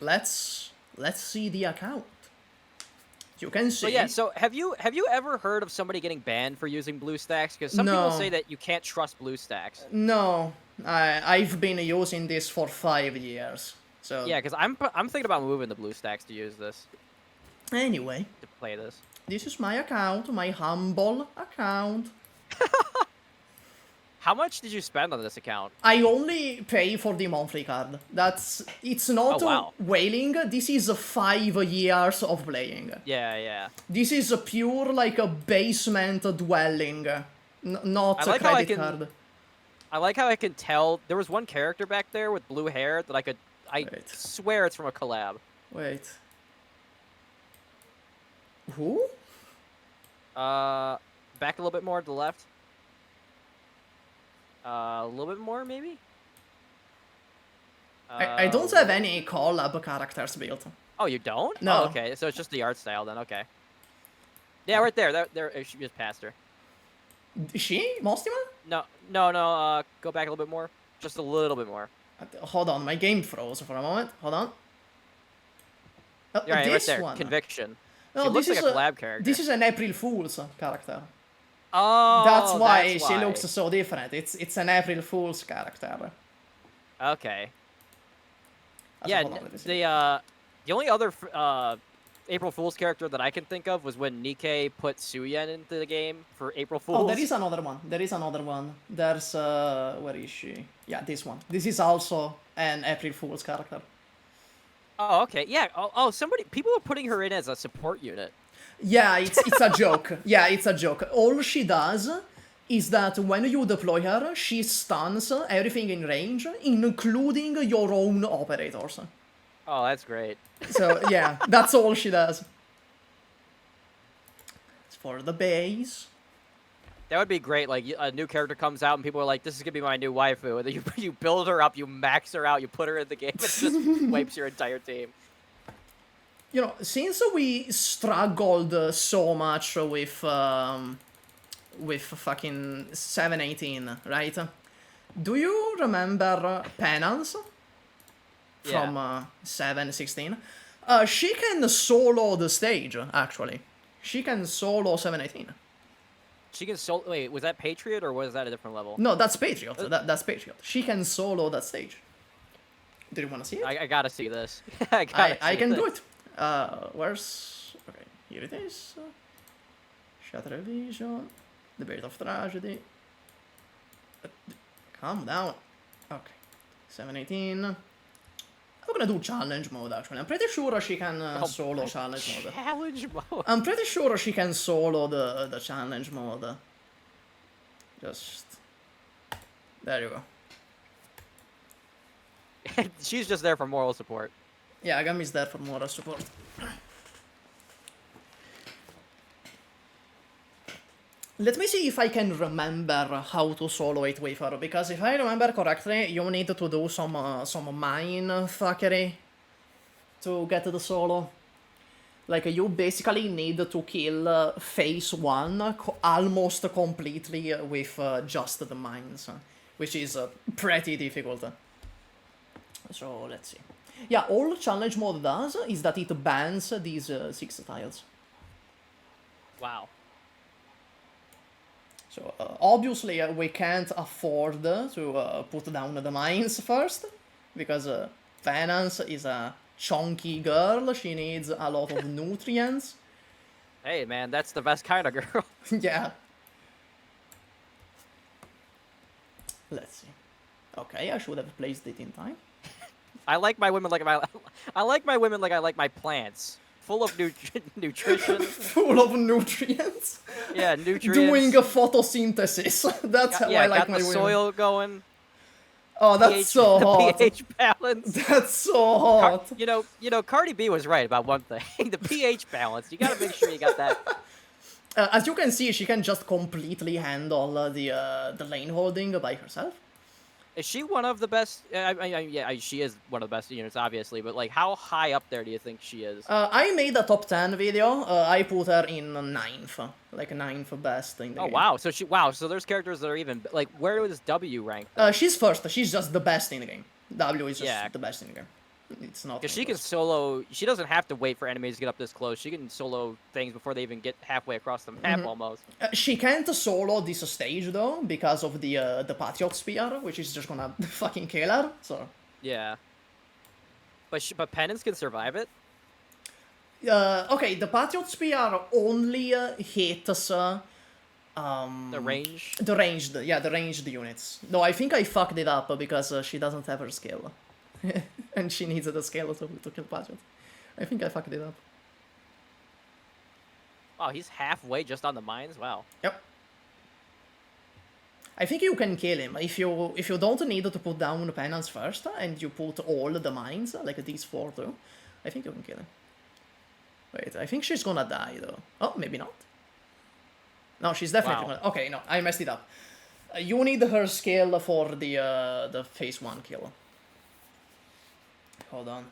let's see the account. You can see. So yeah, so have you ever heard of somebody getting banned for using BlueStacks? Because some people say that you can't trust BlueStacks. No, I've been using this for 5 years. So yeah, because I'm thinking about moving the BlueStacks to use this. Anyway, to play this. This is my account, my humble account. How much did you spend on this account? I only pay for the monthly card. It's not whaling. This is 5 years of playing. Yeah. This is a pure like a basement dwelling, not a credit card. I like how I can tell. There was one character back there with blue hair that I swear it's from a collab. Wait. Who? Back a little bit more to the left. A little bit more, maybe? I don't have any collab characters built. Oh, you don't? No. Oh, okay, so it's just the art style then, okay. Yeah, right there. There, she just passed her. Is she? Mostima? No, go back a little bit more. Just a little bit more. Hold on, my game froze for a moment. Hold on. Oh, yeah, right there. One. Conviction. No, this looks like a collab character. This is an April Fool's character. Oh, that's why she looks so different. It's an April Fool's character. Okay. Yeah, the only other April Fool's character that I can think of was when Nikkei put Suyen into the game for April Fool's. Oh, there is another one. There's, where is she? Yeah, this one. This is also an April Fool's character. Oh, okay. Yeah. People are putting her in as a support unit. Yeah, it's a joke. Yeah, it's a joke. All she does is that when you deploy her, she stuns everything in range, including your own operators. Oh, that's great. So, yeah, that's all she does. It's for the base. That would be great. Like, a new character comes out and people are like, this is going to be my new waifu. And then you build her up, you max her out, you put her in the game, it just wipes your entire team. You know, since we struggled so much with fucking 718, right? Do you remember Penance from 716? She can solo the stage, actually. She can solo 718. She can solo. Wait, was that Patriot or was that a different level? No, that's Patriot. That's Patriot. She can solo that stage. Do you want to see it? I gotta see this. I can do it. Where's... Okay, here it is. Shatter Vision. The Bait of Tragedy. Calm down. Okay. 718. I'm gonna do challenge mode, actually. I'm pretty sure she can solo challenge mode. Challenge mode? I'm pretty sure she can solo the challenge mode. Just... There you go. She's just there for moral support. Yeah, Gummy's there for moral support. Let me see if I can remember how to solo it with her, because if I remember correctly, you need to do some mine fuckery to get the solo. Like, you basically need to kill phase 1 almost completely with just the mines, which is pretty difficult. So, let's see. Yeah, all challenge mode does is that it bans these 6 tiles. Wow. So, obviously, we can't afford to put down the mines first, because Penance is a chunky girl, she needs a lot of nutrients. Hey, man, that's the best kind of girl. Yeah. Let's see. Okay, I should have placed it in time. I like my women like I like my plants. Full of nutrition. Full of nutrients? Yeah, nutrients. Doing a photosynthesis. That's how I like my women. Yeah, got the soil going. Oh, that's so hot. The pH balance. That's so hot. You know, Cardi B was right about one thing. The pH balance. You gotta make sure you got that. As you can see, she can just completely handle the lane holding by herself. Is she one of the best? Yeah, she is one of the best units, obviously. But like, how high up there do you think she is? I made a top 10 video. I put her in 9th, like 9th best in the game. Wow. So there's characters that are even like, where is W rank? She's first. She's just the best in the game. W is just the best in the game. It's not. Because she can solo. She doesn't have to wait for enemies to get up this close. She can solo things before they even get halfway across the map, almost. She can't solo this stage though because of the Patriot Spear, which is just gonna fucking kill her. So. Yeah. But Penance can survive it. Okay, the Patriot Spear only hits The range. the ranged units. No, I think I fucked it up because she doesn't have her skill, and she needs the skill to kill Patriot. I think I fucked it up. Oh, he's halfway just on the mines. Wow. Yep. I think you can kill him if you don't need to put down Penance first and you put all the mines like these 4 too. I think you can kill him. Wait, I think she's gonna die though. Oh, maybe not. No, she's definitely gonna. Okay, no, I messed it up. You need her skill for the phase 1 kill. Hold on.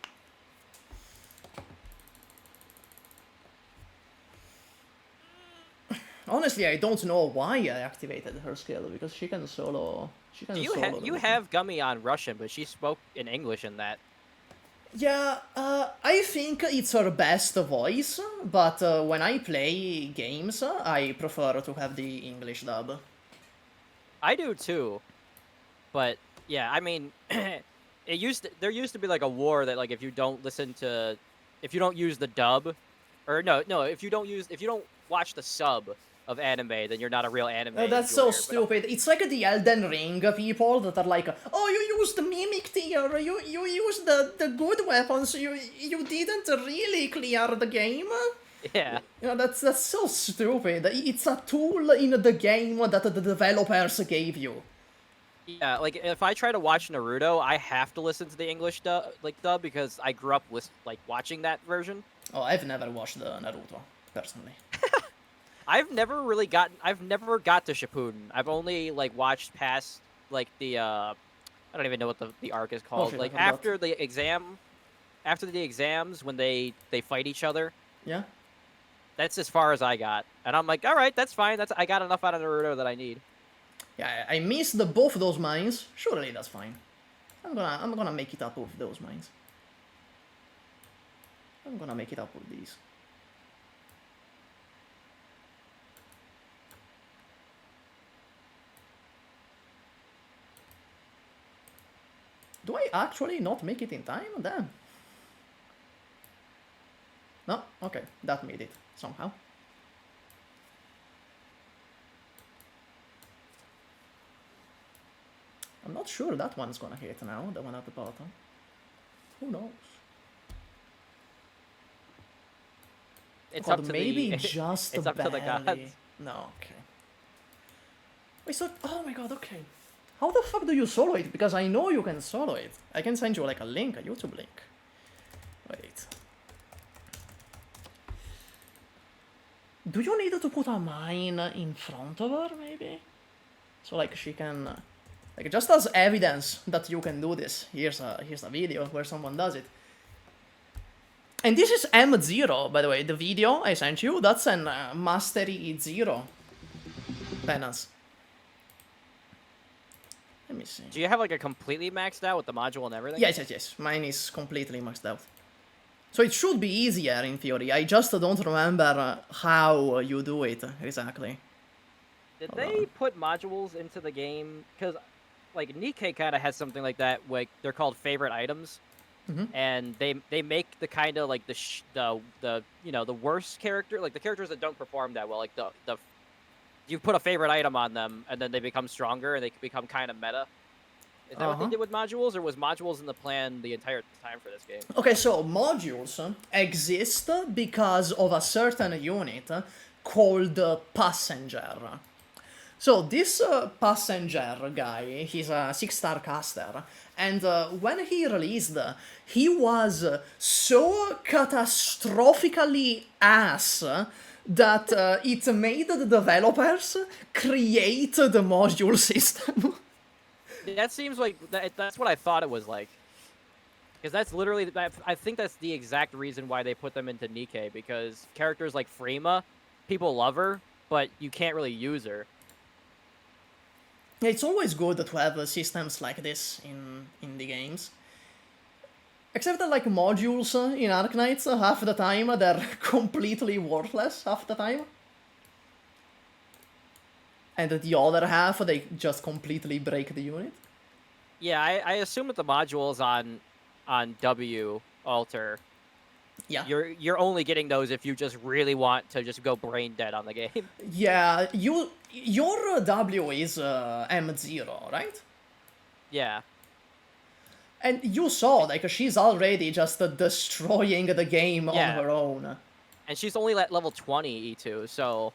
Honestly, I don't know why I activated her skill because she can solo. She can solo. You have Gummy on Russian, but she spoke in English in that. Yeah, I think it's her best voice, but when I play games, I prefer to have the English dub. I do too, but yeah, I mean, there used to be like a war that like if you don't use the dub, or no, if you don't watch the sub of anime, then you're not a real anime That's enjoyer, so stupid. It's like the Elden Ring people that are like, oh, you used the mimic tier, you used the good weapons, you didn't really clear the game. Yeah. You know, that's so stupid. It's a tool in the game that the developers gave you. Yeah, like if I try to watch Naruto, I have to listen to the English dub because I grew up watching that version. Oh, I've never watched Naruto personally. I've never got to Shippuden. I've only like watched past like the I don't even know what the arc is called. Like after the exams when they fight each other. Yeah. That's as far as I got, and I'm like, all right, that's fine. I got enough out of Naruto that I need. Yeah, I missed both those mines. Surely that's fine. I'm gonna make it up with those mines. I'm gonna make it up with these. Do I actually not make it in time? Damn. No? Okay, that made it, somehow. I'm not sure that one's gonna hit now, the one at the bottom. Who knows? It's God, up to maybe the, just it's up to the gods. No, okay. Wait, so, oh my god, okay. How the fuck do you solo it? Because I know you can solo it. I can send you like a link, a YouTube link. Wait. Do you need to put a mine in front of her, maybe? So like she can... like just as evidence that you can do this. Here's a video where someone does it. And this is M0, by the way, the video I sent you. That's an Mastery 0 Penance. Let me see. Do you have like a completely maxed out with the module and everything? Yes. Mine is completely maxed out. So it should be easier in theory. I just don't remember how you do it exactly. Did they put modules into the game? Because like Nikkei kind of has something like that. Like they're called favorite items, and they make the kind of like the worst character, like the characters that don't perform that well. Like the you put a favorite item on them, and then they become stronger, and they become kind of meta. Is that what they did with modules, or was modules in the plan the entire time for this game? Okay, so modules exist because of a certain unit called Passenger. So this Passenger guy, he's a 6-star caster, and when he released, he was so catastrophically ass that it made the developers create the module system. That seems like that's what I thought it was like. Because that's literally, I think that's the exact reason why they put them into Nikkei, because characters like Freema, people love her, but you can't really use her. Yeah, it's always good to have systems like this in the games. Except that, like, modules in Arknights, half the time, they're completely worthless half the time. And the other half, they just completely break the unit. Yeah, I assume that the modules on W alter, Yeah. you're only getting those if you just really want to just go brain dead on the game. Yeah, your W is M0, right? Yeah. And you saw, like, she's already just destroying the game Yeah. on her own. And she's only at level 20 E2, so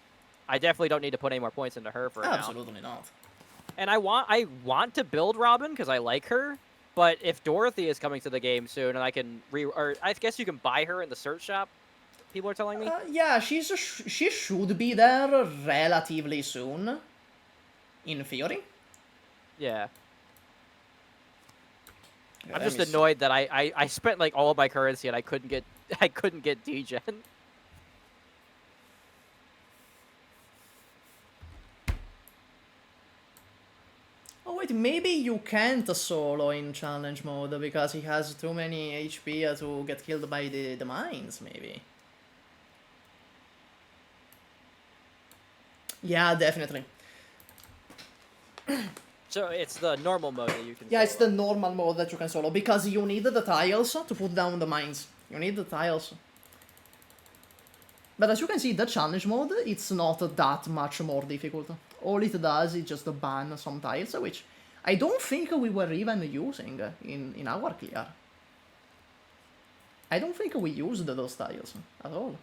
I definitely don't need to put any more points into her for now. Absolutely not. And I want to build Robin because I like her, but if Dorothy is coming to the game soon and I can or I guess you can buy her in the search shop, people are telling me. Yeah, she should be there relatively soon. In theory. Yeah. I'm just annoyed that I spent like all of my currency and I couldn't get D-Gen. Oh wait, maybe you can't solo in challenge mode because he has too many HP to get killed by the mines, maybe. Yeah, definitely. So it's the normal mode that you can Yeah, solo. it's the normal mode that you can solo, because you need the tiles to put down the mines. You need the tiles. But as you can see, the challenge mode, it's not that much more difficult. All it does is just ban some tiles, which I don't think we were even using in our clear. I don't think we used those tiles at all.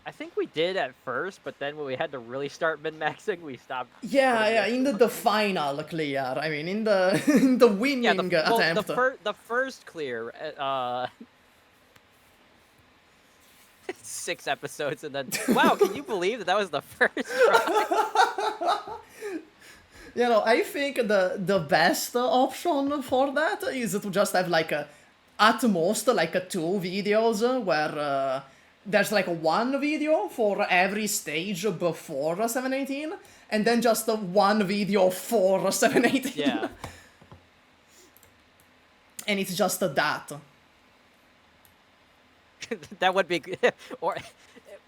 I think we did at first, but then when we had to really start min-maxing, we stopped. Yeah, in the final clear. I mean, in the in the winning attempt. The first clear. 6 episodes and then wow, can you believe that was the first try? You know, I think the best option for that is to just have like at most like 2 videos where there's like 1 video for every stage before 718 and then just 1 video for 718. Yeah. And it's just that. That would be or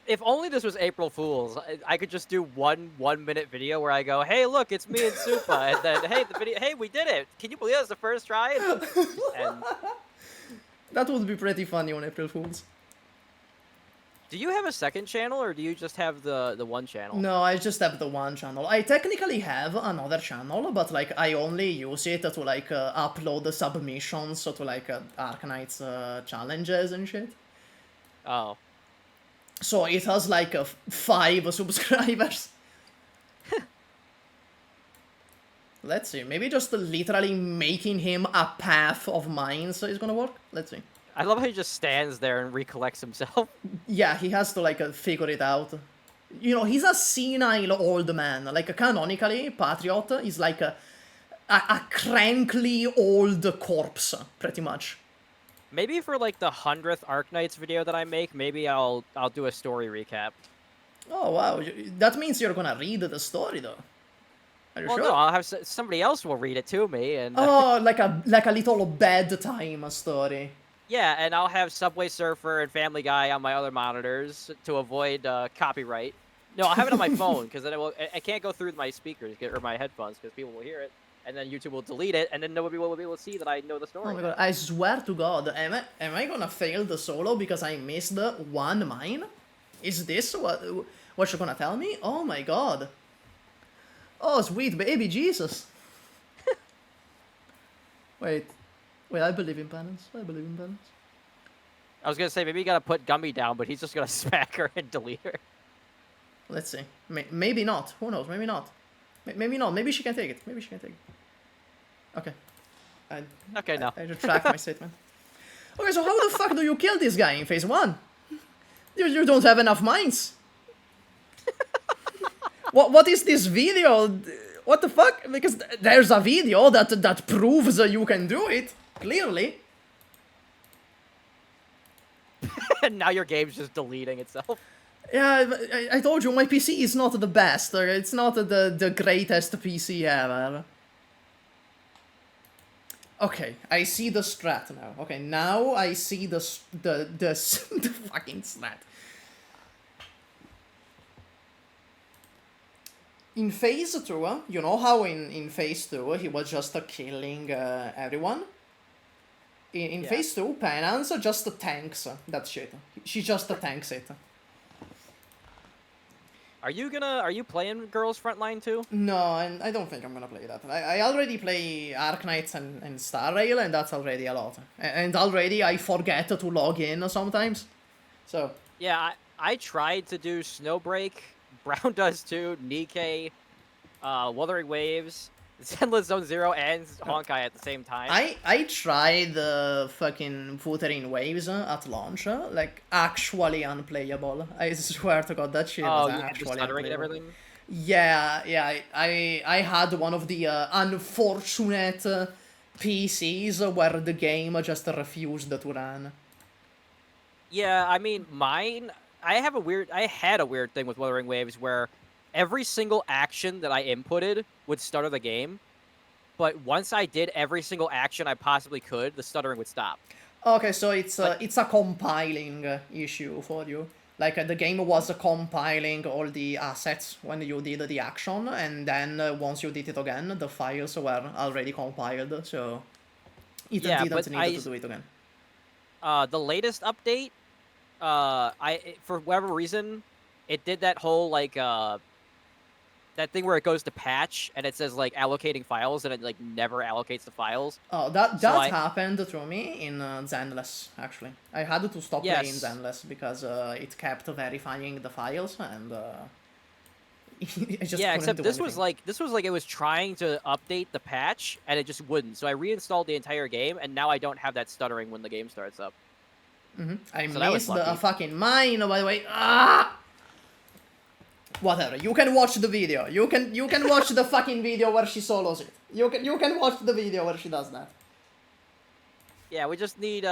if only this was April Fool's, I could just do one 1-minute video where I go, "Hey, look, it's me and Supah," and then, "Hey, we did it! Can you believe that was the first try?" And that would be pretty funny on April Fools. Do you have a second channel, or do you just have the one channel? No, I just have the one channel. I technically have another channel, but like I only use it to like upload submissions to like Arknights challenges and shit. Oh. So it has like 5 subscribers. Let's see, maybe just literally making him a path of mines is gonna work. Let's see. I love how he just stands there and recollects himself. Yeah, he has to like figure it out. You know, he's a senile old man. Like canonically, Patriot is like a crankly old corpse, pretty much. Maybe for like the 100th Arknights video that I make, maybe I'll do a story recap. Oh wow, that means you're gonna read the story though. Are you sure? No, I'll have somebody else will read it to me, and oh, like a little bedtime story. Yeah, and I'll have Subway Surfer and Family Guy on my other monitors to avoid copyright. No, I'll have it on my phone because then I can't go through my speakers or my headphones because people will hear it, and then YouTube will delete it, and then nobody will be able to see that I know the story. Oh my god! I swear to God, am I gonna fail the solo because I missed the 1 mine? Is this what you're gonna tell me? Oh my god! Oh sweet baby Jesus! Wait, I believe in Penance. I believe in Penance. I was gonna say maybe you gotta put Gummy down, but he's just gonna smack her and delete her. Let's see. Maybe not. Who knows? Maybe not. Maybe not. Maybe she can take it. Maybe she can take it. Okay. Okay, no. I retract my statement. Okay, so how the fuck do you kill this guy in phase 1? You don't have enough mines. What is this video? What the fuck? Because there's a video that proves you can do it. Clearly. And now your game's just deleting itself. Yeah, I told you, my PC is not the best. It's not the greatest PC ever. Okay, I see the strat now. Okay, now I see the the fucking strat. In phase 2, you know how in phase 2 he was just killing everyone? In Yeah. phase 2, Penance just tanks that shit. She just tanks it. Are you playing Girls Frontline too? No, and I don't think I'm gonna play that. I already play Arknights and Star Rail, and that's already a lot. And already I forget to log in sometimes. So. Yeah, I tried to do Snowbreak, Brown does too, Nikkei, Wuthering Waves, Zenless Zone Zero, and Honkai at the same time. I tried fucking Wuthering Waves at launch, like actually unplayable. I swear to God, that shit was you actually stuttering and unplayable. everything. Yeah. I had one of the unfortunate PCs where the game just refused to run. Yeah, I mean, I had a weird thing with Wuthering Waves where every single action that I inputted would stutter the game, but once I did every single action I possibly could, the stuttering would stop. Okay, so it's a compiling issue for you. Like the game was compiling all the assets when you did the action, and then once you did it again, the files were already compiled, so it didn't need to do it again. The latest update, for whatever reason, it did that whole like that thing where it goes to patch and it says like allocating files and it like never allocates the files. Oh, that happened to me in Zenless, actually. I had to stop playing Zenless because it kept verifying the files and I just except this was like it was trying to update the patch and it just wouldn't. So I reinstalled the entire game and now I don't have that stuttering when the game starts up. I missed the fucking mine, by the way. Ah! Whatever. You can watch the video. You can watch the fucking video where she solos it. You can watch the video where she does that. Yeah, we just need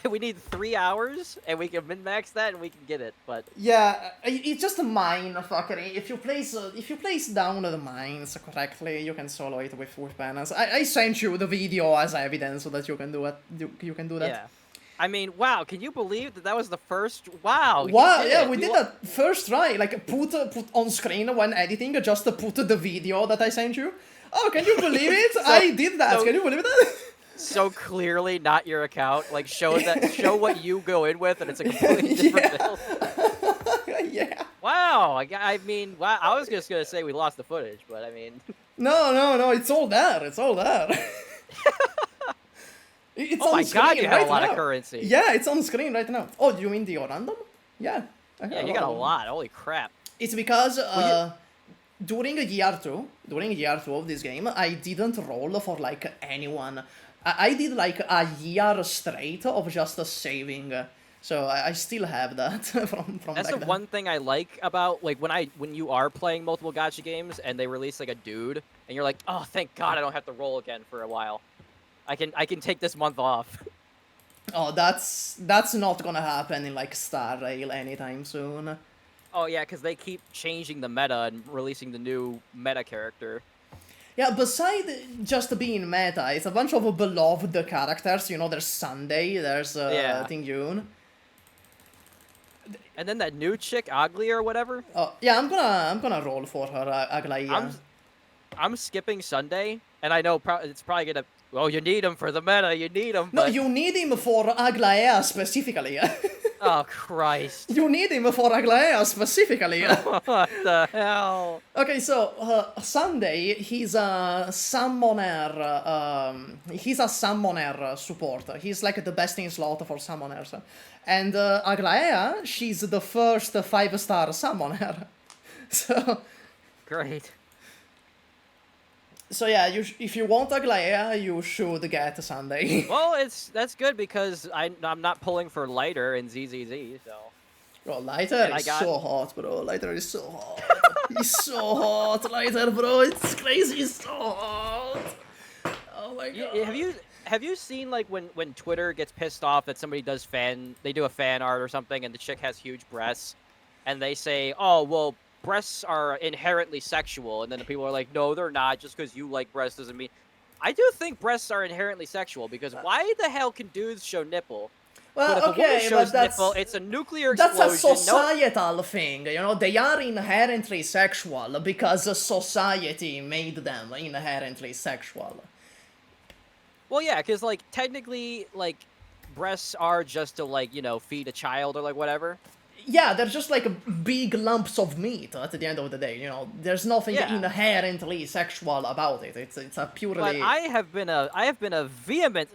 we need 3 hours and we can min-max that and we can get it. But yeah, it's just a mine fuckery. If you place down the mines correctly, you can solo it with Penance. I sent you the video as evidence so that you can do it. You can do that. Yeah. I mean, wow, can you believe that was the first? Wow. Wow, yeah, we did that first try. Like, put on screen when editing, just put the video that I sent you. Oh, can you believe it? I did that. Can you believe that? So clearly not your account. Like, show what you go in with, and it's a completely different build. Yeah. Wow. I mean, wow. I was just gonna say we lost the footage, but I mean. No. It's all there. It's all there. It's oh my god, you have a lot of currency. Yeah, it's on screen right now. Oh, do you mean the random? Yeah. Yeah, you got a lot. Holy crap. It's because during year 2 of this game, I didn't roll for like anyone. I did like a year straight of just saving. So I still have that from That's the one thing I like about like when you are playing multiple gacha games and they release like a dude and you're like, oh, thank God I don't have to roll again for a while. I can take this month off. Oh, that's not gonna happen in like Star Rail anytime soon. Oh yeah, because they keep changing the meta and releasing the new meta character. Yeah, beside just being meta, it's a bunch of beloved characters. You know, there's Sunday, there's Tingyun. And then that new chick, Aglaea or whatever. Oh yeah, I'm gonna roll for her, Aglaea. I'm skipping Sunday, and I know it's probably gonna. Well, you need him for the meta. You need him. No, you need him for Aglaea specifically. Oh Christ! You need him for Aglaea specifically. What the hell? Okay, so Sunday, he's a summoner. He's a summoner support. He's like the best in slot for summoners. And Aglaea, she's the first 5-star summoner. So great. So yeah, if you want Aglaea, you should get Sunday. Well, that's good because I'm not pulling for Lighter in ZZZ, so. Bro, Lighter is so hot, bro. Lighter is so hot. He's so hot, Lighter, bro. It's crazy. He's so hot. Oh my god. Have you seen like when Twitter gets pissed off that somebody do a fan art or something and the chick has huge breasts, and they say, oh well, breasts are inherently sexual, and then the people are like, no, they're not. Just because you like breasts doesn't mean. I do think breasts are inherently sexual because why the hell can dudes show nipple? But Well, if a woman okay, shows but that's nipple, it's a nuclear that's a explosion. societal thing, you know. They are inherently sexual because society made them inherently sexual. Well, yeah, because like technically, like breasts are just to like feed a child or like whatever. Yeah, they're just like big lumps of meat at the end of the day, you know. There's nothing Yeah. inherently sexual about it. It's a purely. But I have been a vehement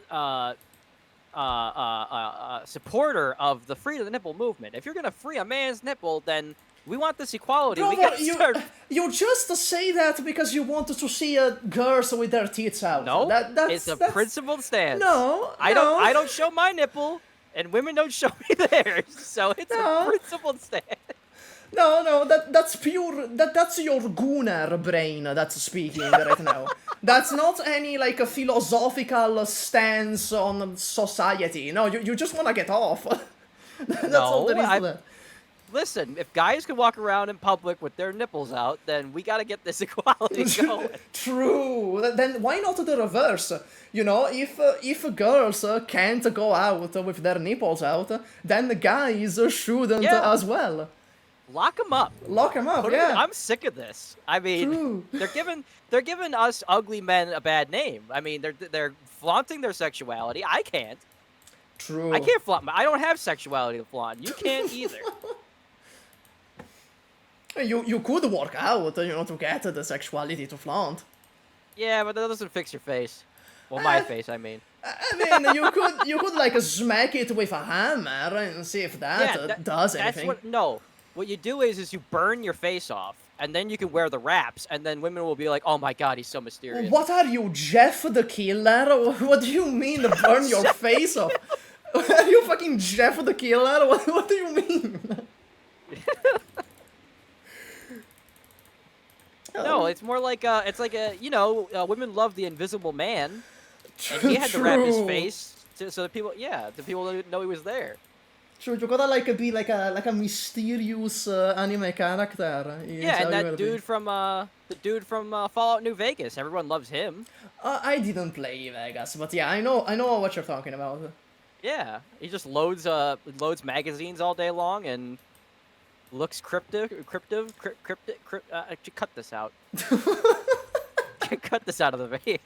supporter of the free the nipple movement. If you're gonna free a man's nipple, then we want this equality. We Brother, gotta start. you just say that because you want to see girls with their tits out. No, that's it's a principled stance. No, I don't show my nipple, and women don't show me theirs. So it's a principled stance. No, that's pure. That's your Gunnar brain that's speaking right now. That's not any like a philosophical stance on society. No, you just want to get off. That's all there is to that. Listen, if guys can walk around in public with their nipples out, then we gotta get this equality going. True. Then why not the reverse? You know, if girls can't go out with their nipples out, then the guys shouldn't as well. Lock them up. Lock them up. Yeah. I'm sick of this. I mean, they're giving us ugly men a bad name. I mean, they're flaunting their sexuality. I can't. True. I can't flaunt. I don't have sexuality to flaunt. You can't either. You could work out, you know, to get the sexuality to flaunt. Yeah, but that doesn't fix your face. Well, my face, I mean. I mean, you could like smack it with a hammer and see if that does anything. What you do is you burn your face off, and then you can wear the wraps, and then women will be like, "Oh my God, he's so mysterious." What are you, Jeff the Killer? What do you mean burn your face off? Are you fucking Jeff the Killer? What do you mean? No, it's more like women love the Invisible Man, and he had to wrap his face so that people didn't know he was there. True, you gotta like be like a mysterious anime character. Yeah, and that dude from Fallout New Vegas, everyone loves him. I didn't play Vegas, but yeah, I know what you're talking about. Yeah, he just loads magazines all day long and looks cryptic. Cut this out. Cut this out of the video.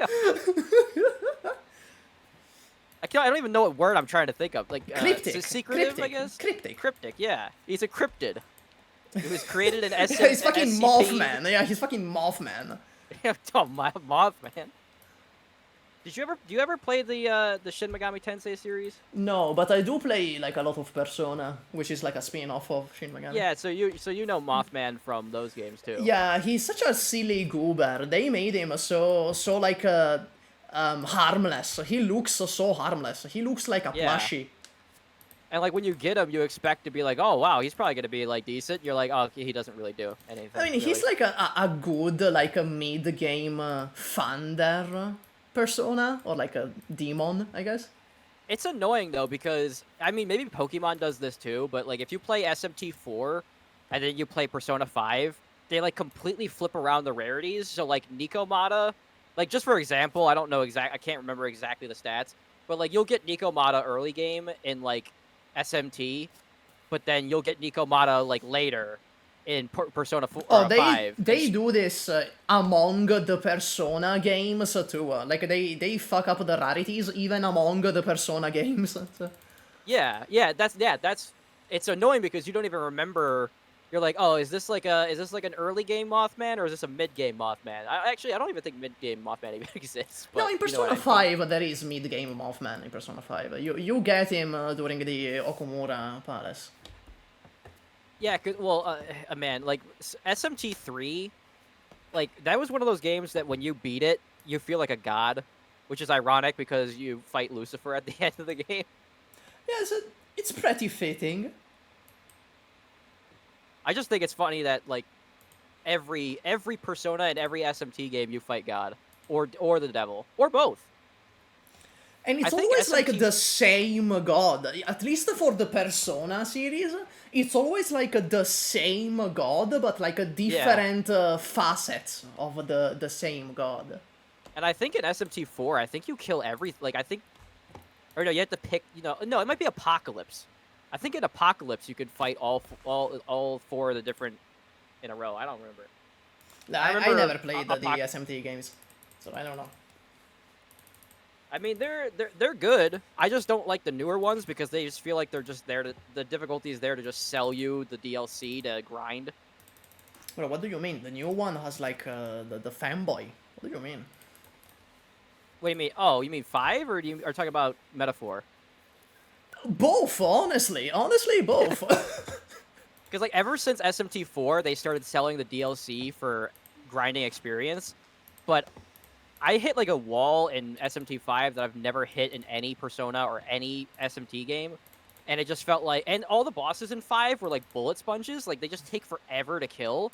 I don't even know what word I'm trying to think of. Like cryptic. Secretive, cryptic. I guess. Cryptic. Yeah. He's a cryptid. He was created in yeah, he's fucking Mothman. Yeah, he's fucking Mothman. Oh, Mothman. Do you ever play the Shin Megami Tensei series? No, but I do play like a lot of Persona, which is like a spin-off of Shin Megami. Yeah, so you know Mothman from those games too. Yeah, he's such a silly goober. They made him so like harmless. He looks so harmless. He looks like a plushie. And like when you get him, you expect to be like, oh wow, he's probably gonna be like decent. You're like, oh, he doesn't really do anything. I mean, really. He's like a good like a mid-game Thunder Persona, or like a demon, I guess. It's annoying though because I mean maybe Pokemon does this too, but like if you play SMT 4 and then you play Persona 5, they like completely flip around the rarities. So like Nikomata, like just for example, I can't remember exactly the stats, but like you'll get Nikomata early game in like SMT, but then you'll get Nikomata like later in Persona 4 5. They do this among the Persona games too. Like they fuck up the rarities even among the Persona games. Yeah, that's it's annoying because you don't even remember. You're like, oh, is this like an early game Mothman or is this a mid game Mothman? I don't even think mid game Mothman even exists. But no, in Persona 5 there is mid game Mothman in Persona 5. You get him during the Okumura Palace. Yeah, man, like SMT 3, like that was one of those games that when you beat it, you feel like a god, which is ironic because you fight Lucifer at the end of the game. Yeah, it's pretty fitting. I just think it's funny that like every Persona and every SMT game you fight God or the devil or both. And it's always like the same god. At least for the Persona series, it's always like the same god, but like a different facets of the same god. And I think in SMT4, I think you kill like I think, or no, you have to pick. No, it might be Apocalypse. I think in Apocalypse you could fight all 4 of the different in a row. I don't remember. I never played the SMT games, so I don't know. I mean, they're good. I just don't like the newer ones because they just feel like they're just there to, the difficulty is there to just sell you the DLC to grind. Well, what do you mean? The new one has like the fanboy. What do you mean? What do you mean? Oh, you mean 5, or are talking about Metaphor? Both, honestly, both. Because like ever since SMT4, they started selling the DLC for grinding experience, but I hit like a wall in SMT5 that I've never hit in any Persona or any SMT game, and it just felt like, and all the bosses in 5 were like bullet sponges, like they just take forever to kill,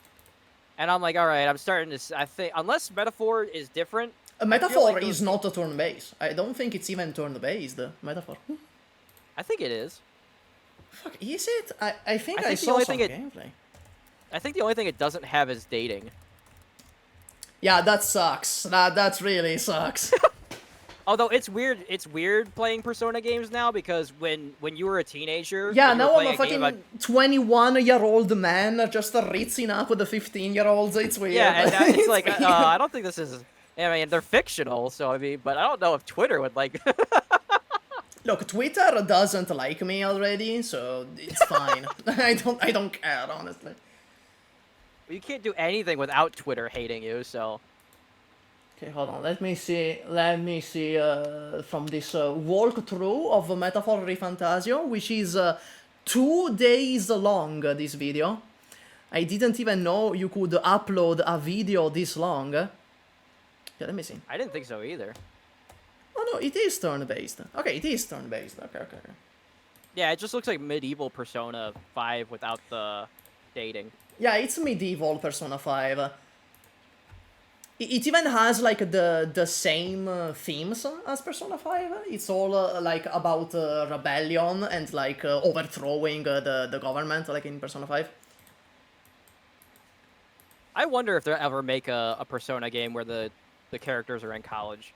and I'm like, all right, I'm starting to, I think, unless Metaphor is different. Metaphor like is not a turn-based. I don't think it's even turn-based, Metaphor. I think it is. Fuck, is it? I think I saw some gameplay. I think the only thing it doesn't have is dating. Yeah, that sucks. That really sucks. Although it's weird playing Persona games now because when you were a teenager... Yeah, now I'm a fucking 21-year-old man just ritzing up with the 15-year-olds. It's weird. Yeah, and it's like, I don't think this is... I mean, they're fictional, so I mean, but I don't know if Twitter would like... Look, Twitter doesn't like me already, so it's fine. I don't care, honestly. You can't do anything without Twitter hating you, so... Okay, hold on. Let me see from this walkthrough of Metaphor Refantasio, which is 2 days long, this video. I didn't even know you could upload a video this long. Yeah, let me see. I didn't think so either. Oh no, it is turn-based. Okay, it is turn-based. Okay. Yeah, it just looks like medieval Persona 5 without the dating. Yeah, it's medieval Persona 5. It even has like the same themes as Persona 5. It's all like about rebellion and like overthrowing the government, like in Persona 5. I wonder if they'll ever make a Persona game where the characters are in college.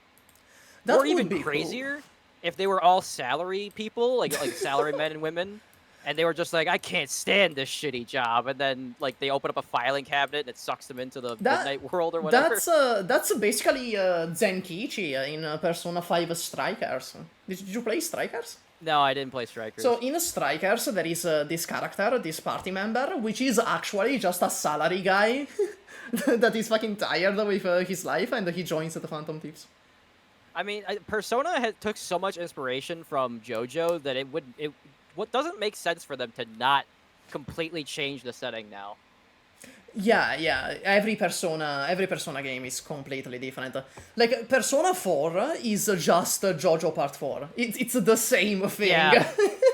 That or even would be crazier, cool. if they were all salary people, like salary men and women, and they were just like, I can't stand this shitty job, and then like they open up a filing cabinet and it sucks them into the midnight world or whatever. That's basically Zenkichi in Persona 5 Strikers. Did you play Strikers? No, I didn't play Strikers. So in Strikers there is this character, this party member, which is actually just a salary guy that is fucking tired with his life, and he joins the Phantom Thieves. I mean, Persona took so much inspiration from JoJo that what doesn't make sense for them to not completely change the setting now. Yeah. Every Persona game is completely different. Like Persona 4 is just JoJo Part 4. It's the same thing. Yeah.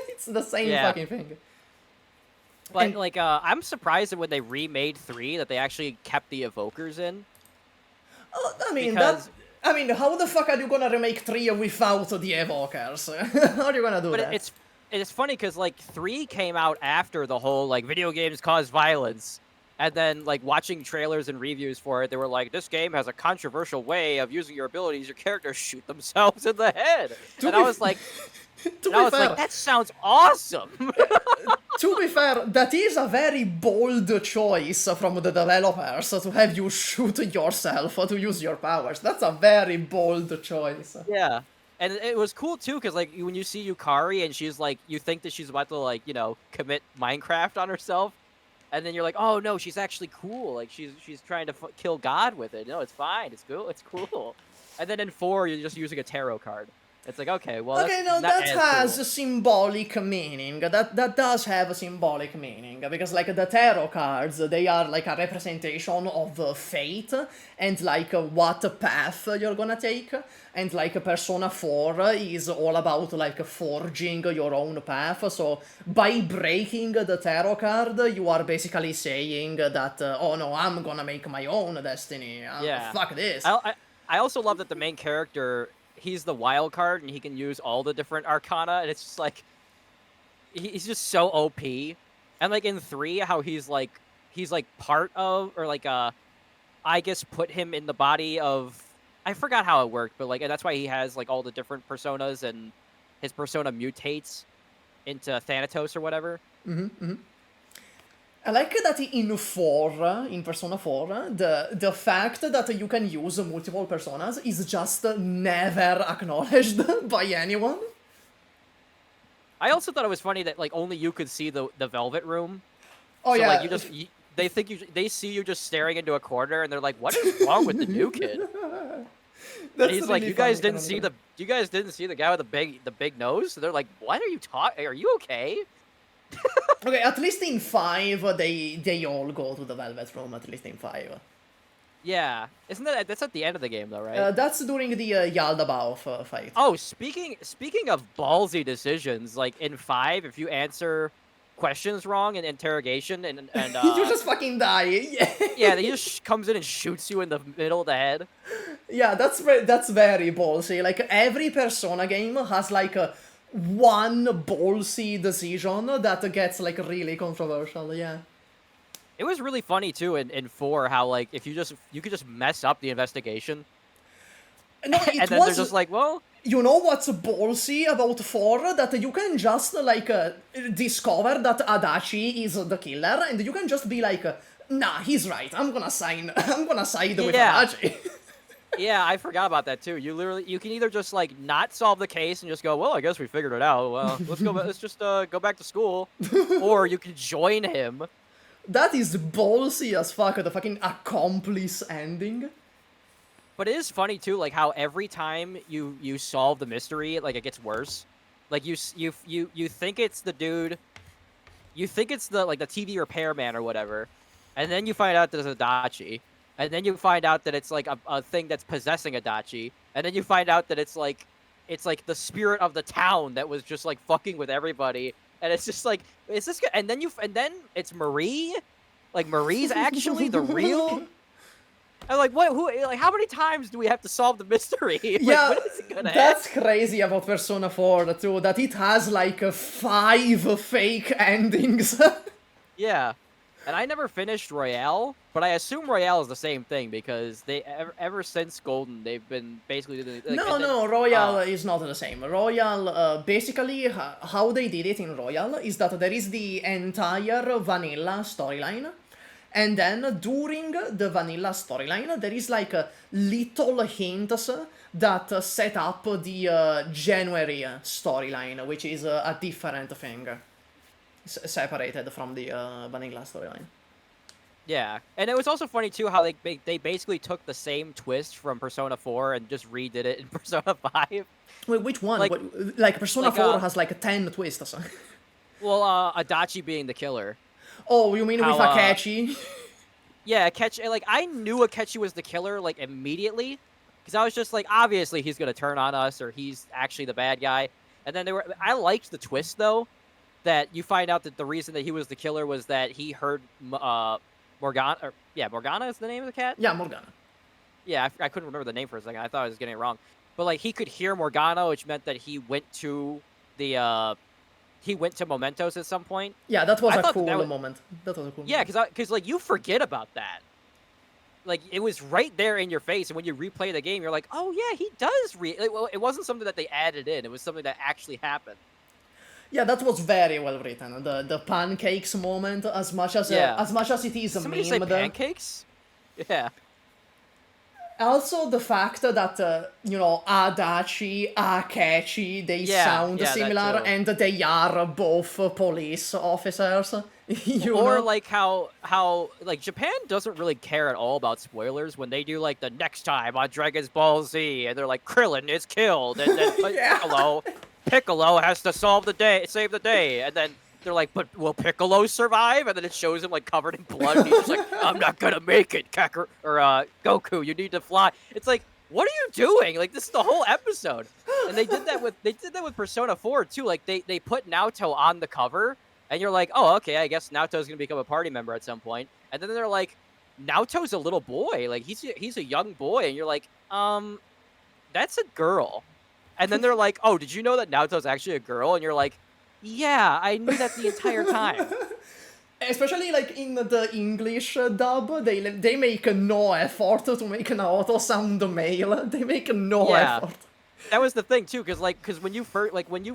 It's the same fucking thing. But like, I'm surprised that when they remade 3 that they actually kept the evokers in. I mean, how the fuck are you gonna remake 3 without the evokers? How are you gonna do that? But it's funny because like 3 came out after the whole like video games cause violence, and then like watching trailers and reviews for it, they were like, this game has a controversial way of using your abilities. Your characters shoot themselves in the head, I was like, that sounds awesome. To be fair, that is a very bold choice from the developers to have you shoot yourself or to use your powers. That's a very bold choice. Yeah. And it was cool too, because like when you see Yukari and she's like, you think that she's about to like, commit Minecraft on herself, and then you're like, oh no, she's actually cool. Like she's trying to kill God with it. No, it's fine. It's cool. It's cool. And then in 4, you're just using a tarot card. It's like, okay, well, that has a symbolic meaning. That does have a symbolic meaning, because like the tarot cards, they are like a representation of fate and like what path you're gonna take, and like Persona 4 is all about like forging your own path. So by breaking the tarot card, you are basically saying that, oh no, I'm gonna make my own destiny. Fuck this. I also love that the main character, he's the wild card and he can use all the different arcana, and it's just like he's just so OP. And like in 3, how he's like part of, or like I guess put him in the body of I forgot how it worked, but like, and that's why he has like all the different personas, and his persona mutates into Thanatos or whatever. I like that in 4, in Persona 4, the fact that you can use multiple personas is just never acknowledged by anyone. I also thought it was funny that like only you could see the Velvet Room. Oh so, yeah. Like they see you just staring into a corner, and they're like, "What is wrong with the new kid?" And he's like, "You guys didn't see the guy with the big nose?" So they're like, "What are you talking? Are you okay?" Okay, at least in 5, they all go to the Velvet Room. At least in 5. Yeah, that's at the end of the game though, right? That's during the Yaldabaoth fight. Oh, speaking of ballsy decisions, like in 5, if you answer questions wrong in interrogation and you just fucking die. Yeah, he just comes in and shoots you in the middle of the head. Yeah, that's very ballsy. Like every Persona game has like one ballsy decision that gets like really controversial. Yeah. It was really funny too in 4 how like if you could just mess up the investigation. No, and then they're just like, well, you know what's ballsy about 4? That you can just like discover that Adachi is the killer, and you can just be like, nah, he's right. I'm gonna side with Adachi. Yeah, I forgot about that too. You can either just like not solve the case and just go, well, I guess we figured it out. Well, let's just go back to school, or you can join him. That is ballsy as fuck. The fucking accomplice ending. But it is funny too, like how every time you solve the mystery, like it gets worse. Like you think it's the dude, you think it's the TV repairman or whatever, and then you find out there's Adachi, and then you find out that it's like a thing that's possessing Adachi, and then you find out that it's like the spirit of the town that was just like fucking with everybody, and it's just like, is this good? And then it's Marie, like Marie's actually the real. I'm like, what? Who? Like, how many times do we have to solve the mystery? Like, Yeah, when is it gonna that's end? crazy about Persona 4 too. That it has like 5 fake endings. Yeah, and I never finished Royale, but I assume Royale is the same thing because they ever since Golden they've been basically doing. Like, No, Royal is not the same. Royal, basically, how they did it in Royal is that there is the entire vanilla storyline. And then during the vanilla storyline, there is like little hints that set up the January storyline, which is a different thing, separated from the vanilla storyline. Yeah, and it was also funny too how they basically took the same twist from Persona 4 and just redid it in Persona 5. Wait, which one? Like Persona 4 has like 10 twists. Well, Adachi being the killer. Oh, you mean with Akechi? Yeah, Akechi. Like, I knew Akechi was the killer, like, immediately. Because I was just like, obviously he's going to turn on us, or he's actually the bad guy. And then I liked the twist, though, that you find out that the reason that he was the killer was that he heard Morgana. Morgana is the name of the cat? Yeah, Morgana. Yeah, I couldn't remember the name for a second. I thought I was getting it wrong. But, like, he could hear Morgana, which meant that he went to the... He went to Mementos at some point. Yeah, that was a cool moment. That was a cool Yeah, moment. because like you forget about that. Like it was right there in your face, and when you replay the game, you're like, oh yeah, he does. Well, it wasn't something that they added in; it was something that actually happened. Yeah, that was very well written. The pancakes moment, as much as it is Somebody memed. say pancakes? Yeah. Also, the fact that, Adachi, Akechi, they sound similar, and they are both police officers. Or like how like Japan doesn't really care at all about spoilers when they do like the next time on Dragon's Ball Z, and they're like, Krillin is killed, and then Piccolo has to save the day, and then they're like, but will Piccolo survive? And then it shows him like covered in blood, and he's just like, I'm not gonna make it, Goku, you need to fly. It's like, what are you doing? Like, this is the whole episode. And they did that with Persona 4 too. Like they put Naoto on the cover, and you're like, oh, okay, I guess Naoto's gonna become a party member at some point. And then they're like, Naoto's a little boy, like he's a young boy, and you're like, that's a girl. And then they're like, oh, did you know that Naoto's actually a girl? And you're like, yeah, I knew that the entire time. Especially like in the English dub, they make no effort to make an auto sound male. They make no effort. That was the thing too, because when you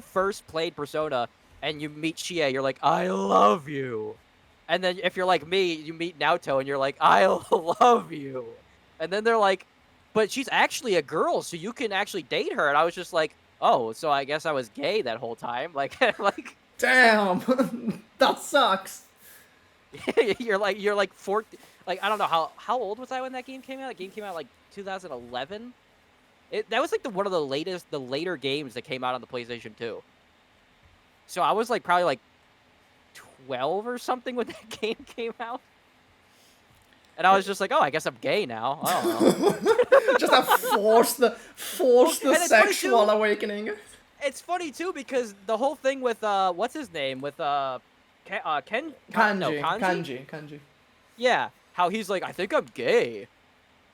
first played Persona and you meet Chie, you're like, I love you, and then if you're like me, you meet Naoto and you're like, I love you, and then they're like, but she's actually a girl, so you can actually date her, and I was just like, oh, so I guess I was gay that whole time, like Damn, that sucks. you're like 14, like I don't know how old was I when that game came out? That game came out like 2011. That was like one of the later games that came out on the PlayStation 2. So I was like probably like 12 or something when that game came out. And I was just like, oh, I guess I'm gay now. I don't know. Just a forced sexual awakening. It's funny too because the whole thing with what's his name with Kanji. Yeah, how he's like, I think I'm gay.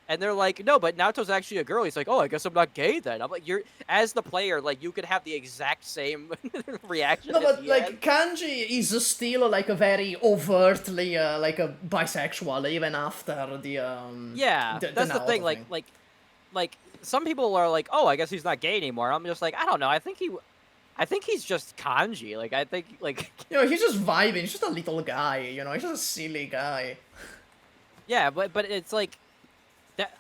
And they're like, no, but Naoto's actually a girl. He's like, oh, I guess I'm not gay then. I'm like, as the player, like, you could have the exact same reaction. No, but like, Kanji is still like a very overtly like a bisexual even after the Yeah, that's the thing. Like some people are like, oh, I guess he's not gay anymore. I'm just like, I don't know. I think he's just kanji. Like, I think like. He's just vibing. He's just a little guy. He's just a silly guy. Yeah, but it's like.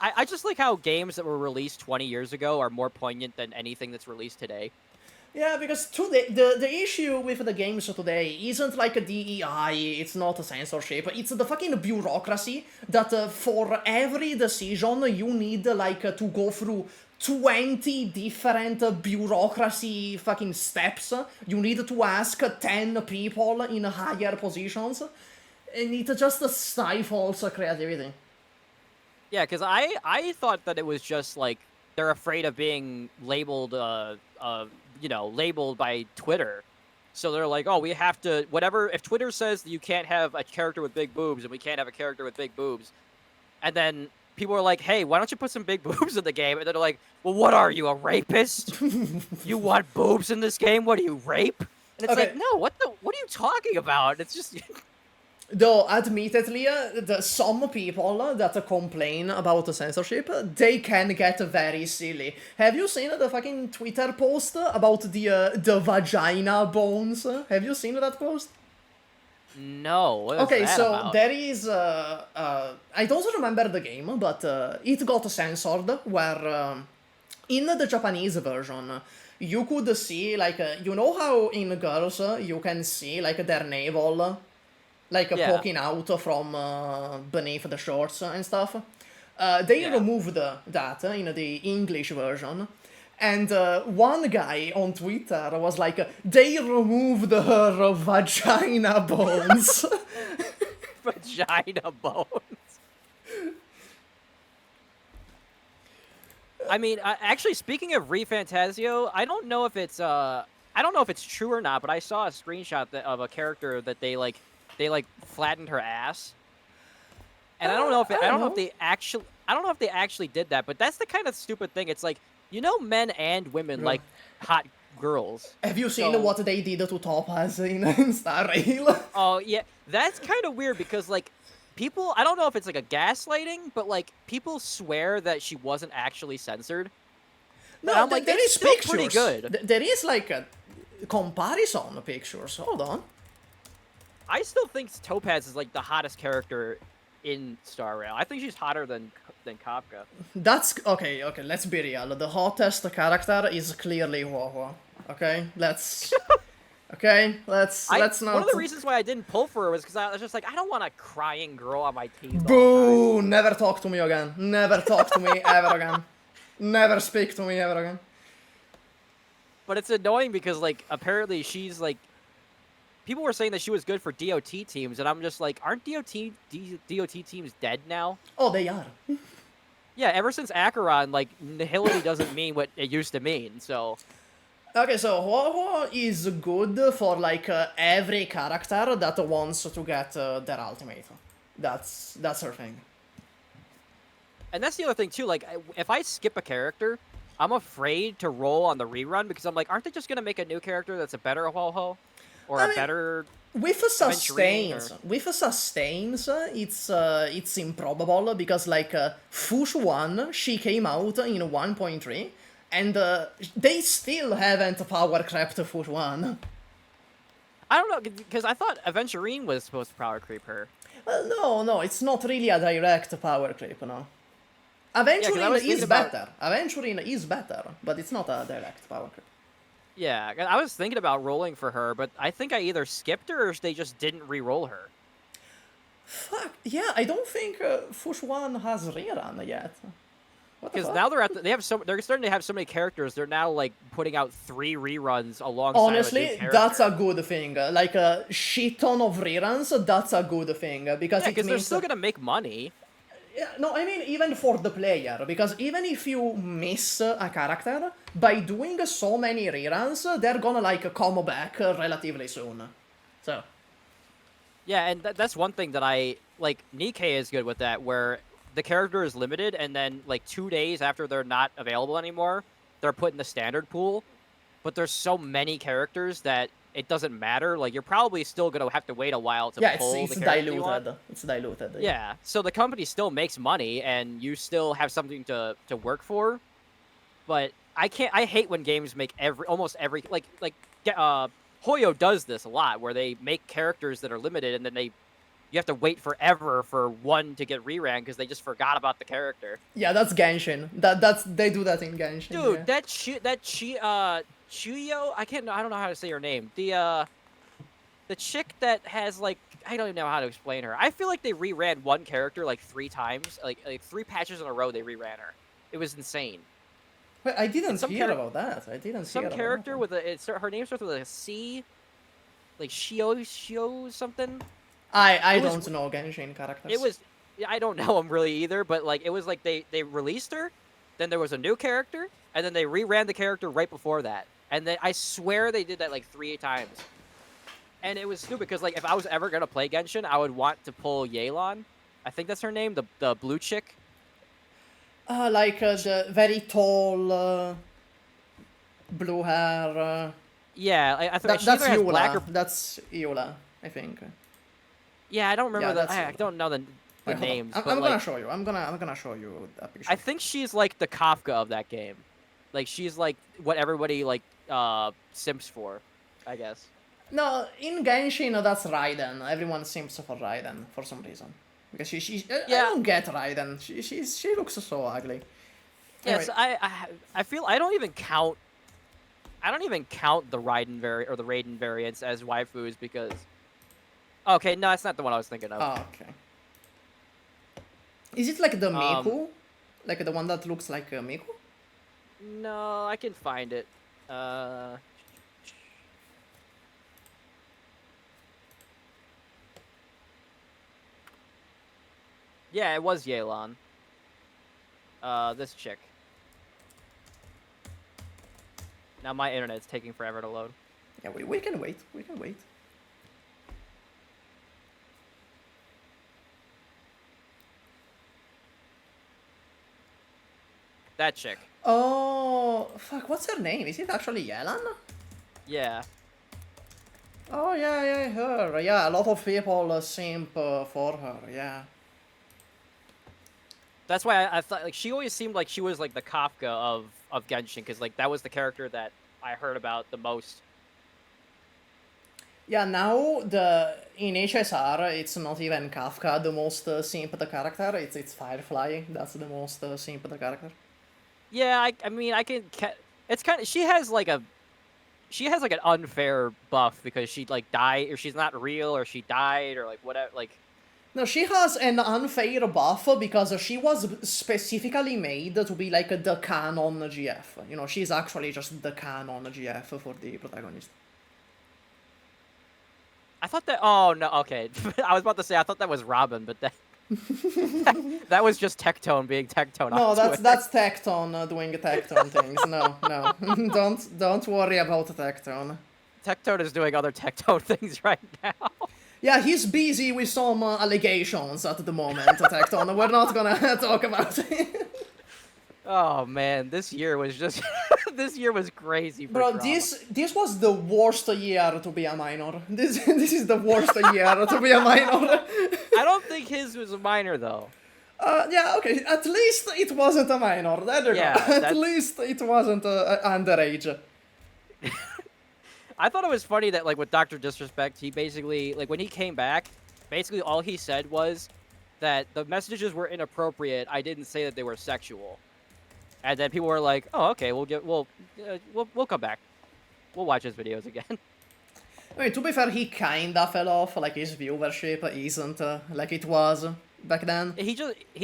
I just like how games that were released 20 years ago are more poignant than anything that's released today. Yeah, because today the issue with the games today isn't like a DEI, it's not a censorship, it's the fucking bureaucracy that for every decision you need like to go through 20 different bureaucracy fucking steps. You need to ask 10 people in higher positions, and it just stifles creativity. Yeah, because I thought that it was just like they're afraid of being labeled, labeled by Twitter. So they're like, oh, we have to, whatever, if Twitter says that you can't have a character with big boobs and we can't have a character with big boobs, and then people are like, hey, why don't you put some big boobs in the game? And then they're like, well, what are you, a rapist? You want boobs in this game? What do you, rape? And it's like, no, what are you talking about? It's just... Though, admittedly, some people that complain about the censorship, they can get very silly. Have you seen the fucking Twitter post about the vagina bones? Have you seen that post? No. What is okay, that so about? there is... I don't remember the game, but it got censored, where in the Japanese version, you could see, like, you know how in girls you can see, like, their navel... like poking out from beneath the shorts and stuff. They removed that in the English version. And one guy on Twitter was like, they removed her vagina bones. Vagina bones. I mean, actually, speaking of ReFantasio, I don't know if it's true or not, but I saw a screenshot of a character that they flattened her ass, and I don't know if they actually did that, but that's the kind of stupid thing. It's like, men and women like hot girls. Have you seen what they did to Topaz in Star Rail? Oh yeah, that's kind of weird because like people, I don't know if it's like a gaslighting, but like people swear that she wasn't actually censored. No, I'm like, there is still pictures. Pretty good. There is like a comparison pictures. Hold on. I still think Topaz is like the hottest character in Star Rail. I think she's hotter than Kafka. That's okay. Let's be real. The hottest character is clearly Huohuo. Okay, let's not. One of the reasons why I didn't pull for her was because I was just like, I don't want a crying girl on my team. Boo! Never talk to me again. Never talk to me ever again. Never speak to me ever again. But it's annoying because like apparently she's like. People were saying that she was good for DOT teams, and I'm just like, aren't DOT teams dead now? Oh, they are. Yeah, ever since Acheron, like, nihility doesn't mean what it used to mean, so... Okay, so Huohuo is good for, like, every character that wants to get their ultimate. That's her thing. And that's the other thing, too, like, if I skip a character, I'm afraid to roll on the rerun, because I'm like, aren't they just gonna make a new character that's a better Huohuo? or a better. With sustains, it's improbable because like Fush 1, she came out in 1.3, and they still haven't power crept Fush 1. I don't know, because I thought Aventurine was supposed to power creep her. No, it's not really a direct power creep, no. Aventurine is better. Aventurine is better, but it's not a direct power creep. Yeah, I was thinking about rolling for her, but I think I either skipped her or they just didn't re-roll her. Fuck, yeah, I don't think Fush 1 has rerun yet. Because now they're they're starting to have so many characters. They're now like putting out 3 reruns alongside. Honestly, that's a good thing. Like a shit ton of reruns, that's a good thing because it means they're still gonna make money. Yeah, no, I mean even for the player, because even if you miss a character, by doing so many reruns, they're gonna like come back relatively soon. So. Yeah, and that's one thing that I like. Nikkei is good with that, where the character is limited, and then like 2 days after they're not available anymore, they're put in the standard pool. But there's so many characters that it doesn't matter. Like, you're probably still gonna have to wait a while to pull the character you want. It's diluted. Yeah, so the company still makes money, and you still have something to work for. But I hate when games make almost every like Huohuo does this a lot, where they make characters that are limited, and then you have to wait forever for one to get reran because they just forgot about the character. Yeah, that's Genshin. They do that in Genshin. Dude, yeah. ClayYo, I don't know how to say her name. The chick that has like, I don't even know how to explain her. I feel like they reran one character like 3 times, like 3 patches in a row. They reran her. It was insane. Wait, I didn't hear about that. I didn't see some character with her name starts with a C, like Shio something. I don't know Genshin characters. I don't know them really either, but like it was like they released her, then there was a new character, and then they reran the character right before that. And I swear they did that like 3 times. And it was stupid because like if I was ever gonna play Genshin, I would want to pull Yelan. I think that's her name, the blue chick. Like the very tall, blue hair. Yeah, I think that's Eula. That's Eula, I think. Yeah, I don't remember I don't know the names. I'm gonna show you. I'm gonna show you that picture. I think she's like the Kafka of that game. Like she's like what everybody like simps for, I guess. No, in Genshin that's Raiden. Everyone simps for Raiden for some reason. Because I don't get Raiden. She looks so ugly. Yes, anyway. I feel I don't even count the Raiden the Raiden variants as waifus because. Okay, no, that's not the one I was thinking of. Oh, okay. Is it like the Miku? Like the one that looks like Miku? No, I can find it. Yeah, it was Yelan. This chick. Now my internet's taking forever to load. Yeah, we can wait. We can wait. That chick. Oh, fuck, what's her name? Is it actually Yelan? Yeah. Oh, yeah, her. Yeah, a lot of people simp for her, yeah. That's why I thought, like, she always seemed like she was, like, the Kafka of Genshin, because, like, that was the character that I heard about the most. Yeah, now, in HSR, it's not even Kafka, the most simped character, it's Firefly, that's the most simped character. Yeah, I mean, it's kind of, she has, like, an unfair buff, because she, like, died, or she's not real, or she died, or, like, whatever, like... No, she has an unfair buff because she was specifically made to be like the canon GF. You know, she's actually just the canon GF for the protagonist. I thought that... Oh, no, okay. I was about to say, I thought that was Robin, but that... that was just Tectone being Tectone. No, that's Tectone doing Tectone things. No. Don't worry about Tectone. Tectone is doing other Tectone things right now. Yeah, he's busy with some allegations at the moment, Tectone. We're not gonna talk about it. Oh man, this year was just this year was crazy for Bro, drama. this was the worst year to be a minor. This is the worst year to be a minor. I don't think his was a minor though. Yeah, okay. At least it wasn't a minor. There you go. At least it wasn't underage. I thought it was funny that, like, with Dr. Disrespect, he basically, like, when he came back, basically all he said was that the messages were inappropriate. I didn't say that they were sexual. And then people were like, "Oh, okay, we'll come back. We'll watch his videos again." I mean, to be fair, he kinda fell off. Like, his viewership isn't like it was back then. He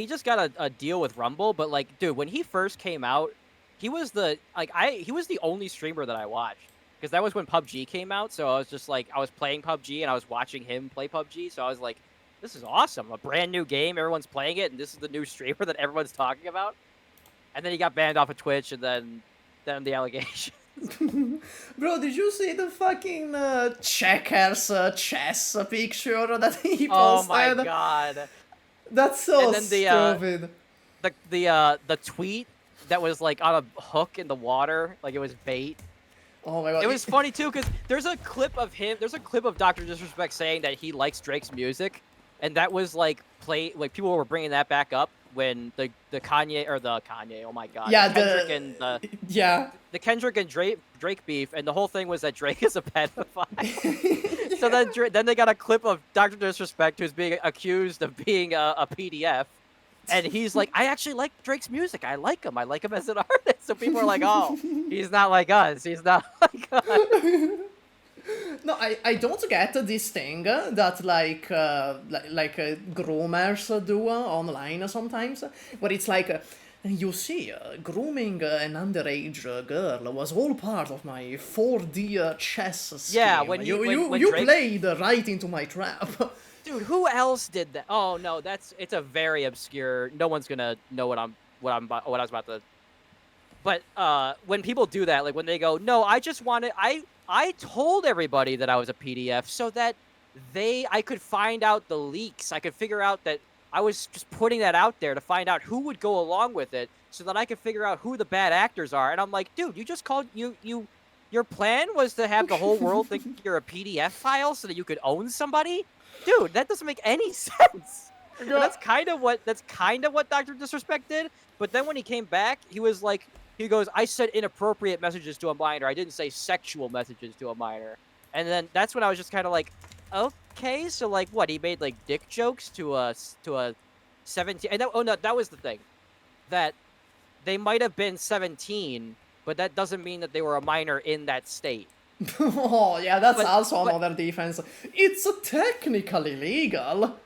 just got a deal with Rumble, but, like, dude, when he first came out, he was the only streamer that I watched. Because that was when PUBG came out, so I was just like, I was playing PUBG and I was watching him play PUBG, so I was like, this is awesome. A brand new game, everyone's playing it, and this is the new streamer that everyone's talking about. And then he got banned off of Twitch, and then the allegation. Bro, did you see the fucking checkers chess picture that he posted? Oh my god. That's so and then stupid. The tweet that was like on a hook in the water, like it was bait. Oh my god. It was funny too, because there's a clip of Dr. Disrespect saying that he likes Drake's music, and that was like people were bringing that back up when the Kanye, oh my god. Yeah, the Kendrick and Drake beef, and the whole thing was that Drake is a pedophile. So then they got a clip of Dr. Disrespect who's being accused of being a PDF. And he's like, I actually like Drake's music. I like him. I like him as an artist. So people are like, oh, he's not like us. He's not like us. No, I don't get this thing that like groomers do online sometimes, where it's like, you see, grooming an underage girl was all part of my 4D chess scheme. Yeah, when you Drake... played right into my trap. Dude, who else did that? Oh no, it's a very obscure. No one's gonna know what I was about to. But when people do that, like when they go, no, I just wanted, I told everybody that I was a PDF so that I could find out the leaks. I could figure out that I was just putting that out there to find out who would go along with it, so that I could figure out who the bad actors are. And I'm like, dude, you just called your plan was to have the whole world think you're a PDF file so that you could own somebody. Dude, that doesn't make any sense. No. That's kind of what Dr. Disrespect did. But then when he came back, he goes, I said inappropriate messages to a minor. I didn't say sexual messages to a minor. And then that's when I was just kind of like, okay, so like what? He made like dick jokes to a 17. And that was the thing, that they might have been 17, but that doesn't mean that they were a minor in that state. Oh, yeah, that's also another defense. It's technically legal.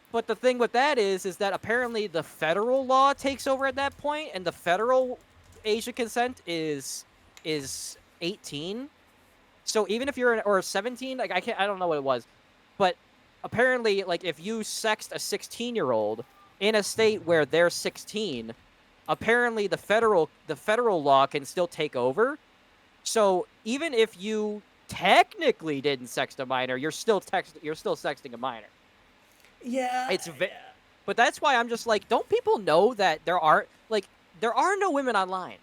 But the thing with that is that apparently the federal law takes over at that point, and the federal age of consent is 18. So even if you're or 17, like I don't know what it was, but apparently, like if you sexed a 16-year-old in a state where they're 16, apparently the federal law can still take over. So even if you technically didn't sext a minor, you're still sexting a minor. Yeah. But that's why I'm just like, don't people know that there are no women online?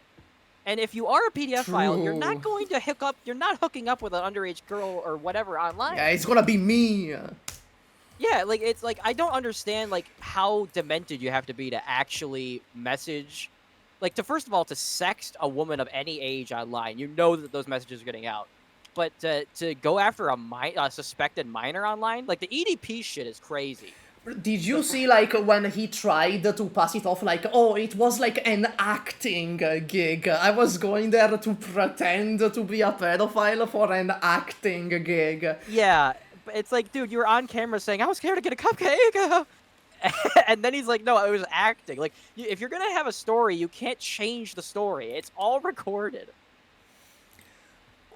And if you are a PDF file, you're not going to you're not hooking up with an underage girl or whatever online. Yeah, it's gonna be me. Yeah, like it's like I don't understand like how demented you have to be to actually message. Like, first of all, to sext a woman of any age online, you know that those messages are getting out. But to go after a suspected minor online, like, the EDP shit is crazy. Did you see, like, when he tried to pass it off, like, oh, it was like an acting gig. I was going there to pretend to be a pedophile for an acting gig. Yeah, but it's like, dude, you were on camera saying, I was scared to get a cupcake. And then he's like, no, it was acting. Like, if you're going to have a story, you can't change the story. It's all recorded.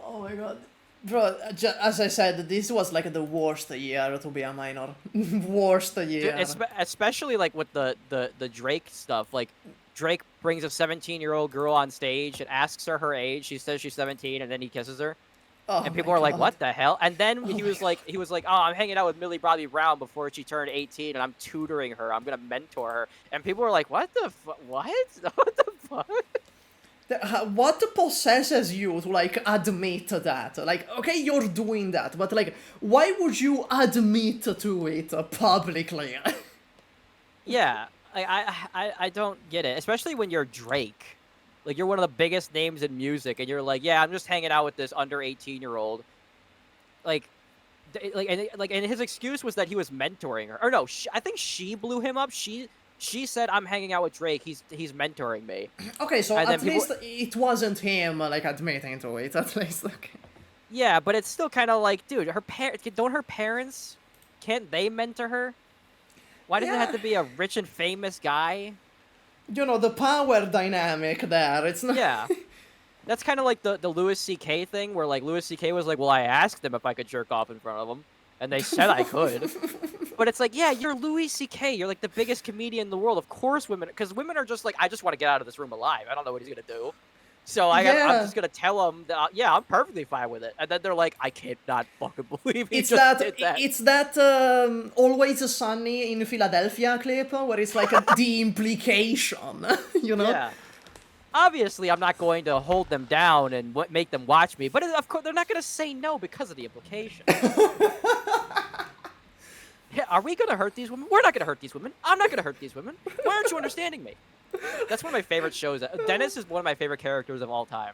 Oh my god. Bro, as I said, this was like the worst year to be a minor. Worst year. Dude, especially like with the Drake stuff. Like, Drake brings a 17-year-old girl on stage and asks her age. She says she's 17, and then he kisses her. Oh, and people are like, what the hell? And then he was like, oh, I'm hanging out with Millie Bobby Brown before she turned 18, and I'm tutoring her. I'm going to mentor her. And people were like, what the fuck? What? What the fuck? What possesses you to, like, admit that? Like, okay, you're doing that, but, like, why would you admit to it publicly? Yeah, I don't get it, especially when you're Drake. Like, you're one of the biggest names in music, and you're like, yeah, I'm just hanging out with this under 18-year-old. Like, and his excuse was that he was mentoring her. Or no, I think she blew him up. She said, I'm hanging out with Drake. He's mentoring me. Okay, so And at then least it wasn't him, like, admitting to it, at least, okay. Yeah, but it's still kind of like, dude, don't her parents, can't they mentor her? Why does it have to be a rich and famous guy? You know, the power dynamic there, it's not... Yeah. That's kind of like the Louis C.K. thing, where, like, Louis C.K. was like, well, I asked them if I could jerk off in front of them, and they said I could. But it's like, yeah, you're Louis C.K. You're, like, the biggest comedian in the world. Of course women... Because women are just like, I just want to get out of this room alive. I don't know what he's going to do. So I'm just going to tell him that, yeah, I'm perfectly fine with it. And then they're like, I can't not fucking believe he just did that. It's that Always Sunny in Philadelphia clip, where it's like the implication, you know? Yeah. Obviously, I'm not going to hold them down and make them watch me, but of course, they're not going to say no because of the implication. Yeah, are we going to hurt these women? We're not going to hurt these women. I'm not going to hurt these women. Why aren't you understanding me? That's one of my favorite shows. Dennis is one of my favorite characters of all time.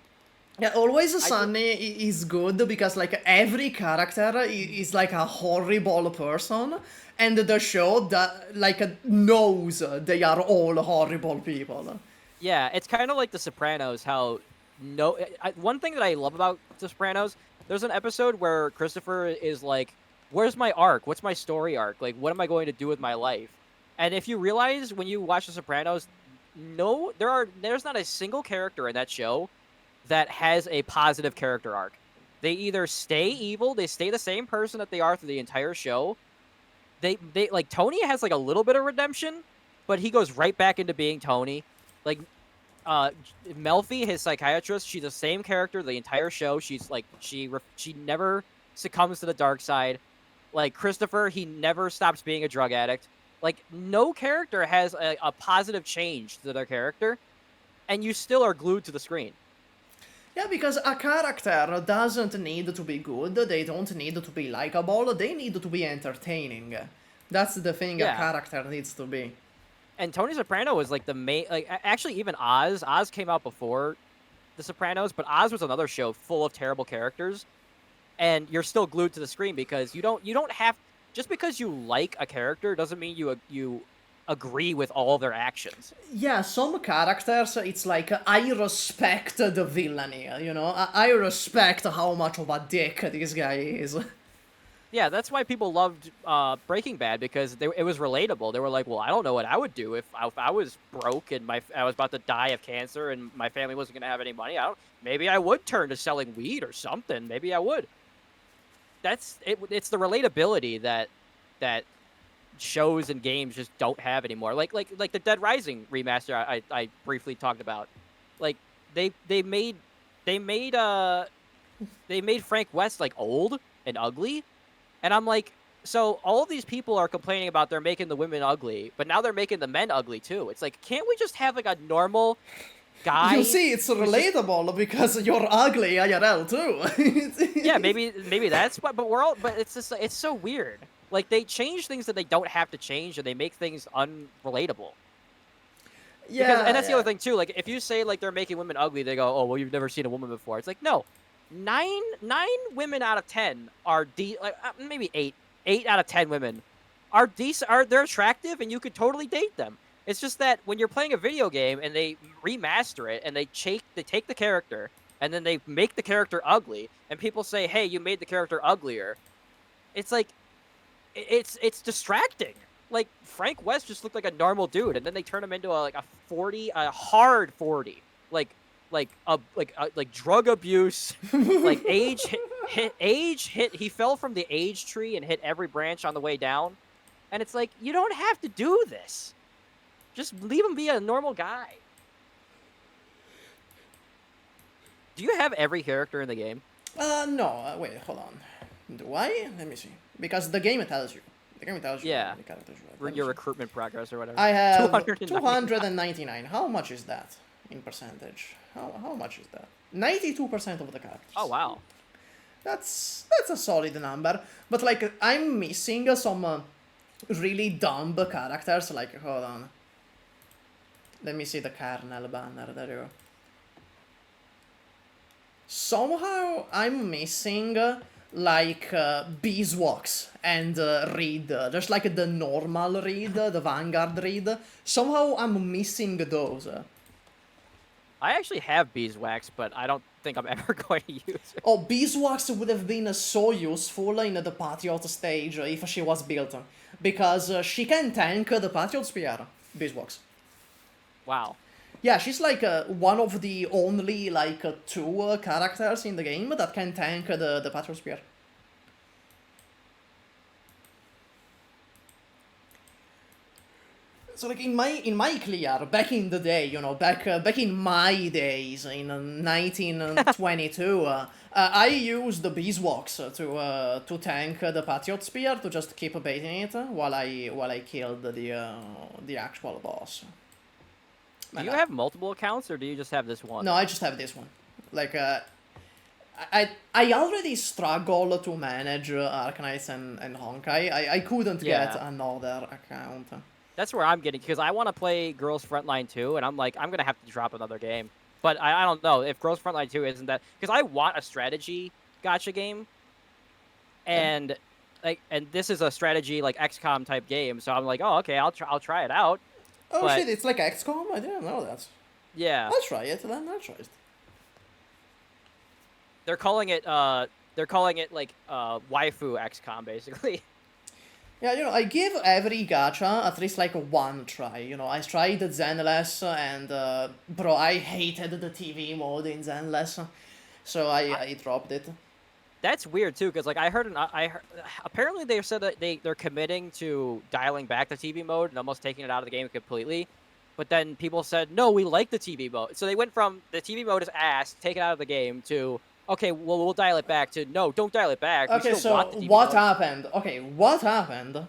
Yeah, Always Sunny is good because, like, every character is like a horrible person, and the show that, like, knows they are all horrible people. Yeah, it's kind of like The Sopranos, how one thing that I love about The Sopranos, there's an episode where Christopher is like, where's my arc? What's my story arc? Like, what am I going to do with my life? And if you realize when you watch The Sopranos, there's not a single character in that show that has a positive character arc. They either stay evil, they stay the same person that they are through the entire show. They like, Tony has, like, a little bit of redemption, but he goes right back into being Tony. Like, Melfi, his psychiatrist, she's the same character the entire show. She's like, she never succumbs to the dark side. Like, Christopher, he never stops being a drug addict. Like, no character has a positive change to their character, and you still are glued to the screen. Yeah, because a character doesn't need to be good, they don't need to be likable, they need to be entertaining. That's the thing a character needs to be. And Tony Soprano was, like, the main... Like, actually, even Oz. Oz came out before The Sopranos, but Oz was another show full of terrible characters. And you're still glued to the screen because you don't have... Just because you like a character doesn't mean you agree with all their actions. Yeah, some characters, it's like, I respect the villainy, you know? I respect how much of a dick this guy is. Yeah, that's why people loved Breaking Bad, because it was relatable. They were like, well, I don't know what I would do if I was broke and I was about to die of cancer and my family wasn't going to have any money. Maybe I would turn to selling weed or something. Maybe I would. It's the relatability that shows and games just don't have anymore. Like the Dead Rising remaster I briefly talked about. Like, they made Frank West, like, old and ugly. And I'm like, so all of these people are complaining about they're making the women ugly, but now they're making the men ugly too. It's like, can't we just have, like, a normal guy? You see, it's relatable because you're ugly IRL too. Yeah, maybe that's what. But it's just, it's so weird. Like, they change things that they don't have to change, and they make things unrelatable. Yeah, and that's the other thing too. Like, if you say, like, they're making women ugly, they go, "Oh, well, you've never seen a woman before." It's like, no. 9 women out of 10 are maybe 8 out of 10 women are decent. They're attractive, and you could totally date them. It's just that when you're playing a video game and they remaster it and they take the character and then they make the character ugly, and people say, "Hey, you made the character uglier." It's like, it's distracting. Like, Frank West just looked like a normal dude, and then they turn him into a hard 40, like drug abuse, like age hit. He fell from the age tree and hit every branch on the way down, and it's like, you don't have to do this. Just leave him be a normal guy. Do you have every character in the game? No. Wait, hold on. Do I? Let me see. Because the game tells you. The game tells you. Yeah. The characters your recruitment progress or whatever. I have 299. How much is that in percentage. How much is that? 92% of the characters. Oh wow. That's a solid number. But like I'm missing some really dumb characters. Like hold on. Let me see the kernel banner. There you go. Somehow I'm missing like Beeswax and Reed. There's like the normal Reed, the Vanguard Reed. Somehow I'm missing those. I actually have beeswax, but I don't think I'm ever going to use it. Oh, Beeswax would have been so useful in the Patriot stage if she was built. Because she can tank the Patriot Spear, Beeswax. Wow. Yeah, she's like one of the only like 2 characters in the game that can tank the Patriot Spear. So like in my clear, back in the day, you know, back in my days in 1922, I used the Beeswax to tank the Patriot Spear to just keep baiting it while I killed the actual boss. Do you have multiple accounts, or do you just have this one? No, I just have this one. Like, I already struggle to manage Arknights and Honkai. I couldn't get another account. That's where I'm getting, because I want to play Girls Frontline 2, and I'm like, I'm going to have to drop another game. But I don't know if Girls Frontline 2 isn't that, because I want a strategy gacha game, and like, and this is a strategy like XCOM type game, so I'm like, oh, okay, I'll try it out. Oh but, shit, it's like XCOM? I didn't know that. Yeah. I'll try it then, I'll try it. They're calling it like waifu XCOM, basically. Yeah, you know, I give every gacha at least like 1 try. You know, I tried Zenless and bro, I hated the TV mode in Zenless, so I dropped it. That's weird too, because like I heard apparently they said that they're committing to dialing back the TV mode and almost taking it out of the game completely. But then people said, no, we like the TV mode. So they went from the TV mode is ass, take it out of the game, to okay, well, we'll dial it back, to no, don't dial it back. Okay, so what happened? Okay, what happened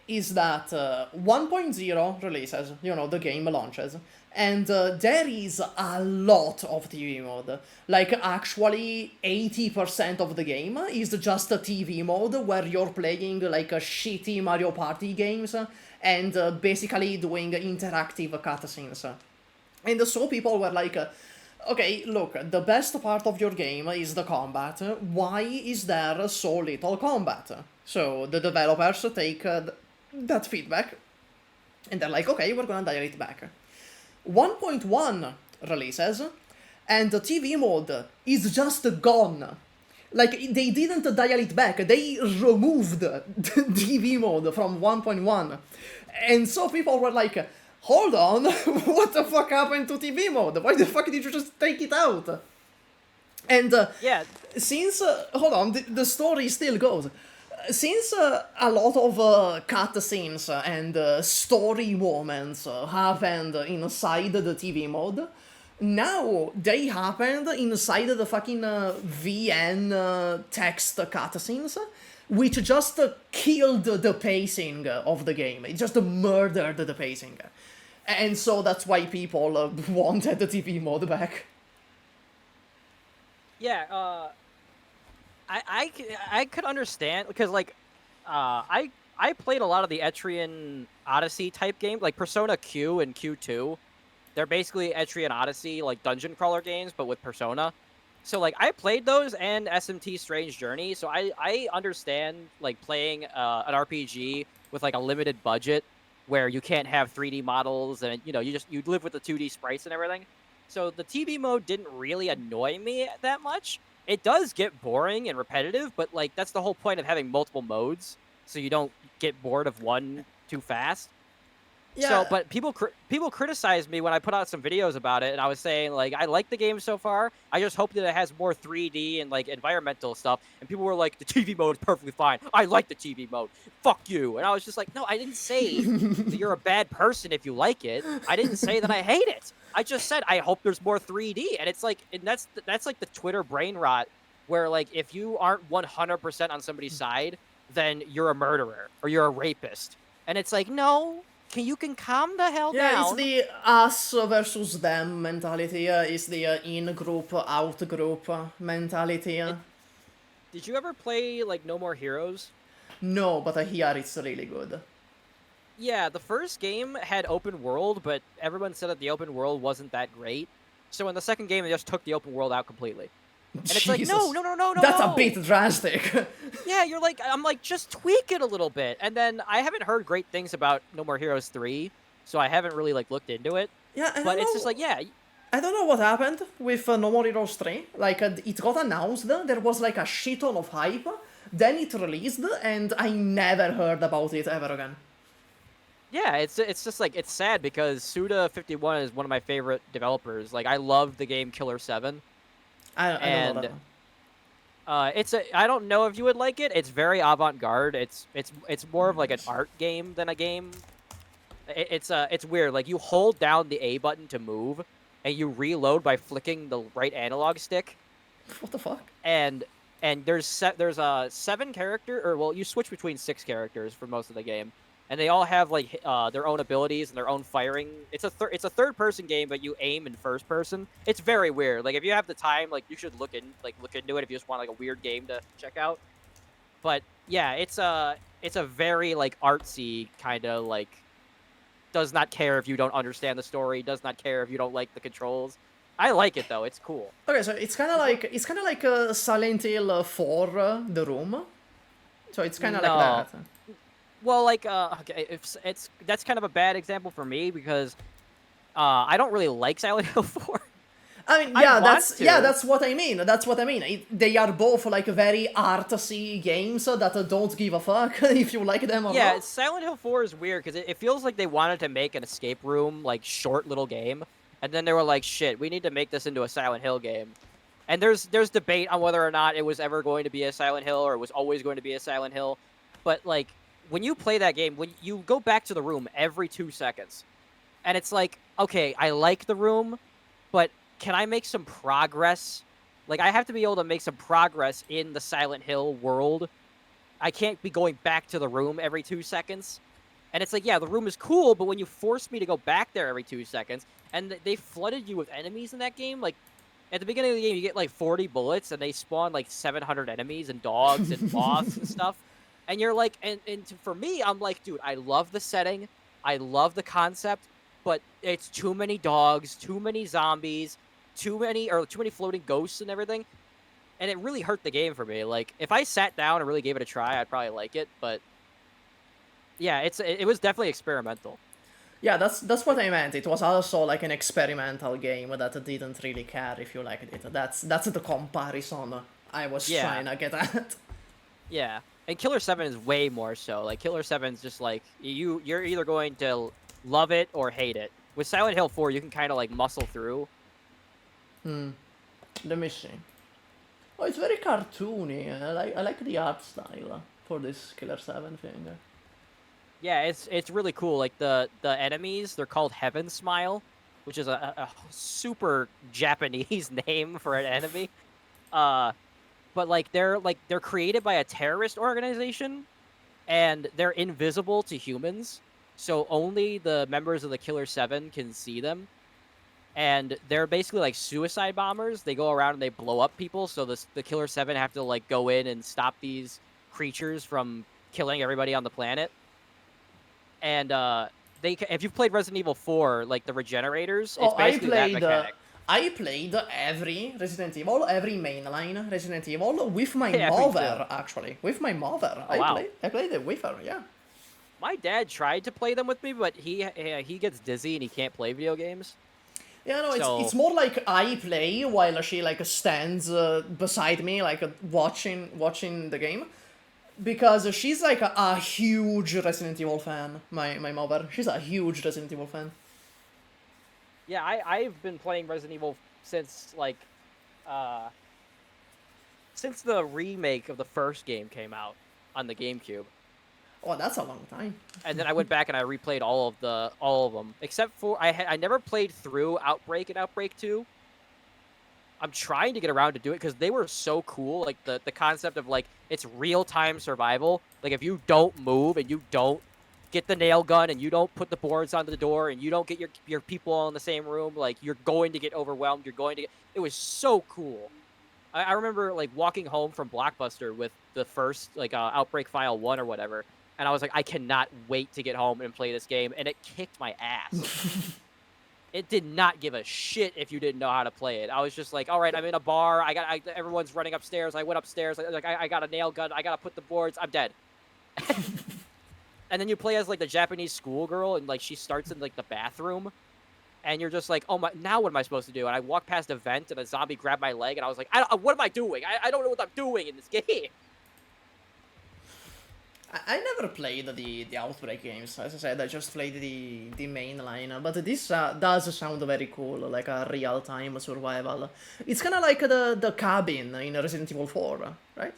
is that 1.0 releases, you know, the game launches, and there is a lot of TV mode. Like, actually, 80% of the game is just a TV mode where you're playing, like, a shitty Mario Party games and basically doing interactive cutscenes. And so people were like, okay, look, the best part of your game is the combat. Why is there so little combat? So the developers take that feedback, and they're like, okay, we're gonna dial it back. 1.1 releases, and the TV mode is just gone. Like, they didn't dial it back, they removed the TV mode from 1.1. And so people were like, hold on, what the fuck happened to TV mode? Why the fuck did you just take it out? And yeah, since, hold on, the story still goes. Since a lot of cutscenes and story moments happened inside the TV mode, now they happened inside the fucking VN text cutscenes, which just killed the pacing of the game. It just murdered the pacing. And so that's why people wanted the TV mode back. Yeah, I could understand, because like I played a lot of the Etrian Odyssey type games, like Persona Q and Q2. They're basically Etrian Odyssey, like dungeon crawler games, but with Persona. So like I played those and SMT Strange Journey, so I understand like playing an RPG with like a limited budget where you can't have 3D models and you know you live with the 2D sprites and everything. So the TV mode didn't really annoy me that much. It does get boring and repetitive, but like that's the whole point of having multiple modes, so you don't get bored of one too fast. Yeah. So, but people criticized me when I put out some videos about it, and I was saying like I like the game so far. I just hope that it has more 3D and like environmental stuff. And people were like, the TV mode is perfectly fine. I like the TV mode. Fuck you. And I was just like, no, I didn't say that you're a bad person if you like it. I didn't say that I hate it. I just said I hope there's more 3D. And it's like, and that's like the Twitter brain rot, where like if you aren't 100% on somebody's side, then you're a murderer or you're a rapist. And it's like, no. you can calm the hell Yeah, down. it's the us versus them mentality. It's the in-group, out-group mentality. Did you ever play, like, No More Heroes? No, but I hear it's really good. Yeah, the first game had open world, but everyone said that the open world wasn't that great. So in the second game, they just took the open world out completely. And it's like, no, That's a bit drastic. Yeah, I'm like, just tweak it a little bit. And then I haven't heard great things about No More Heroes 3, so I haven't really, like, looked into it. Yeah, but it's just like, yeah. I don't know what happened with No More Heroes 3. Like, it got announced, there was like a shit ton of hype, then it released, and I never heard about it ever again. Yeah, it's just like, it's sad because Suda51 is one of my favorite developers. Like, I love the game Killer 7. I don't know that one. I don't know if you would like it. It's very avant-garde. It's more of like an art game than a game. It's weird. Like, you hold down the A button to move, and you reload by flicking the right analog stick. What the fuck? And there's 7 character, or well, you switch between 6 characters for most of the game, and they all have like their own abilities and their own firing. It's a third person game, but you aim in first person. It's very weird. Like, if you have the time, like, you should look into it if you just want like a weird game to check out. But yeah, it's a very like artsy kind of, like, does not care if you don't understand the story, does not care if you don't like the controls. I like it though. It's cool. Okay, so it's kind of like Silent Hill 4, The Room. So it's kind of like that. Well, like, okay, that's kind of a bad example for me because I don't really like Silent Hill 4. I mean, yeah, that's what I mean. That's what I mean. They are both like very artsy games that don't give a fuck if you like them or not. Yeah, Silent Hill 4 is weird because it feels like they wanted to make an escape room, like, short little game, and then they were like, shit, we need to make this into a Silent Hill game. And there's debate on whether or not it was ever going to be a Silent Hill or it was always going to be a Silent Hill. But, like, when you play that game, when you go back to the room every 2 seconds, and it's like, okay, I like the room, but can I make some progress? Like, I have to be able to make some progress in the Silent Hill world. I can't be going back to the room every 2 seconds. And it's like, yeah, the room is cool, but when you force me to go back there every 2 seconds, and they flooded you with enemies in that game, like, at the beginning of the game, you get, like, 40 bullets, and they spawn, like, 700 enemies and dogs and moths and stuff. And you're like, and for me, I'm like, dude, I love the setting, I love the concept, but it's too many dogs, too many zombies, too many floating ghosts and everything. And it really hurt the game for me. Like, if I sat down and really gave it a try, I'd probably like it, but yeah, it was definitely experimental. Yeah, that's what I meant. It was also like an experimental game that didn't really care if you liked it. That's the comparison I was trying to get at. Yeah. And Killer 7 is way more so. Like, Killer 7's just like, you're either going to love it or hate it. With Silent Hill 4, you can kind of, like, muscle through. Let me see. Oh, it's very cartoony. I like the art style for this Killer 7 thing. Yeah, it's really cool. Like, the enemies, they're called Heaven Smile, which is a super Japanese name for an enemy. But like they're created by a terrorist organization, and they're invisible to humans, so only the members of the Killer 7 can see them. And they're basically like suicide bombers. They go around and they blow up people, so the Killer 7 have to like go in and stop these creatures from killing everybody on the planet. And if you've played Resident Evil 4, like the regenerators, it's basically that mechanic. I played every Resident Evil, every mainline Resident Evil with my mother, actually. With my mother. Oh, I played it with her, yeah. My dad tried to play them with me, but he gets dizzy and he can't play video games. Yeah, no, it's more like I play while she like stands beside me, like watching the game. Because she's like a huge Resident Evil fan, my mother. She's a huge Resident Evil fan. Yeah, I've been playing Resident Evil since, like, since the remake of the first game came out on the GameCube. Oh, that's a long time. And then I went back and I replayed all of them, except for I never played through Outbreak and Outbreak 2. I'm trying to get around to do it because they were so cool. Like the concept of like it's real-time survival. Like if you don't move and you don't get the nail gun and you don't put the boards on the door and you don't get your people all in the same room, like you're going to get overwhelmed. You're going to get. It was so cool. I remember like walking home from Blockbuster with the first like Outbreak File 1 or whatever, and I was like, I cannot wait to get home and play this game, and it kicked my ass. It did not give a shit if you didn't know how to play it. I was just like, all right, I'm in a bar. Everyone's running upstairs. I went upstairs. I got a nail gun. I gotta put the boards. I'm dead. And then you play as like the Japanese schoolgirl, and like she starts in like the bathroom, and you're just like, oh my, now what am I supposed to do? And I walked past a vent, and a zombie grabbed my leg, and I was like, what am I doing? I don't know what I'm doing in this game. I never played the Outbreak games. As I said, I just played the main line. But this does sound very cool, like a real-time survival. It's kind of like the cabin in Resident Evil 4, right?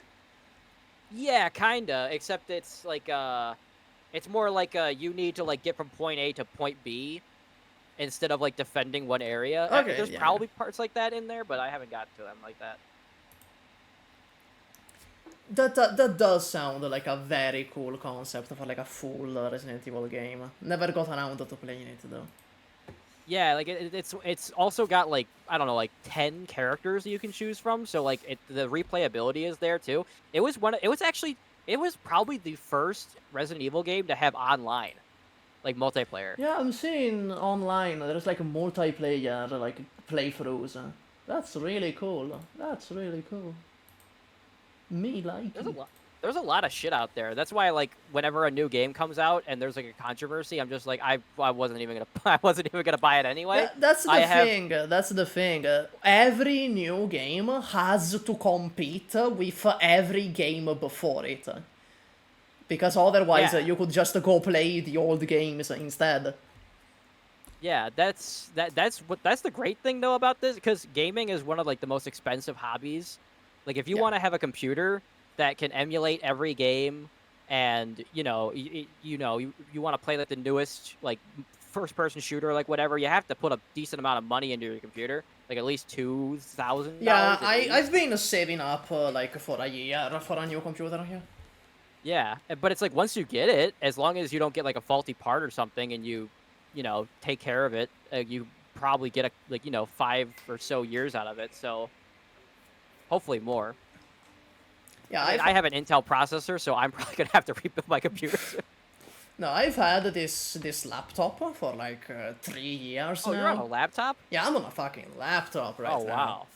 Yeah, kinda. Except it's like it's more like you need to like get from point A to point B instead of like defending one area. Okay, There's probably parts like that in there, but I haven't gotten to them like that. That does sound like a very cool concept for like a full Resident Evil game. Never got around to playing it though. Yeah, like it's also got like, I don't know, like 10 characters that you can choose from, so like the replayability is there too. It was probably the first Resident Evil game to have online, like multiplayer. Yeah, I'm seeing online there's like a multiplayer like playthroughs. That's really cool. That's really cool. Me like there's a lot of shit out there. That's why like whenever a new game comes out and there's like a controversy, I'm just like I wasn't even gonna buy it anyway. Yeah, that's the thing. That's the thing. Every new game has to compete with every game before it, because otherwise you could just go play the old games instead. Yeah, that's the great thing though about this, because gaming is one of like the most expensive hobbies. Like, if you want to have a computer that can emulate every game, and you want to play like the newest like first-person shooter, like whatever, you have to put a decent amount of money into your computer, like at least $2,000. Yeah, I've been saving up like for a year for a new computer here. Yeah, but it's like once you get it, as long as you don't get like a faulty part or something, and you take care of it, you probably get 5 or so years out of it. So. Hopefully more. Yeah, I have an Intel processor, so I'm probably gonna have to rebuild my computer. No, I've had this laptop for like 3 years now. Oh, you're on a laptop? Yeah, I'm on a fucking laptop right now. Oh wow.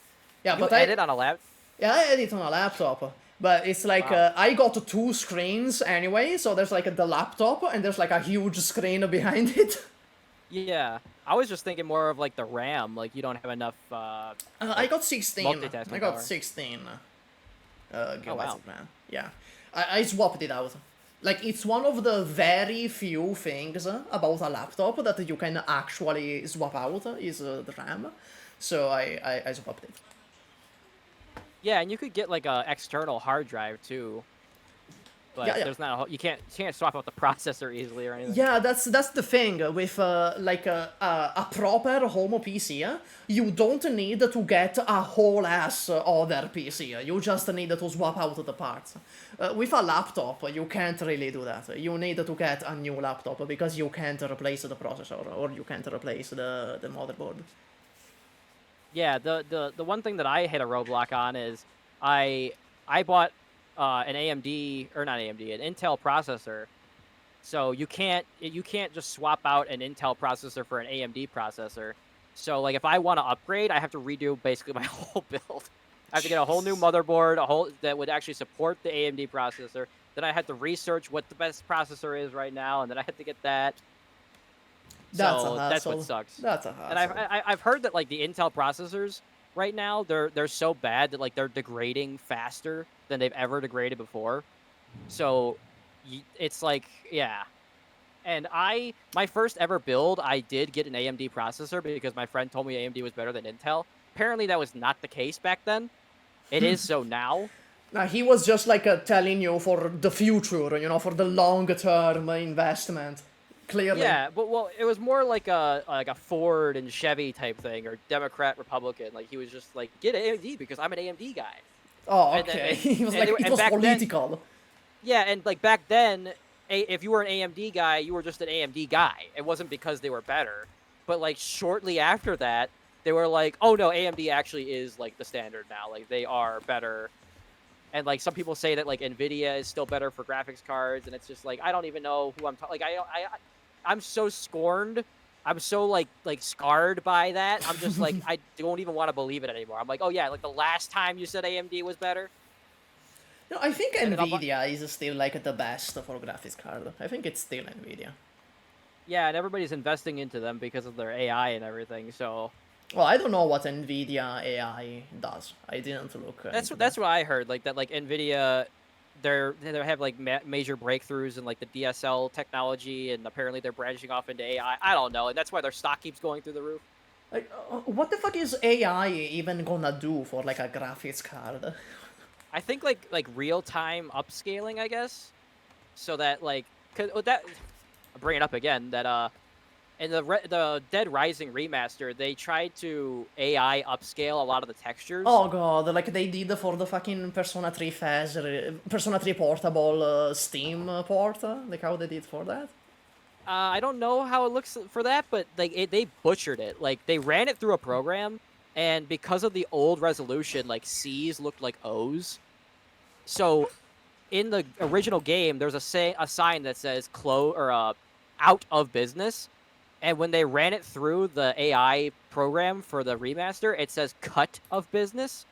Yeah, but I edit on a laptop. Yeah, I edit on a laptop, but it's like I got 2 screens anyway. So there's like the laptop, and there's like a huge screen behind it. Yeah, I was just thinking more of like the RAM. Like you don't have enough. I got 16. I got power. 16 gigabytes of RAM. Yeah, I swapped it out. Like, it's one of the very few things about a laptop that you can actually swap out is the RAM. So I swapped it. Yeah, and you could get like a external hard drive too. But there's not you can't swap out the processor easily or anything. Yeah, that's the thing with like a proper home PC. You don't need to get a whole ass other PC. You just need to swap out the parts. With a laptop, you can't really do that. You need to get a new laptop because you can't replace the processor or you can't replace the motherboard. Yeah, the one thing that I hit a roadblock on is I bought an AMD, or not AMD, an Intel processor. So you can't just swap out an Intel processor for an AMD processor. So like if I want to upgrade, I have to redo basically my whole build. I have to get a whole new motherboard, that would actually support the AMD processor. Then I had to research what the best processor is right now, and then I had to get that. That's a hassle. That's what sucks. That's a hassle. And I've heard that like the Intel processors right now, they're so bad that like they're degrading faster than they've ever degraded before. So it's like, yeah. And my first ever build, I did get an AMD processor because my friend told me AMD was better than Intel. Apparently that was not the case back then. It is so now. Now, he was just like telling you for the future, you know, for the long-term investment. Clearly. Yeah, but well, it was more like a Ford and Chevy type thing, or Democrat, Republican. Like he was just like, get AMD because I'm an AMD guy. Oh, okay. He was like, it was political. Yeah, and like back then, if you were an AMD guy, you were just an AMD guy. It wasn't because they were better. But like shortly after that, they were like, oh no, AMD actually is like the standard now. Like they are better. And like some people say that like Nvidia is still better for graphics cards, and it's just like I don't even know who I'm talking. Like I'm so scorned. I'm so like scarred by that. I'm just like I don't even want to believe it anymore. I'm like, oh yeah, like the last time you said AMD was better. No, I think Nvidia is still like the best for graphics card. I think it's still Nvidia. Yeah, and everybody's investing into them because of their AI and everything. So. Well, I don't know what Nvidia AI does. I didn't look. That's what I heard. Like that, like Nvidia, they have like major breakthroughs in like the DSL technology, and apparently they're branching off into AI. I don't know, and that's why their stock keeps going through the roof. Like, what the fuck is AI even gonna do for like a graphics card? I think like real time upscaling, I guess, so that like cause that I'll bring it up again that in the Dead Rising remaster, they tried to AI upscale a lot of the textures. Oh god, like they did for the fucking Persona 3 Persona 3 Portable Steam port, like how they did for that. I don't know how it looks for that, but like they butchered it. Like they ran it through a program, and because of the old resolution, like C's looked like O's. So, in the original game, there's a sign that says out of business. And when they ran it through the AI program for the remaster, it says cut of business.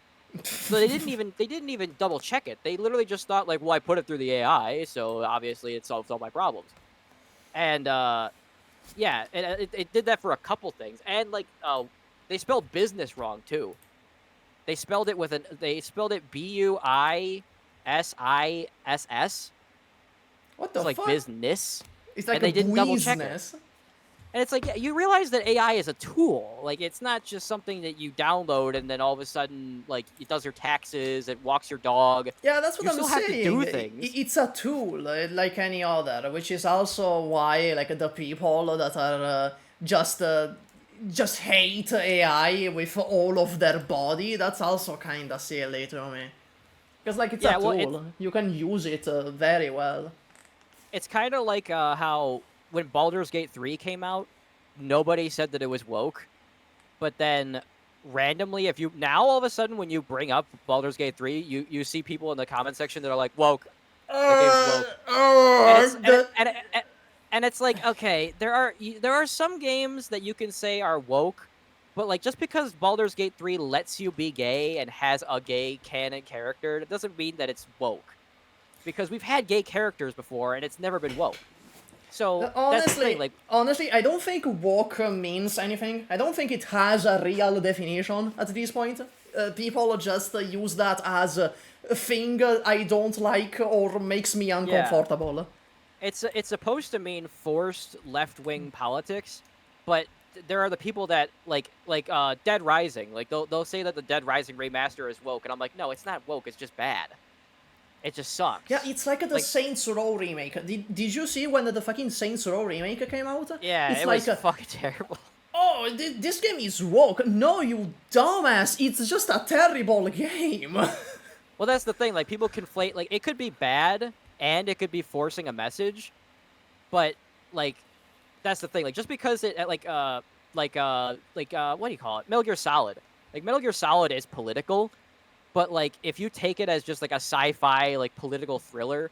So they didn't even double check it. They literally just thought like, well, I put it through the AI, so obviously it solves all my problems. And yeah, it did that for a couple things. And like they spelled business wrong too. They spelled it BUISISS. What the fuck? Like business. It's like and they didn't double check it. And it's like, yeah, you realize that AI is a tool. Like, it's not just something that you download and then all of a sudden, like, it does your taxes, it walks your dog. Yeah, that's what you I'm still saying. Have to do things. It's a tool, like any other, which is also why, like, the people that are just hate AI with all of their body, that's also kind of silly to me. Because, like, it's a tool. You can use it very well. It's kind of like how... when Baldur's Gate 3 came out, nobody said that it was woke. But then randomly, now all of a sudden when you bring up Baldur's Gate 3, you see people in the comment section that are like, woke. And it's like, okay, there are some games that you can say are woke, but like just because Baldur's Gate 3 lets you be gay and has a gay canon character, it doesn't mean that it's woke. Because we've had gay characters before and it's never been woke. So honestly, I don't think woke means anything. I don't think it has a real definition at this point. People just use that as a thing I don't like or makes me uncomfortable. Yeah. It's supposed to mean forced left-wing politics, but there are the people that like Dead Rising. Like they'll say that the Dead Rising remaster is woke, and I'm like, no, it's not woke. It's just bad. It just sucks. Yeah, it's like the Saints Row remake. Did you see when the fucking Saints Row remake came out? Yeah, it was fucking terrible. Oh, this game is woke. No, you dumbass. It's just a terrible game. Well, that's the thing. Like, people conflate. Like, it could be bad, and it could be forcing a message. But, like, that's the thing. Like, just because it, what do you call it? Metal Gear Solid. Like, Metal Gear Solid is political. But, like, if you take it as just, like, a sci-fi, like, political thriller,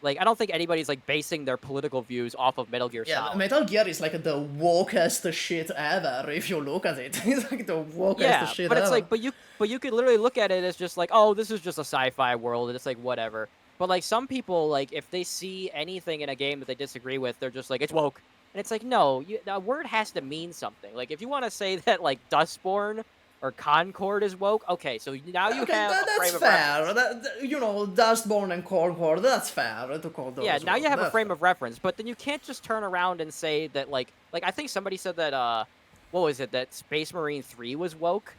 like, I don't think anybody's, like, basing their political views off of Metal Gear Solid. Yeah, Metal Gear is, like, the wokest shit ever, if you look at it. It's, like, the wokest shit ever. But it's, like, but you could literally look at it as just, like, oh, this is just a sci-fi world, and it's, like, whatever. But, like, some people, like, if they see anything in a game that they disagree with, they're just like, it's woke. And it's like, no, a word has to mean something. Like, if you want to say that, like, Dustborn or Concord is woke. Okay, so now you have a frame of reference. You know, Dustborn and Concord, that's fair to call those. Yeah, now you have a frame of reference, but then you can't just turn around and say that, like I think somebody said that, what was it, that Space Marine 3 was woke?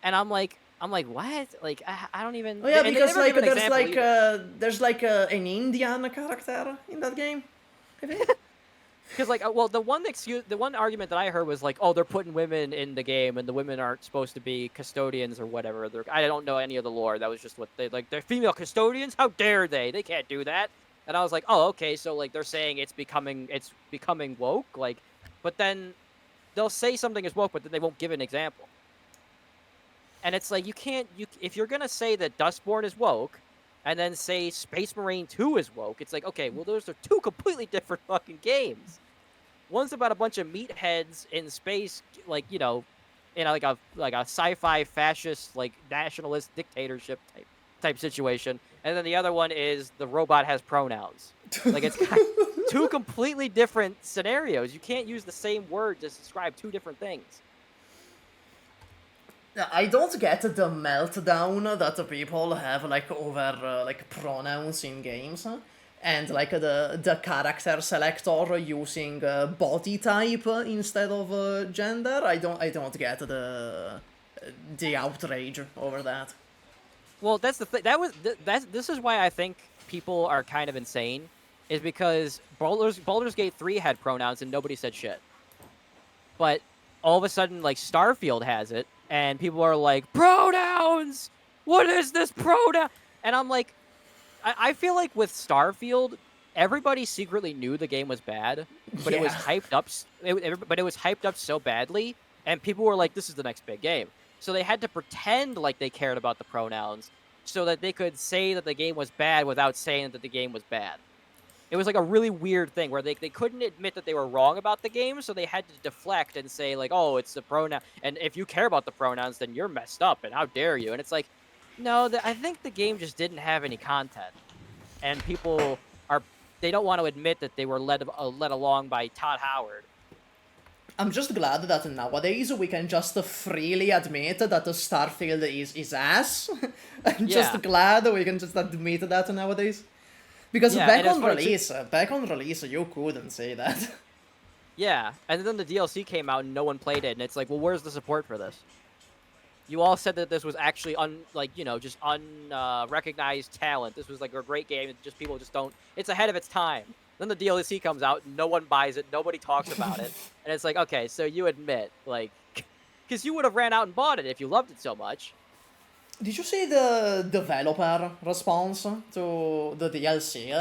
And I'm like, what? Like, I don't even... Oh yeah, because, like, there's, like, an Indian character in that game, I think. Because, like, well, the one argument that I heard was, like, oh, they're putting women in the game, and the women aren't supposed to be custodians or whatever. I don't know any of the lore. That was just what they're female custodians? How dare they? They can't do that. And I was like, oh, okay, so like they're saying it's becoming woke, like, but then they'll say something is woke, but then they won't give an example. And it's like, if you're gonna say that Dustborn is woke, and then say Space Marine 2 is woke, it's like, okay, well, those are two completely different fucking games. One's about a bunch of meatheads in space, like, you know, in like a sci-fi fascist, like, nationalist dictatorship type situation, and then the other one is the robot has pronouns. Like, it's two completely different scenarios. You can't use the same word to describe two different things. I don't get the meltdown that people have, like, over, like, pronouns in games. And, like, the character selector using body type instead of gender. I don't get the outrage over that. Well, that's the thing. This is why I think people are kind of insane, is because Baldur's Gate 3 had pronouns and nobody said shit. But all of a sudden, like, Starfield has it, and people are like, pronouns! What is this pronoun? And I'm like, I feel like with Starfield, everybody secretly knew the game was bad, but it was hyped up. But it was hyped up so badly, and people were like, "This is the next big game." So they had to pretend like they cared about the pronouns, so that they could say that the game was bad without saying that the game was bad. It was like a really weird thing where they couldn't admit that they were wrong about the game, so they had to deflect and say like, "Oh, it's the pronoun, and if you care about the pronouns, then you're messed up, and how dare you?" And it's like, no, I think the game just didn't have any content, and people they don't want to admit that they were led along by Todd Howard. I'm just glad that nowadays we can just freely admit that Starfield is ass. I'm just glad we can just admit that nowadays. Because back on release, you couldn't say that. Yeah, and then the DLC came out and no one played it, and it's like, well, where's the support for this? You all said that this was actually just unrecognized talent. This was like a great game. Just people just don't. It's ahead of its time. Then the DLC comes out, and no one buys it. Nobody talks about it, and it's like, okay, so you admit, like, because you would have ran out and bought it if you loved it so much. Did you see the developer response to the DLC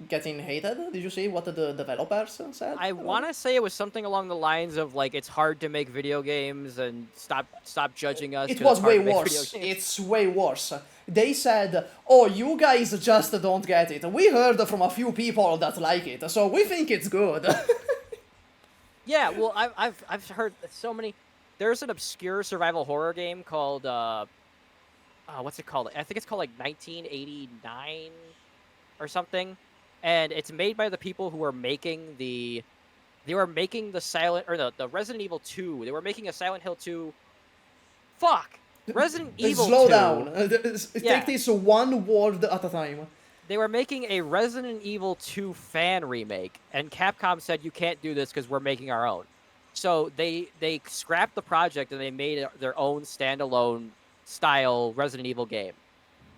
getting hated? Did you see what the developers said? I want to say it was something along the lines of like, it's hard to make video games and stop judging us. It was way worse. It's way worse. They said, "Oh, you guys just don't get it. We heard from a few people that like it, so we think it's good." Yeah, well, I've heard so many. There's an obscure survival horror game called what's it called? I think it's called like 1989 or something. And it's made by the people who were making the Resident Evil 2. They were making a Silent Hill 2. Fuck. Resident Evil 2. Slow down. Take this one word at a time. They were making a Resident Evil 2 fan remake, and Capcom said, you can't do this because we're making our own. So they scrapped the project and they made their own standalone style Resident Evil game.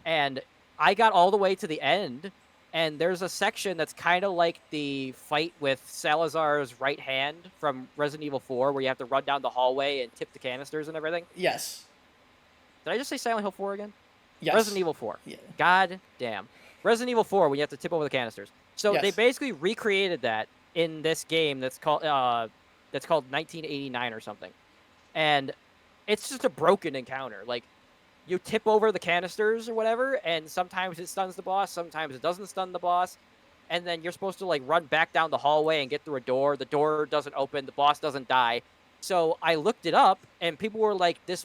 And I got all the way to the end, and there's a section that's kind of like the fight with Salazar's right hand from Resident Evil 4, where you have to run down the hallway and tip the canisters and everything. Yes. Did I just say Silent Hill 4 again? Yes. Resident Evil 4. Yeah. God damn. Resident Evil 4, when you have to tip over the canisters. So they basically recreated that in this game that's called 1989 or something. And it's just a broken encounter. Like, you tip over the canisters or whatever, and sometimes it stuns the boss, sometimes it doesn't stun the boss, and then you're supposed to like run back down the hallway and get through a door. The door doesn't open, the boss doesn't die. So I looked it up, and people were like, this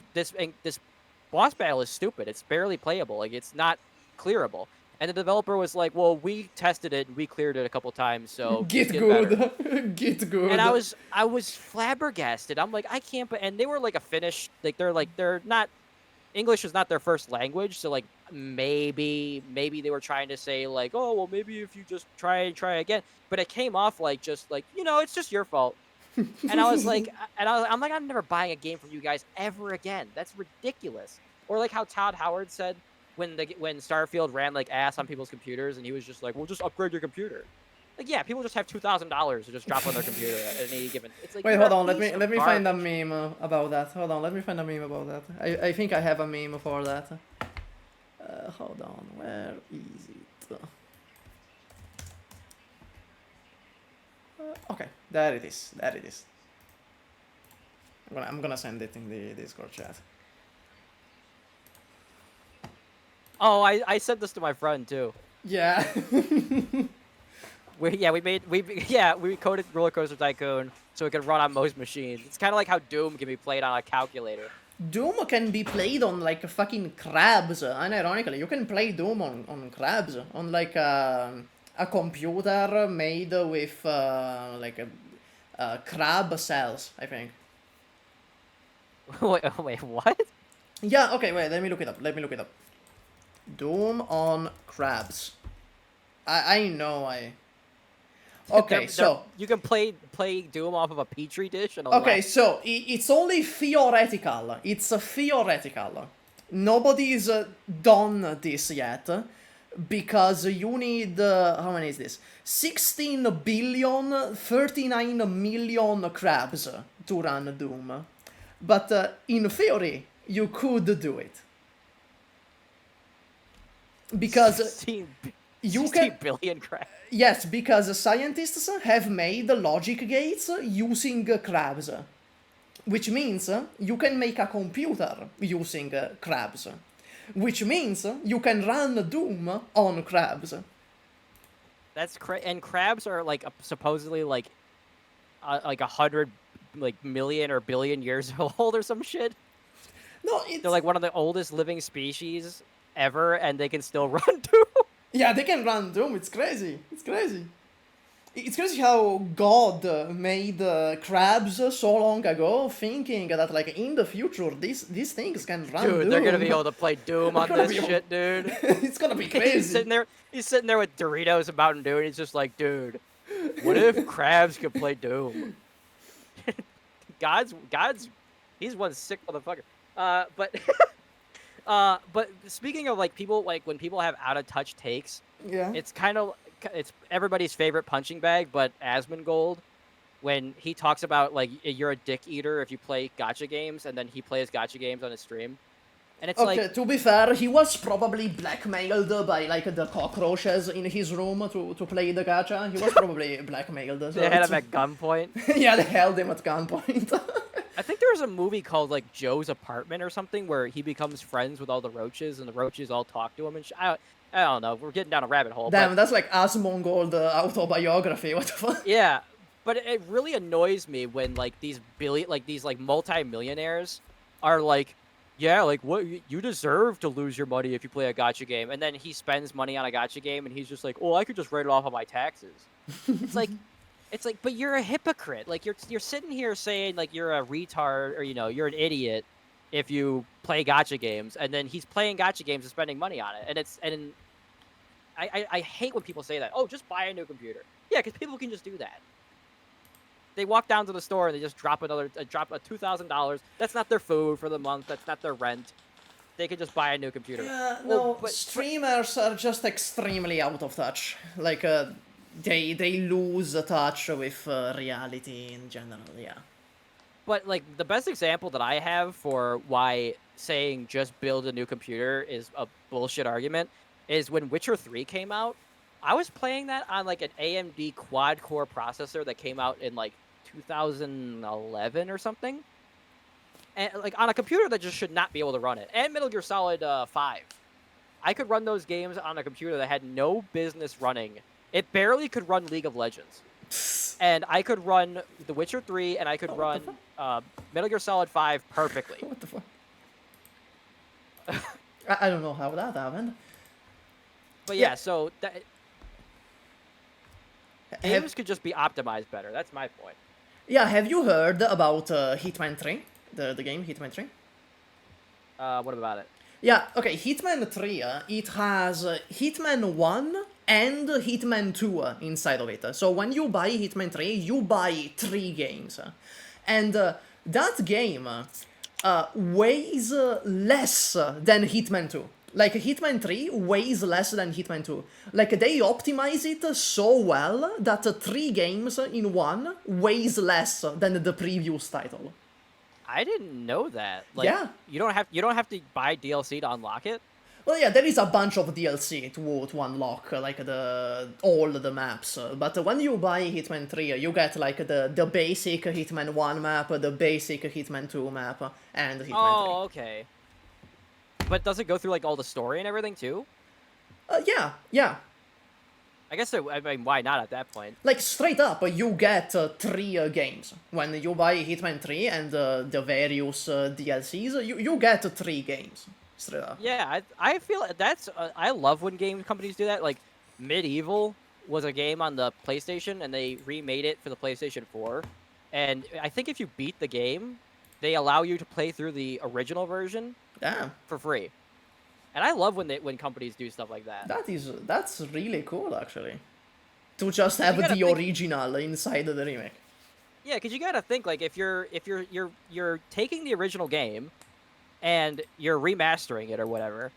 boss battle is stupid. It's barely playable. Like, it's not clearable. And the developer was like, well, we tested it and we cleared it a couple times, so get good. Get good. And I was flabbergasted. I'm like, I can't. And they were like a Finnish. Like, they're not. English is not their first language, so like maybe they were trying to say like, oh well, maybe if you just try again. But it came off like just like, it's just your fault. And I was like, I'm like, I'm never buying a game from you guys ever again. That's ridiculous. Or like how Todd Howard said when Starfield ran like ass on people's computers, and he was just like, well, just upgrade your computer. Like, yeah, people just have $2,000 to just drop on their computer at any given. It's like, wait, hold on. Let me find a meme about that. Hold on. Let me find a meme about that. I think I have a meme for that. Hold on. Where is it? There it is. There it is. I'm gonna send it in the Discord chat. Oh, I sent this to my friend too. Yeah. We coded Roller Coaster Tycoon so it could run on most machines. It's kind of like how Doom can be played on a calculator. Doom can be played on like fucking crabs. Unironically, you can play Doom on crabs, on like a computer made with like crab cells, I think. Wait, what? Yeah. Okay. Wait. Let me look it up. Doom on crabs. I know. Okay, so you can play Doom off of a petri dish and okay, so it's only theoretical. It's theoretical. Nobody's done this yet because you need how many is this? 16 billion, 39 million crabs to run Doom. But in theory, you could do it because 16 you can. billion crabs. Yes, because scientists have made logic gates using crabs, which means you can make a computer using crabs, which means you can run Doom on crabs. That's and crabs are like supposedly like 100 million or billion years old or some shit. No, they're like one of the oldest living species ever, and they can still run Doom. Yeah, they can run Doom. It's crazy. It's crazy. It's crazy how God made crabs so long ago, thinking that like in the future these things can run Doom. Dude, they're gonna be able to play Doom on this shit, dude. It's gonna be crazy. He's sitting there with Doritos and Mountain Dew, and he's just like, dude, what if crabs could play Doom? God's, he's one sick motherfucker. But speaking of like people, like when people have out of touch takes, yeah, it's everybody's favorite punching bag. But Asmongold, when he talks about like you're a dick eater if you play gacha games, and then he plays gacha games on his stream, and it's okay, like, to be fair, he was probably blackmailed by like the cockroaches in his room to play the gacha. He was probably blackmailed. So they had him at gunpoint. Yeah, they held him at gunpoint. I think there was a movie called like Joe's Apartment or something where he becomes friends with all the roaches and the roaches all talk to him and I don't know. We're getting down a rabbit hole. Damn, that's like Asmongold autobiography. What the fuck? Yeah, but it really annoys me when like these multi-millionaires are like, yeah, like what you deserve to lose your money if you play a gacha game, and then he spends money on a gacha game and he's just like, oh, I could just write it off on my taxes. It's like, but you're a hypocrite. Like you're sitting here saying like you're a retard or you're an idiot if you play gacha games, and then he's playing gacha games and spending money on it. And I hate when people say that. Oh, just buy a new computer. Yeah, because people can just do that. They walk down to the store and they just drop a $2,000. That's not their food for the month. That's not their rent. They could just buy a new computer. Yeah, no, but streamers are just extremely out of touch. Like they lose touch with reality in general, yeah. But like the best example that I have for why saying just build a new computer is a bullshit argument is when Witcher 3 came out. I was playing that on like an AMD quad-core processor that came out in like 2011 or something. And like on a computer that just should not be able to run it. And Metal Gear Solid 5. I could run those games on a computer that had no business running. It barely could run League of Legends. And I could run The Witcher 3 and I could run Metal Gear Solid 5 perfectly. What the fuck? I don't know how that happened. But yeah, so games could just be optimized better. That's my point. Yeah, have you heard about Hitman 3? The game Hitman 3? What about it? Yeah, okay, Hitman 3, it has Hitman 1 and Hitman 2 inside of it. So when you buy Hitman 3, you buy 3 games. And that game weighs less than Hitman 2. Like, Hitman 3 weighs less than Hitman 2. Like, they optimize it so well that 3 games in one weighs less than the previous title. I didn't know that. Like, yeah. You don't have to buy DLC to unlock it? Well, yeah, there is a bunch of DLC to unlock, like all the maps. But when you buy Hitman 3, you get like the basic Hitman 1 map, the basic Hitman 2 map, and Hitman 3. Oh, okay. But does it go through like all the story and everything too? Yeah. I guess I mean, why not at that point? Like straight up, you get 3 games when you buy Hitman 3 and the various DLCs. You get 3 games straight up. Yeah, I feel that's I love when game companies do that. Like Medieval was a game on the PlayStation, and they remade it for the PlayStation 4. And I think if you beat the game, they allow you to play through the original version for free. And I love when companies do stuff like that. That's really cool, actually. To just have the original inside the remake. Yeah, because you gotta think, like, if you're taking the original game and you're remastering it or whatever,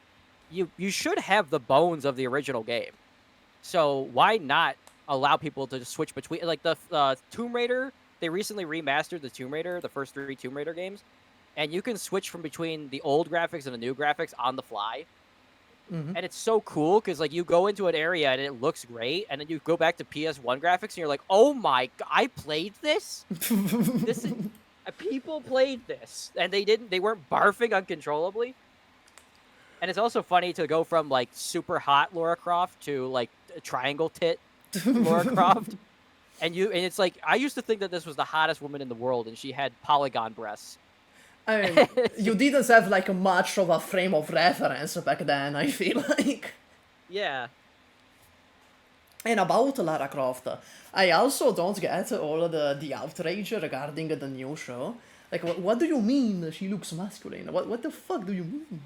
you should have the bones of the original game. So why not allow people to switch between, like, the Tomb Raider? They recently remastered the Tomb Raider, the first 3 Tomb Raider games, and you can switch from between the old graphics and the new graphics on the fly. And it's so cool because, like, you go into an area and it looks great, and then you go back to PS1 graphics and you're like, oh my god, I played this? People played this, and they weren't barfing uncontrollably. And it's also funny to go from, like, super hot Lara Croft to, like, a triangle tit Lara Croft. And it's like, I used to think that this was the hottest woman in the world, and she had polygon breasts. I mean, you didn't have, like, much of a frame of reference back then, I feel like. Yeah. And about Lara Croft, I also don't get all the outrage regarding the new show. Like, what do you mean she looks masculine? What the fuck do you mean?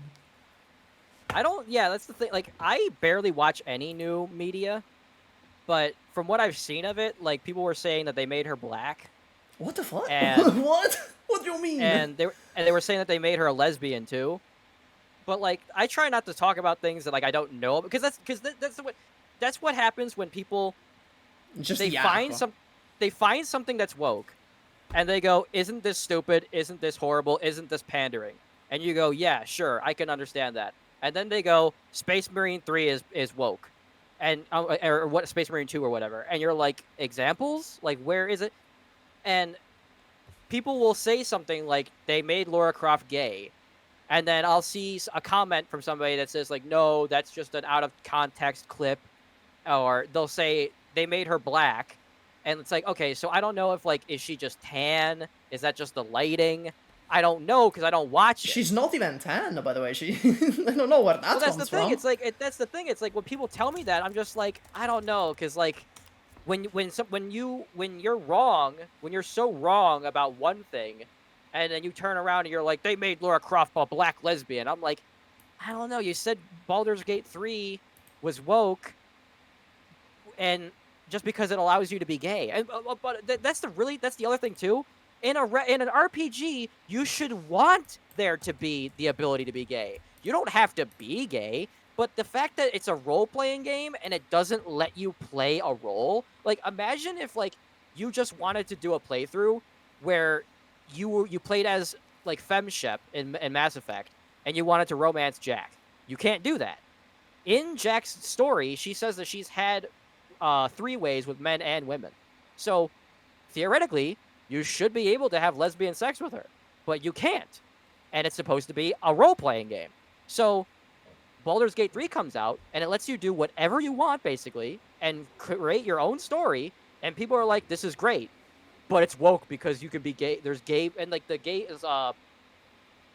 Yeah, that's the thing. Like, I barely watch any new media, but from what I've seen of it, like, people were saying that they made her black. What the fuck? And what? What do you mean? And they were saying that they made her a lesbian too. But, like, I try not to talk about things that, like, I don't know, because that's what happens when people they find something that's woke, and they go, isn't this stupid? Isn't this horrible? Isn't this pandering? And you go, yeah, sure, I can understand that. And then they go, Space Marine 3 is woke, and or what, Space Marine 2 or whatever. And you're like, examples? Like, where is it? And people will say something like, they made Lara Croft gay. And then I'll see a comment from somebody that says, like, no, that's just an out-of-context clip. Or they'll say, they made her black. And it's like, okay, so I don't know if, like, is she just tan? Is that just the lighting? I don't know, because I don't watch it. She's not even tan, by the way. I don't know where that comes from. It's like, that's the thing. It's like, when people tell me that, I'm just like, I don't know, because, like, when you're wrong, when you're so wrong about one thing, and then you turn around and you're like, they made Lara Croft a black lesbian. I'm like, I don't know. You said Baldur's Gate 3 was woke, and just because it allows you to be gay. And but that's the other thing too. In an RPG, you should want there to be the ability to be gay. You don't have to be gay. But the fact that it's a role-playing game and it doesn't let you play a role, like, imagine if, like, you just wanted to do a playthrough where you played as, like, FemShep in Mass Effect, and you wanted to romance Jack. You can't do that. In Jack's story, she says that she's had 3 ways with men and women. So, theoretically, you should be able to have lesbian sex with her, but you can't. And it's supposed to be a role-playing game. So Baldur's Gate 3 comes out, and it lets you do whatever you want, basically, and create your own story, and people are like, this is great, but it's woke because you can be gay. There's gay, and, like, the gay is,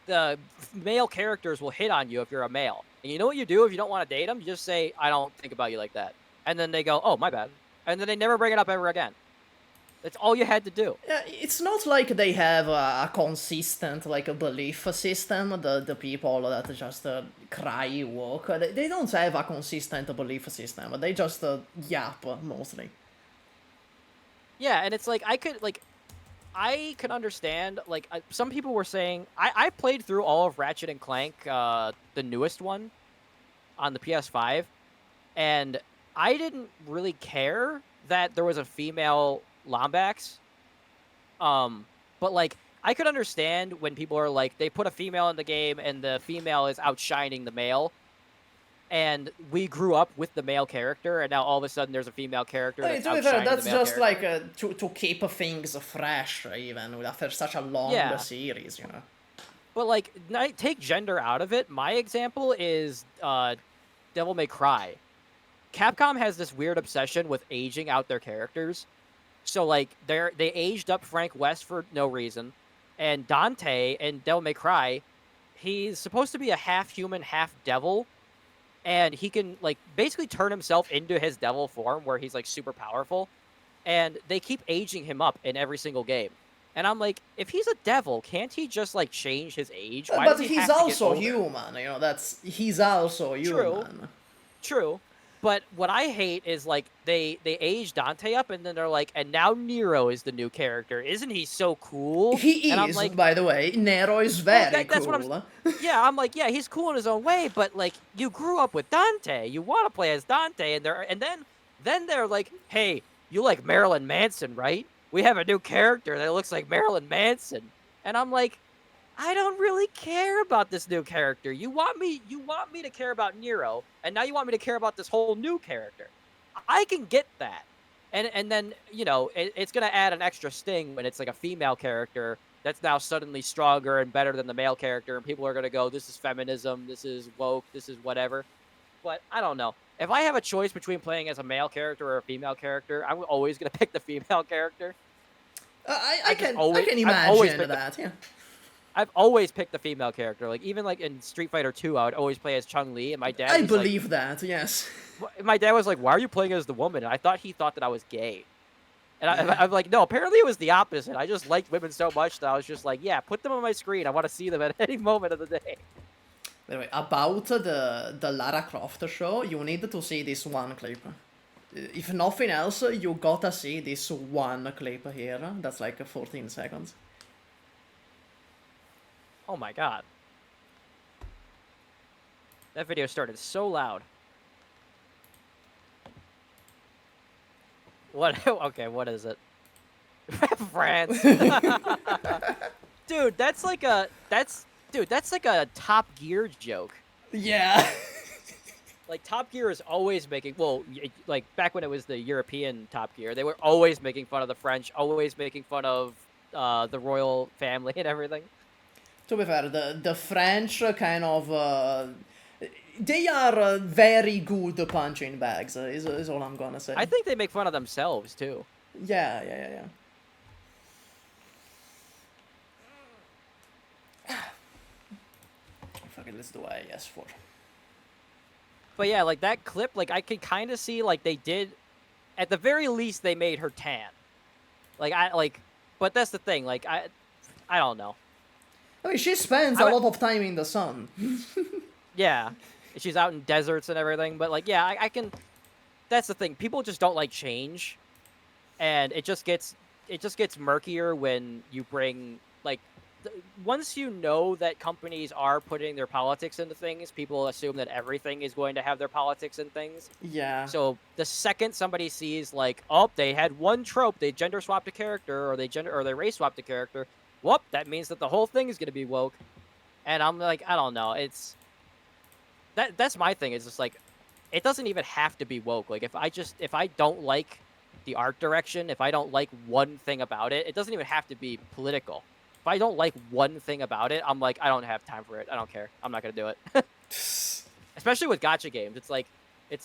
the male characters will hit on you if you're a male. And you know what you do if you don't want to date them? You just say, I don't think about you like that. And then they go, oh, my bad. And then they never bring it up ever again. That's all you had to do. Yeah, it's not like they have a consistent, like, a belief system, the people that just cry woke. They don't have a consistent belief system. They just yap, mostly. Yeah, and it's like, I could understand, like, some people were saying, I played through all of Ratchet and Clank, the newest one, on the PS5, and I didn't really care that there was a female Lombax. But, like, I could understand when people are like, they put a female in the game and the female is outshining the male. and we grew up with the male character, and now all of a sudden there's a female character that's To be fair, outshining the that's male just character. like to keep things fresh, even after such a long Yeah. series, you know. But like, take gender out of it. My example is Devil May Cry. Capcom has this weird obsession with aging out their characters. So like they aged up Frank West for no reason, and Dante in Devil May Cry, he's supposed to be a half human, half devil, and he can like basically turn himself into his devil form where he's like super powerful, and they keep aging him up in every single game. And I'm like, if he's a devil, can't he just like change his age? Why But does he he's have to get also older? human, you know. He's also human. True. But what I hate is like they age Dante up and then they're like, and now Nero is the new character. Isn't he so cool? He and is, I'm like, by the way. Nero is very that's cool. what yeah, I'm like, yeah, he's cool in his own way, but like you grew up with Dante. You want to play as Dante, and then they're like, hey, you like Marilyn Manson, right? We have a new character that looks like Marilyn Manson. And I'm like, I don't really care about this new character. You want me to care about Nero, and now you want me to care about this whole new character. I can get that. And then, you know, it's going to add an extra sting when it's like a female character that's now suddenly stronger and better than the male character, and people are going to go, this is feminism, this is woke, this is whatever. But I don't know. If I have a choice between playing as a male character or a female character, I'm always going to pick the female character. I can imagine that, yeah. I've always picked the female character. Like, even like in Street Fighter 2, I would always play as Chun-Li, and my dad I was believe like, that, yes. my dad was like, why are you playing as the woman? And I thought he thought that I was gay. And I'm like, no, apparently it was the opposite. I just liked women so much that I was just like, yeah, put them on my screen. I want to see them at any moment of the day. By the way, about the Lara Croft show, you need to see this one clip. If nothing else, you gotta see this one clip here. That's like 14 seconds. Oh my god. That video started so loud. What? Okay, what is it? France. Dude, that's like a Top Gear joke. Yeah. Like, Top Gear is always making, well, like, back when it was the European Top Gear, they were always making fun of the French, always making fun of the royal family and everything. To be fair, the French kind of... they are very good punching bags, is all I'm gonna say. I think they make fun of themselves, too. Yeah. Fuck it, let's do a yes for. But yeah, like, that clip, like, I could kind of see, like, they did, at the very least, they made her tan. But that's the thing, like, I don't know. I mean, she spends a lot of time in the sun. Yeah, she's out in deserts and everything, but, like, yeah, I can, that's the thing, people just don't like change, and it just gets murkier when you bring, like, once you know that companies are putting their politics into things, people assume that everything is going to have their politics in things. Yeah. So the second somebody sees, like, oh, they had one trope, they gender swapped a character, or they race swapped a character, whoop, that means that the whole thing is going to be woke. And I'm like, I don't know. That's my thing. It's just like, it doesn't even have to be woke. Like, if I don't like the art direction, if I don't like one thing about it, it doesn't even have to be political. If I don't like one thing about it, I'm like, I don't have time for it. I don't care. I'm not going to do it. Especially with gacha games. It's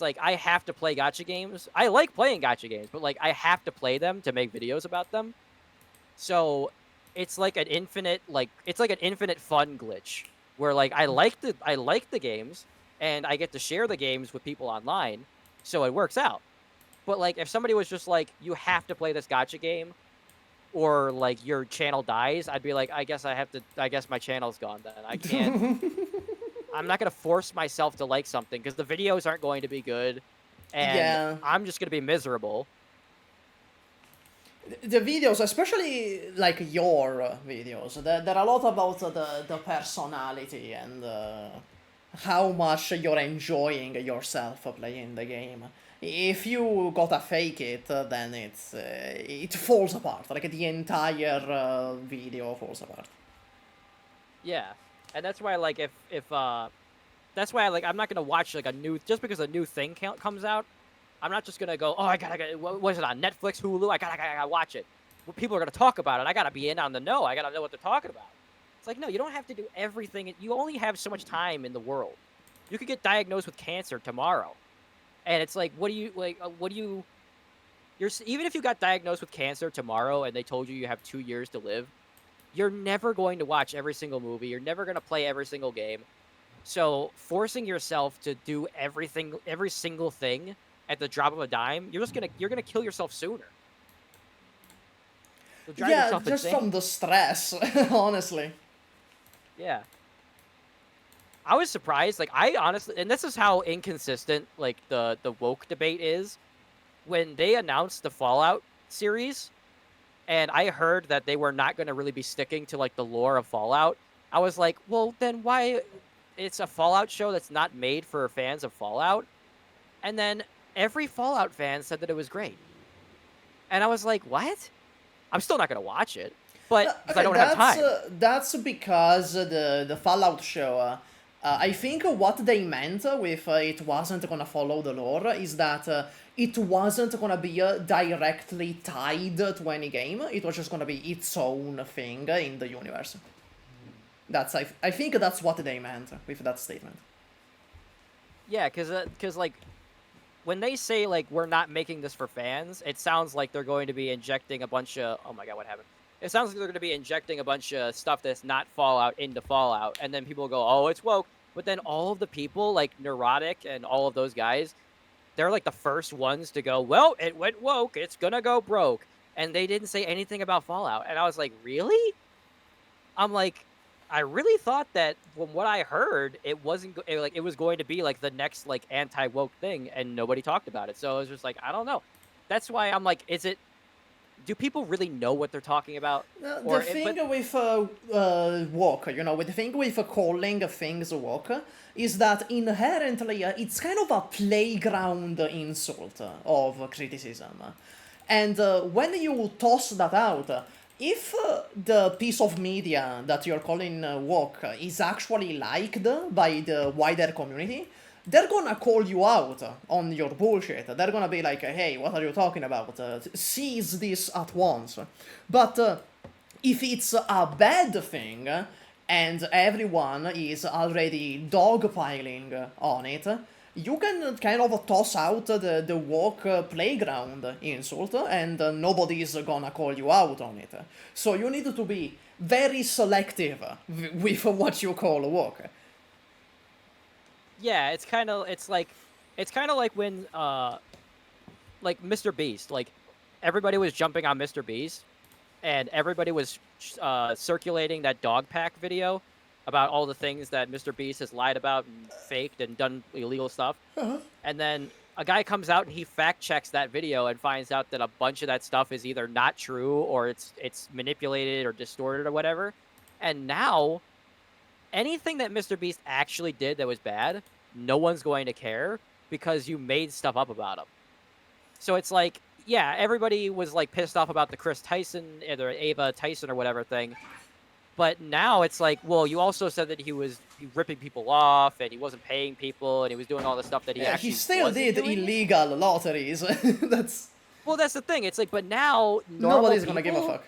like I have to play gacha games. I like playing gacha games, but like I have to play them to make videos about them. So it's like an infinite fun glitch where like I like the games and I get to share the games with people online, so it works out. But like if somebody was just like, you have to play this gacha game or like your channel dies, I'd be like, I guess my channel's gone then. I can't I'm not going to force myself to like something because the videos aren't going to be good and I'm just going to be miserable. The videos, especially like your videos, they're a lot about the personality and how much you're enjoying yourself playing the game. If you gotta fake it, then it falls apart. Like the entire video falls apart. Yeah, and that's why like if that's why I'm not gonna watch like a new just because a new thing comes out. I'm not just gonna go, oh, I gotta what was it on Netflix, Hulu? I gotta watch it. Well, people are gonna talk about it. I gotta be in on the know. I gotta know what they're talking about. It's like, no, you don't have to do everything. You only have so much time in the world. You could get diagnosed with cancer tomorrow, and it's like, what do you like? What do you? Even if you got diagnosed with cancer tomorrow and they told you have 2 years to live, you're never going to watch every single movie. You're never going to play every single game. So forcing yourself to do every single thing at the drop of a dime, you're gonna kill yourself sooner. Yeah, just from the stress, honestly. Yeah. I was surprised. Like, I honestly, and this is how inconsistent like the woke debate is. When they announced the Fallout series, and I heard that they were not going to really be sticking to like the lore of Fallout, I was like, well, then why? It's a Fallout show that's not made for fans of Fallout. And then every Fallout fan said that it was great. And I was like, what? I'm still not going to watch it, but Okay, I don't have time. That's because the Fallout show, I think what they meant with it wasn't gonna follow the lore is that it wasn't gonna be directly tied to any game. It was just gonna be its own thing in the universe. I think that's what they meant with that statement. Yeah, because like when they say like we're not making this for fans, it sounds like they're going to be injecting a bunch of oh my god, what happened? It sounds like they're going to be injecting a bunch of stuff that's not Fallout into Fallout, and then people go, oh, it's woke. But then all of the people like Neurotic and all of those guys, they're like the first ones to go, well, it went woke, it's gonna go broke, and they didn't say anything about Fallout, and I was like, really? I'm like, I really thought that from what I heard, it wasn't like it was going to be like the next like anti-woke thing, and nobody talked about it. So I was just like, I don't know. That's why I'm like, do people really know what they're talking about? The thing with woke, with the thing with calling things woke, is that inherently it's kind of a playground insult of criticism. And when you toss that out, if the piece of media that you're calling woke is actually liked by the wider community, they're gonna call you out on your bullshit. They're gonna be like, hey, what are you talking about? Seize this at once. But if it's a bad thing, and everyone is already dogpiling on it, you can kind of toss out the woke playground insult, and nobody's gonna call you out on it. So you need to be very selective with what you call woke. Yeah, it's kind of like when like Mr. Beast, like everybody was jumping on Mr. Beast, and everybody was circulating that dog pack video about all the things that Mr. Beast has lied about and faked and done illegal stuff. And then a guy comes out and he fact checks that video and finds out that a bunch of that stuff is either not true or it's manipulated or distorted or whatever. And now anything that Mr. Beast actually did that was bad, no one's going to care because you made stuff up about him. So it's like, yeah, everybody was like pissed off about the Chris Tyson or Ava Tyson or whatever thing. But now it's like, well, you also said that he was ripping people off and he wasn't paying people and he was doing all the stuff that he actually he still did illegal lotteries. Well, that's the thing. It's like, but now nobody's gonna give a fuck.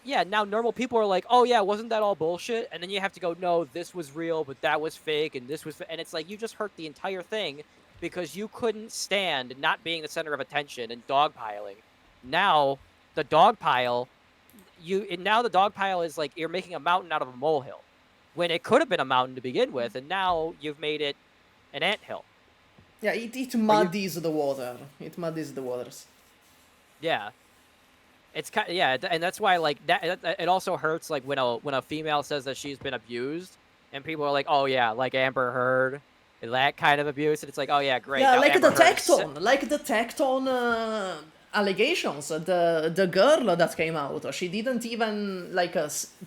Yeah, now normal people are like, oh yeah, wasn't that all bullshit? And then you have to go, no, this was real, but that was fake, and this was, and it's like you just hurt the entire thing because you couldn't stand not being the center of attention and dogpiling. Now the dogpile, now the dogpile is like you're making a mountain out of a molehill, when it could have been a mountain to begin with, and now you've made it an anthill. Yeah, it muddies the water. It muddies the waters. Yeah. It's kind of, yeah, and that's why like that. It also hurts like when a female says that she's been abused, and people are like, oh yeah, like Amber Heard, that kind of abuse, and it's like, oh yeah, great. Yeah, like the Tectone, allegations. The girl that came out, she didn't even like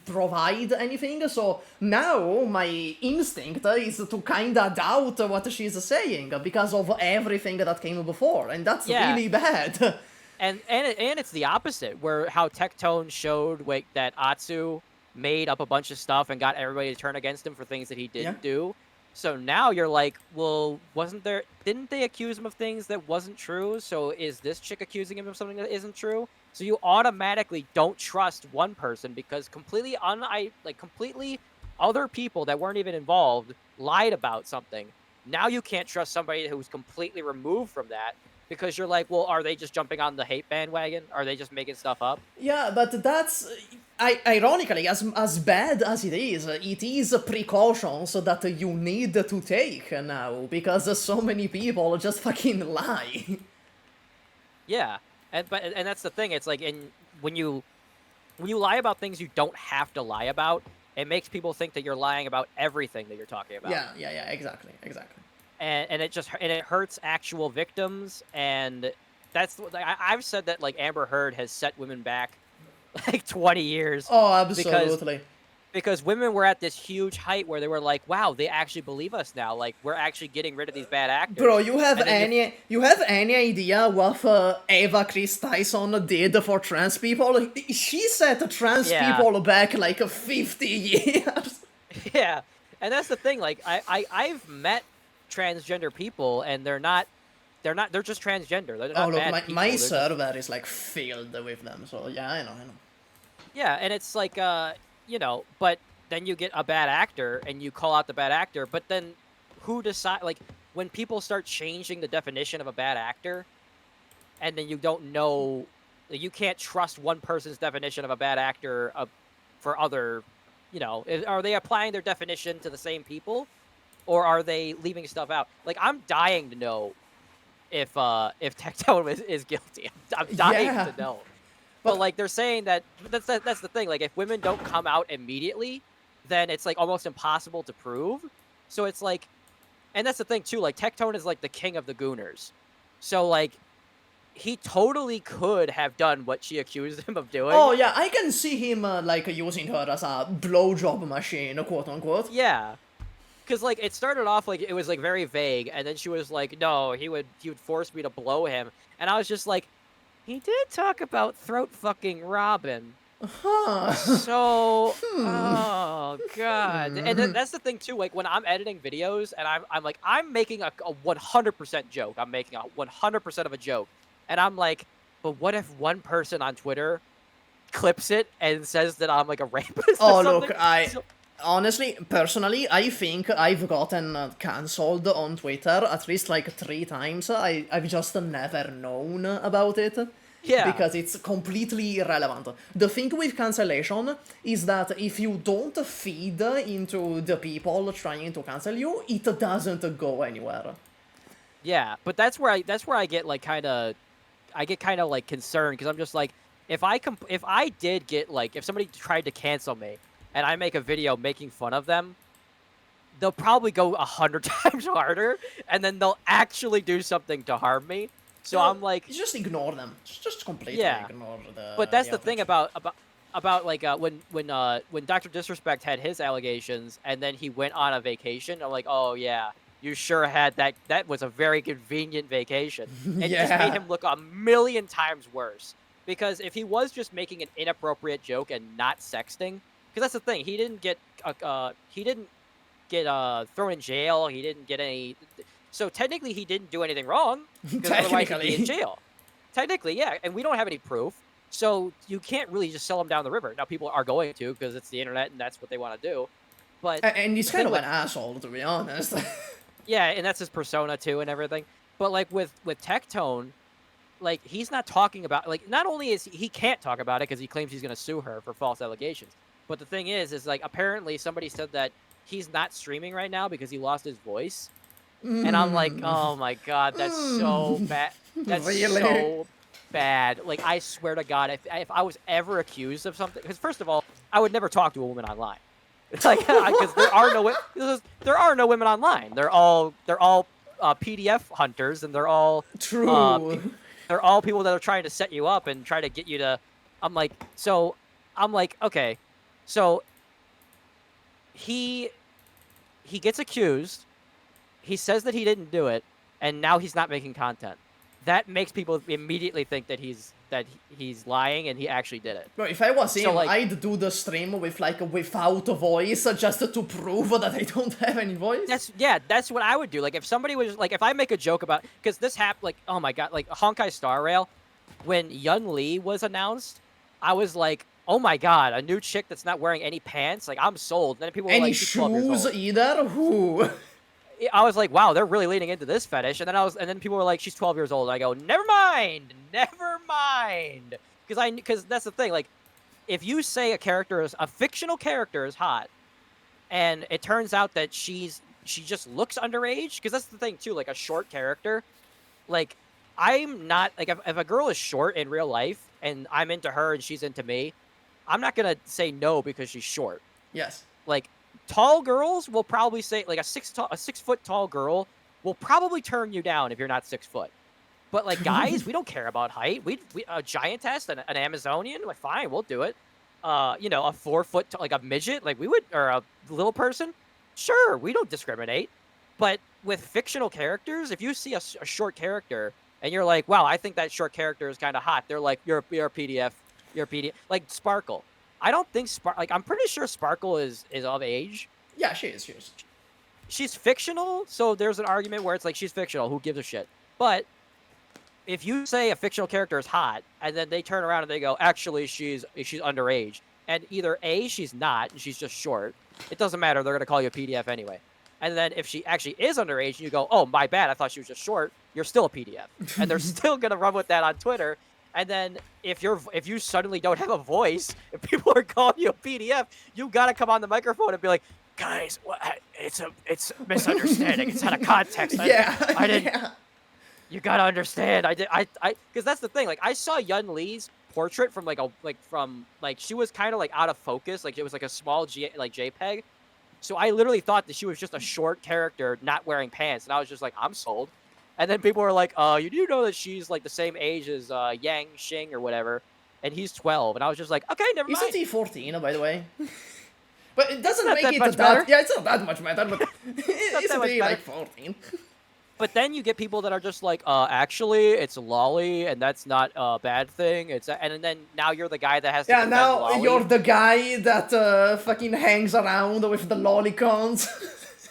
provide anything. So now my instinct is to kinda doubt what she's saying because of everything that came before, and that's really bad. And it's the opposite, where how Tectone showed that Atsu made up a bunch of stuff and got everybody to turn against him for things that he didn't do. So now you're like, well, didn't they accuse him of things that wasn't true? So is this chick accusing him of something that isn't true? So you automatically don't trust one person because completely completely other people that weren't even involved lied about something. Now you can't trust somebody who's completely removed from that because you're like, well, are they just jumping on the hate bandwagon? Are they just making stuff up? Yeah, but that's ironically as bad as it is precautions that you need to take now because so many people just fucking lie. Yeah, and that's the thing. It's like when you lie about things you don't have to lie about, it makes people think that you're lying about everything that you're talking about. Yeah, exactly. And it hurts actual victims, and that's I've said that like Amber Heard has set women back like 20 years. Oh, absolutely. Because women were at this huge height where they were like, wow, they actually believe us now. Like, we're actually getting rid of these bad actors. Bro, you have any idea what Eva Chris Tyson did for trans people? She set trans people back like 50 years. Yeah, and that's the thing. Like, I've met transgender people, and they're just transgender. They're not bad people. My server is like filled with them. So yeah, I know. Yeah, and it's like you know, but then you get a bad actor and you call out the bad actor, but then who decide, like, when people start changing the definition of a bad actor and then you don't know, you can't trust one person's definition of a bad actor for other, you know, are they applying their definition to the same people or are they leaving stuff out? Like, I'm dying to know if Tectone is guilty. I'm dying to know. But like they're saying that's the thing. Like if women don't come out immediately, then it's like almost impossible to prove. So it's like, and that's the thing too. Like Tectone is like the king of the gooners. So like, he totally could have done what she accused him of doing. Oh yeah, I can see him like using her as a blowjob machine, quote unquote. Yeah, because like it started off like it was like very vague, and then she was like, no, he would force me to blow him, and I was just like, he did talk about throat fucking Robin. Huh. So, oh god, and that's the thing too. Like when I'm editing videos, and I'm making a 100% joke. I'm making a 100% of a joke, and I'm like, but what if one person on Twitter clips it and says that I'm like a rapist? Oh look, honestly, personally, I think I've gotten cancelled on Twitter at least like 3 times. I've just never known about it. Yeah. Because it's completely irrelevant. The thing with cancellation is that if you don't feed into the people trying to cancel you, it doesn't go anywhere. Yeah, but that's where I get like kind of like concerned because I'm just like, if I did get like, if somebody tried to cancel me and I make a video making fun of them, they'll probably go 100 times harder, and then they'll actually do something to harm me. So I'm like, just ignore them. Just completely ignore the. But that's the thing about like when Dr. Disrespect had his allegations and then he went on a vacation. I'm like, oh yeah, you sure had that. That was a very convenient vacation. It just made him look a million times worse. Because if he was just making an inappropriate joke and not sexting, because that's the thing, he didn't get thrown in jail. He didn't get any. So technically, he didn't do anything wrong, because otherwise he'd be in jail. Technically, yeah, and we don't have any proof, so you can't really just sell him down the river. Now, people are going to, because it's the internet, and that's what they want to do. But and he's kind of an asshole, to be honest. Yeah, and that's his persona, too, and everything. But, like, with Tectone, like, he's not talking about, like, not only is he can't talk about it, because he claims he's going to sue her for false allegations, but the thing is, like, apparently somebody said that he's not streaming right now because he lost his voice. And I'm like, oh my god, that's so bad. That's really? So bad. Like, I swear to God, if I was ever accused of something, because first of all, I would never talk to a woman online. It's like, because there are no women online. They're all PDF hunters, and they're all true. They're all people that are trying to set you up and try to get you to. I'm like, okay, so he gets accused. He says that he didn't do it, and now he's not making content. that makes people immediately think that he's lying and he actually did it. Bro, if I was him, So, like, I'd do the stream with like without a voice just to prove that I don't have any voice. That's what I would do. Like, if somebody was like, if I make a joke about, because this happened, like, oh my god, like Honkai Star Rail, when Yun Li was announced, I was like, oh my god, a new chick that's not wearing any pants, like, I'm sold. And then people were Any like, she's 12 years shoes old. either? Who? I was like, wow, they're really leaning into this fetish. And then people were like, she's 12 years old. And I go, never mind, because that's the thing. Like, if you say a fictional character is hot, and it turns out that she just looks underage, because that's the thing too. Like, a short character, like, I'm not like, if a girl is short in real life and I'm into her and she's into me, I'm not gonna say no because she's short. Yes. Like, tall girls will probably say, like, a 6 foot tall girl will probably turn you down if you're not 6 foot. But like, guys, we don't care about height. We a giantess, an Amazonian, like, fine, we'll do it. You know, a 4 foot, like a midget, like we would, or a little person, sure, we don't discriminate. But with fictional characters, if you see a short character and you're like, wow, I think that short character is kind of hot, they're like, you're a PDF, like Sparkle. I don't think like, I'm pretty sure Sparkle is of age. Yeah, she is. She's fictional, so there's an argument where it's like, she's fictional, who gives a shit? But if you say a fictional character is hot, and then they turn around and they go, actually, she's underage, and either A, she's not, and she's just short, it doesn't matter, they're going to call you a PDF anyway. And then if she actually is underage, and you go, oh, my bad, I thought she was just short, you're still a PDF. And they're still going to run with that on Twitter. And then if you suddenly don't have a voice, if people are calling you a PDF, you got to come on the microphone and be like, guys, it's a misunderstanding. It's out of context. I didn't. Yeah. You gotta understand. Because that's the thing. Like, I saw Yun Li's portrait from she was kind of like out of focus. Like, it was like a small JPEG. So I literally thought that she was just a short character not wearing pants, and I was just like, I'm sold. And then people were like, you do know that she's like the same age as Yang Xing or whatever, and he's 12. And I was just like, okay, never mind. Isn't he 14, by the way? But it doesn't make it much better. Yeah, it's not that much better, but isn't he like 14? But then you get people that are just like, actually, it's lolly, and that's not a bad thing. And then now you're the guy that has to defend lolly. Yeah, now you're the guy that fucking hangs around with the lolicons.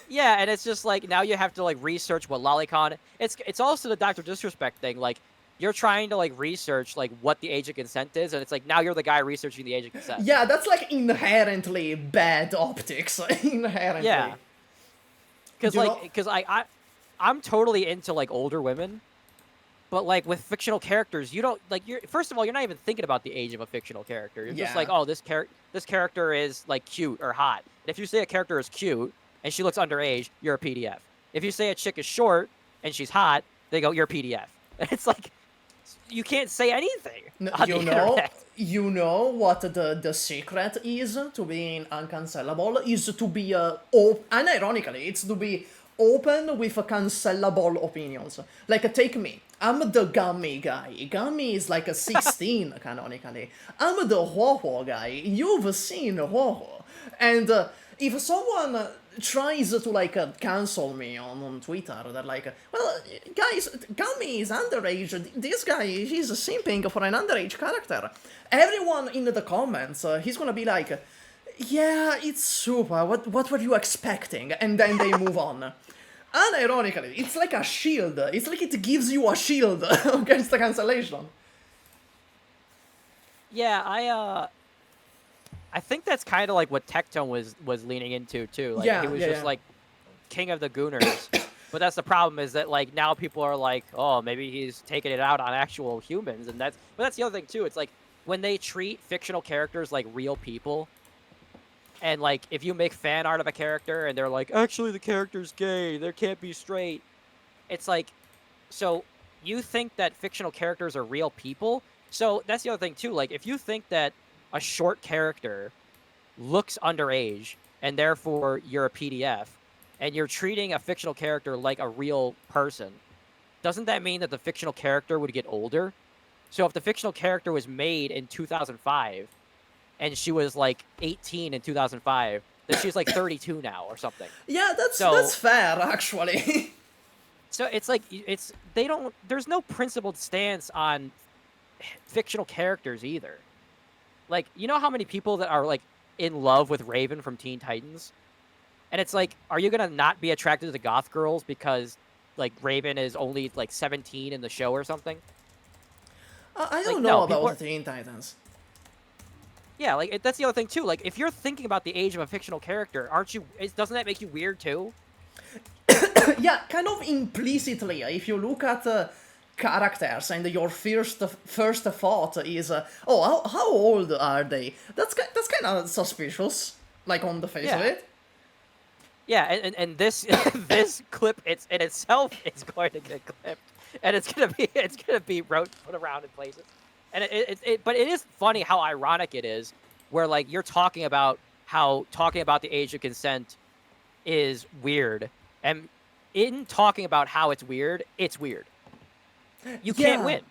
Yeah, and it's just like, now you have to like research what lolicon. It's also the Dr. Disrespect thing. Like, you're trying to like research like what the age of consent is, and it's like, now you're the guy researching the age of consent. Yeah, that's like inherently bad optics. Inherently. Yeah. Because I'm totally into like older women, but like with fictional characters, you don't like, first of all, you're not even thinking about the age of a fictional character. You're just like, oh, this character is like cute or hot. And if you say a character is cute and she looks underage, you're a PDF. If you say a chick is short and she's hot, they go, you're a PDF. It's like, you can't say anything on the internet. You know what the secret is to being uncancelable? Is to be unironically, it's to be open with cancelable opinions. Like, take me. I'm the Gummy guy. Gummy is like a 16, canonically. I'm the Huohuo guy. You've seen Huohuo. And if someone tries to, like, cancel me on Twitter, they're like, well, guys, Gummy is underage. This guy, he's simping for an underage character. Everyone in the comments, he's gonna be like, yeah, it's super. What were you expecting? And then they move on. Unironically, it's like a shield. It's like it gives you a shield against the cancellation. Yeah, I think that's kind of like what Tectone was leaning into too. Like, he was just like king of the gooners. But that's the problem, is that like now people are like, oh, maybe he's taking it out on actual humans, and that's the other thing too. It's like, when they treat fictional characters like real people. And, like, if you make fan art of a character and they're like, actually, the character's gay, they can't be straight. It's like, so you think that fictional characters are real people? So that's the other thing, too. Like, if you think that a short character looks underage and therefore you're a PDF, and you're treating a fictional character like a real person, doesn't that mean that the fictional character would get older? So if the fictional character was made in 2005, and she was like 18 in 2005, then she's like 32 now or something. Yeah, that's fair, actually. So it's like there's no principled stance on fictional characters either. Like, you know how many people that are like in love with Raven from Teen Titans? And it's like, are you gonna not be attracted to the goth girls because like Raven is only like 17 in the show or something? I Like, don't know no, about Teen Titans. Yeah, like that's the other thing too. Like, if you're thinking about the age of a fictional character, doesn't that make you weird too? Yeah, kind of implicitly. If you look at characters and your first thought is, oh, how old are they? That's kind of suspicious, like on the face of it. Yeah, and this this clip in itself is going to get clipped, and it's gonna be put around in places, and but it is funny how ironic it is, where like you're talking about how talking about the age of consent is weird, and in talking about how it's weird. You can't win.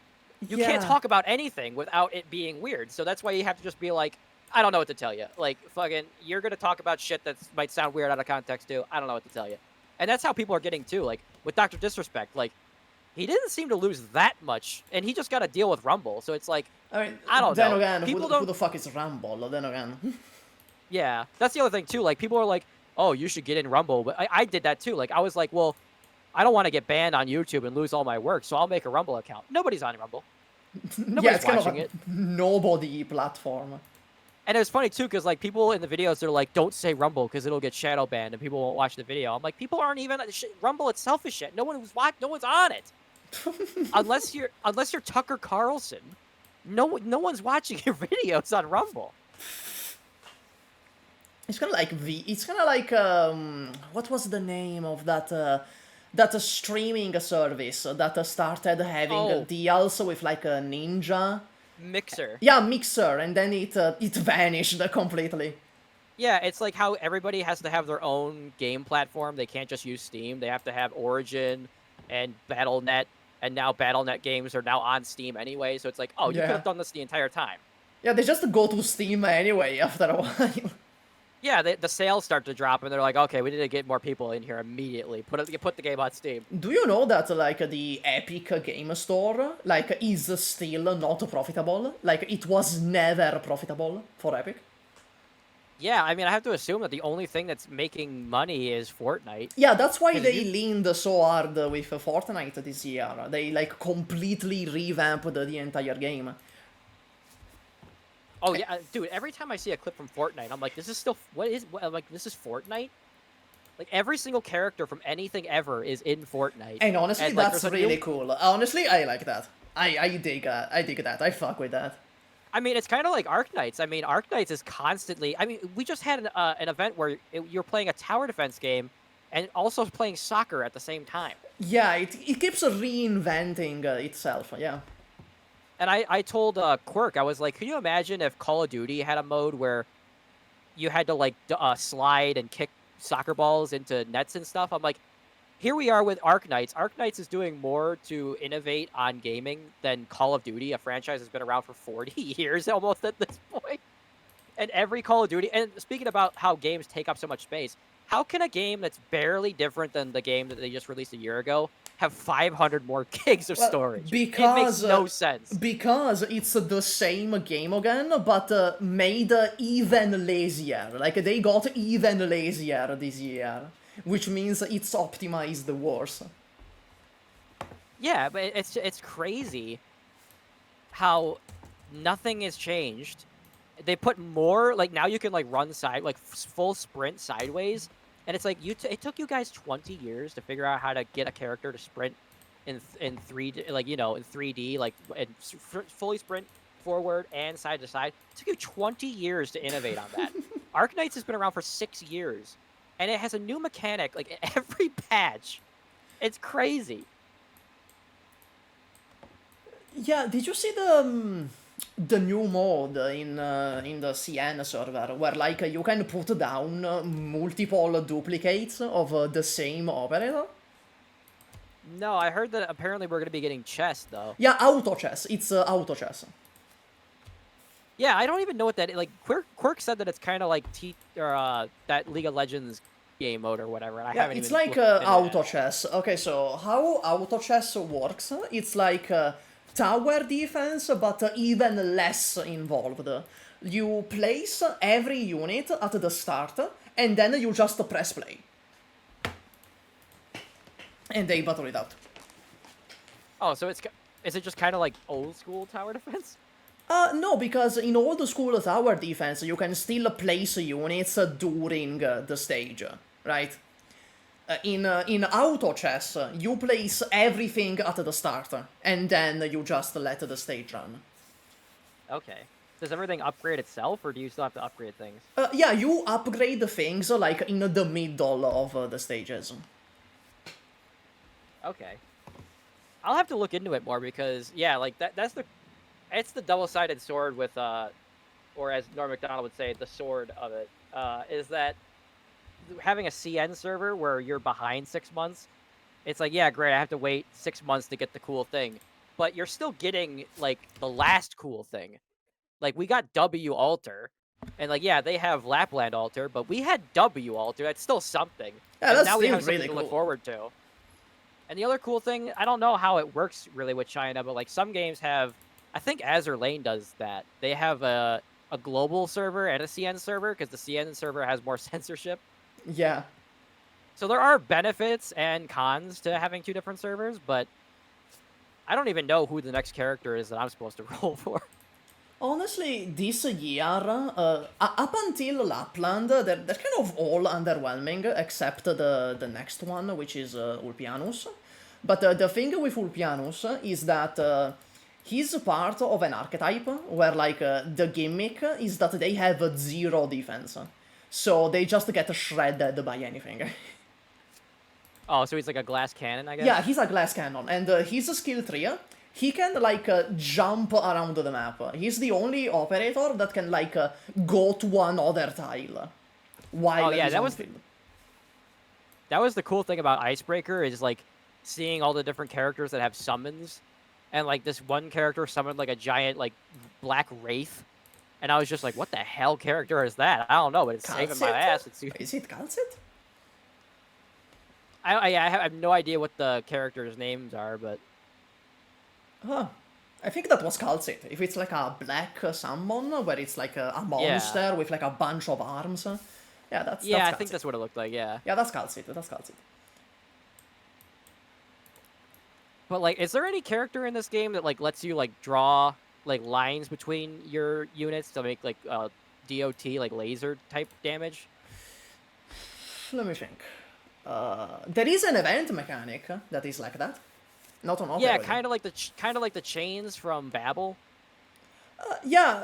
You can't talk about anything without it being weird. So that's why you have to just be like, I don't know what to tell you. Like, fucking, you're going to talk about shit that might sound weird out of context, too. I don't know what to tell you. And that's how people are getting, too. Like, with Dr. Disrespect, like, he didn't seem to lose that much, and he just got to deal with Rumble. So it's like, I mean, I don't know. Then again, who the fuck is Rumble? Then again. Yeah, that's the other thing, too. Like, people are like, oh, you should get in Rumble. But I did that, too. Like, I was like, well, I don't want to get banned on YouTube and lose all my work, so I'll make a Rumble account. Nobody's on Rumble. Nobody's watching kind of it. Nobody platform. And it was funny, too, because, like, people in the videos, they're like, don't say Rumble because it'll get shadow banned and people won't watch the video. I'm like, people aren't even... Rumble itself is shit. No one's on it. unless you're Tucker Carlson. No one's watching your videos on Rumble. It's kind of like what was the name of that streaming service that started having deals with like a Ninja? Mixer. Yeah, Mixer, and then it vanished completely. Yeah, it's like how everybody has to have their own game platform. They can't just use Steam. They have to have Origin and Battle.net, and now Battle.net games are now on Steam anyway. So it's like, oh, you could have done this the entire time. Yeah, they just go to Steam anyway after a while. Yeah, the sales start to drop, and they're like, okay, we need to get more people in here immediately. Put the game on Steam. Do you know that, like, the Epic Game Store, like, is still not profitable? Like, it was never profitable for Epic? Yeah, I mean, I have to assume that the only thing that's making money is Fortnite. Yeah, that's why they leaned so hard with Fortnite this year. They, like, completely revamped the entire game. Oh yeah, dude! Every time I see a clip from Fortnite, I'm like, "This is still this is Fortnite." Like every single character from anything ever is in Fortnite. And honestly, and, like, that's really cool. Honestly, I like that. I dig that. I fuck with that. I mean, it's kind of like Arknights. I mean, Arknights is constantly. I mean, we just had an event where you're playing a tower defense game and also playing soccer at the same time. Yeah, it keeps reinventing itself. Yeah. And I told Quirk, I was like, can you imagine if Call of Duty had a mode where you had to, like, slide and kick soccer balls into nets and stuff? I'm like, here we are with Arknights. Arknights is doing more to innovate on gaming than Call of Duty, a franchise that's been around for 40 years almost at this point. And every Call of Duty... And speaking about how games take up so much space, how can a game that's barely different than the game that they just released a year ago have 500 more gigs of storage? Because, it makes no sense. Because it's the same game again, but made even lazier. Like, they got even lazier this year, which means it's optimized worse. Yeah, but it's crazy how nothing has changed. They put more, like, now you can, like, run full sprint sideways. And it's like, it took you guys 20 years to figure out how to get a character to sprint in 3D, like, you know, in 3D, like, and fully sprint forward and side to side. It took you 20 years to innovate on that. Arknights has been around for 6 years, and it has a new mechanic, like, every patch. It's crazy. Yeah, did you see the new mode in the CN server, where, like, you can put down multiple duplicates of the same operator? No, I heard that apparently we're going to be getting chess, though. Yeah, auto chess. It's auto chess. Yeah, I don't even know what that is. Like, Quirk said that it's kind of like that League of Legends game mode or whatever. And I Yeah, haven't it's even like looked into auto that. chess. Okay, so how auto chess works? It's like tower defense, but even less involved. You place every unit at the start, and then you just press play. And they battle it out. Oh, so is it just kind of like old school tower defense? No, because in old school tower defense, you can still place units during the stage, right? In auto chess, you place everything at the start, and then you just let the stage run. Okay. Does everything upgrade itself, or do you still have to upgrade things? Yeah, you upgrade things like in the middle of the stages. Okay. I'll have to look into it more because yeah, like it's the double-sided sword with or as Norm Macdonald would say, the sword of it, is that having a CN server where you're behind 6 months, it's like, yeah, great, I have to wait 6 months to get the cool thing. But you're still getting like the last cool thing. Like we got W Alter, and like yeah, they have Lapland Alter, but we had W Alter. That's still something. Yeah, And that's now we still have something really to cool. look forward to. And the other cool thing, I don't know how it works really with China, but like some games have, I think Azur Lane does that. They have a global server and a CN server because the CN server has more censorship. Yeah. So there are benefits and cons to having two different servers, but I don't even know who the next character is that I'm supposed to roll for. Honestly, this year, up until Lapland, they're kind of all underwhelming, except the next one, which is Ulpianus. But the thing with Ulpianus is that he's part of an archetype where, like, the gimmick is that they have zero defense. So they just get shredded by anything. Oh, so he's like a glass cannon, I guess? Yeah, he's a glass cannon, and his skill tree, he can, like, jump around the map. He's the only operator that can, like, go to another tile while yeah, he's that on was field. That was the cool thing about Icebreaker is like seeing all the different characters that have summons, and like this one character summoned like a giant like black wraith, and I was just like, what the hell character is that? I don't know, but it's saving my ass. Is it Calcit? I have no idea what the characters' names are, but Huh. I think that was Calcit. If it's like a black summon, where it's like a monster with like a bunch of arms. Yeah, that's I Calcit. think that's what it looked like. Yeah. Yeah, that's Calcit. That's Calcit. But like, is there any character in this game that like lets you like draw like lines between your units to make like DOT like laser type damage? Let me think. There is an event mechanic that is like that. Not on Yeah, Overwatch. kind of like the chains from Babel. Yeah.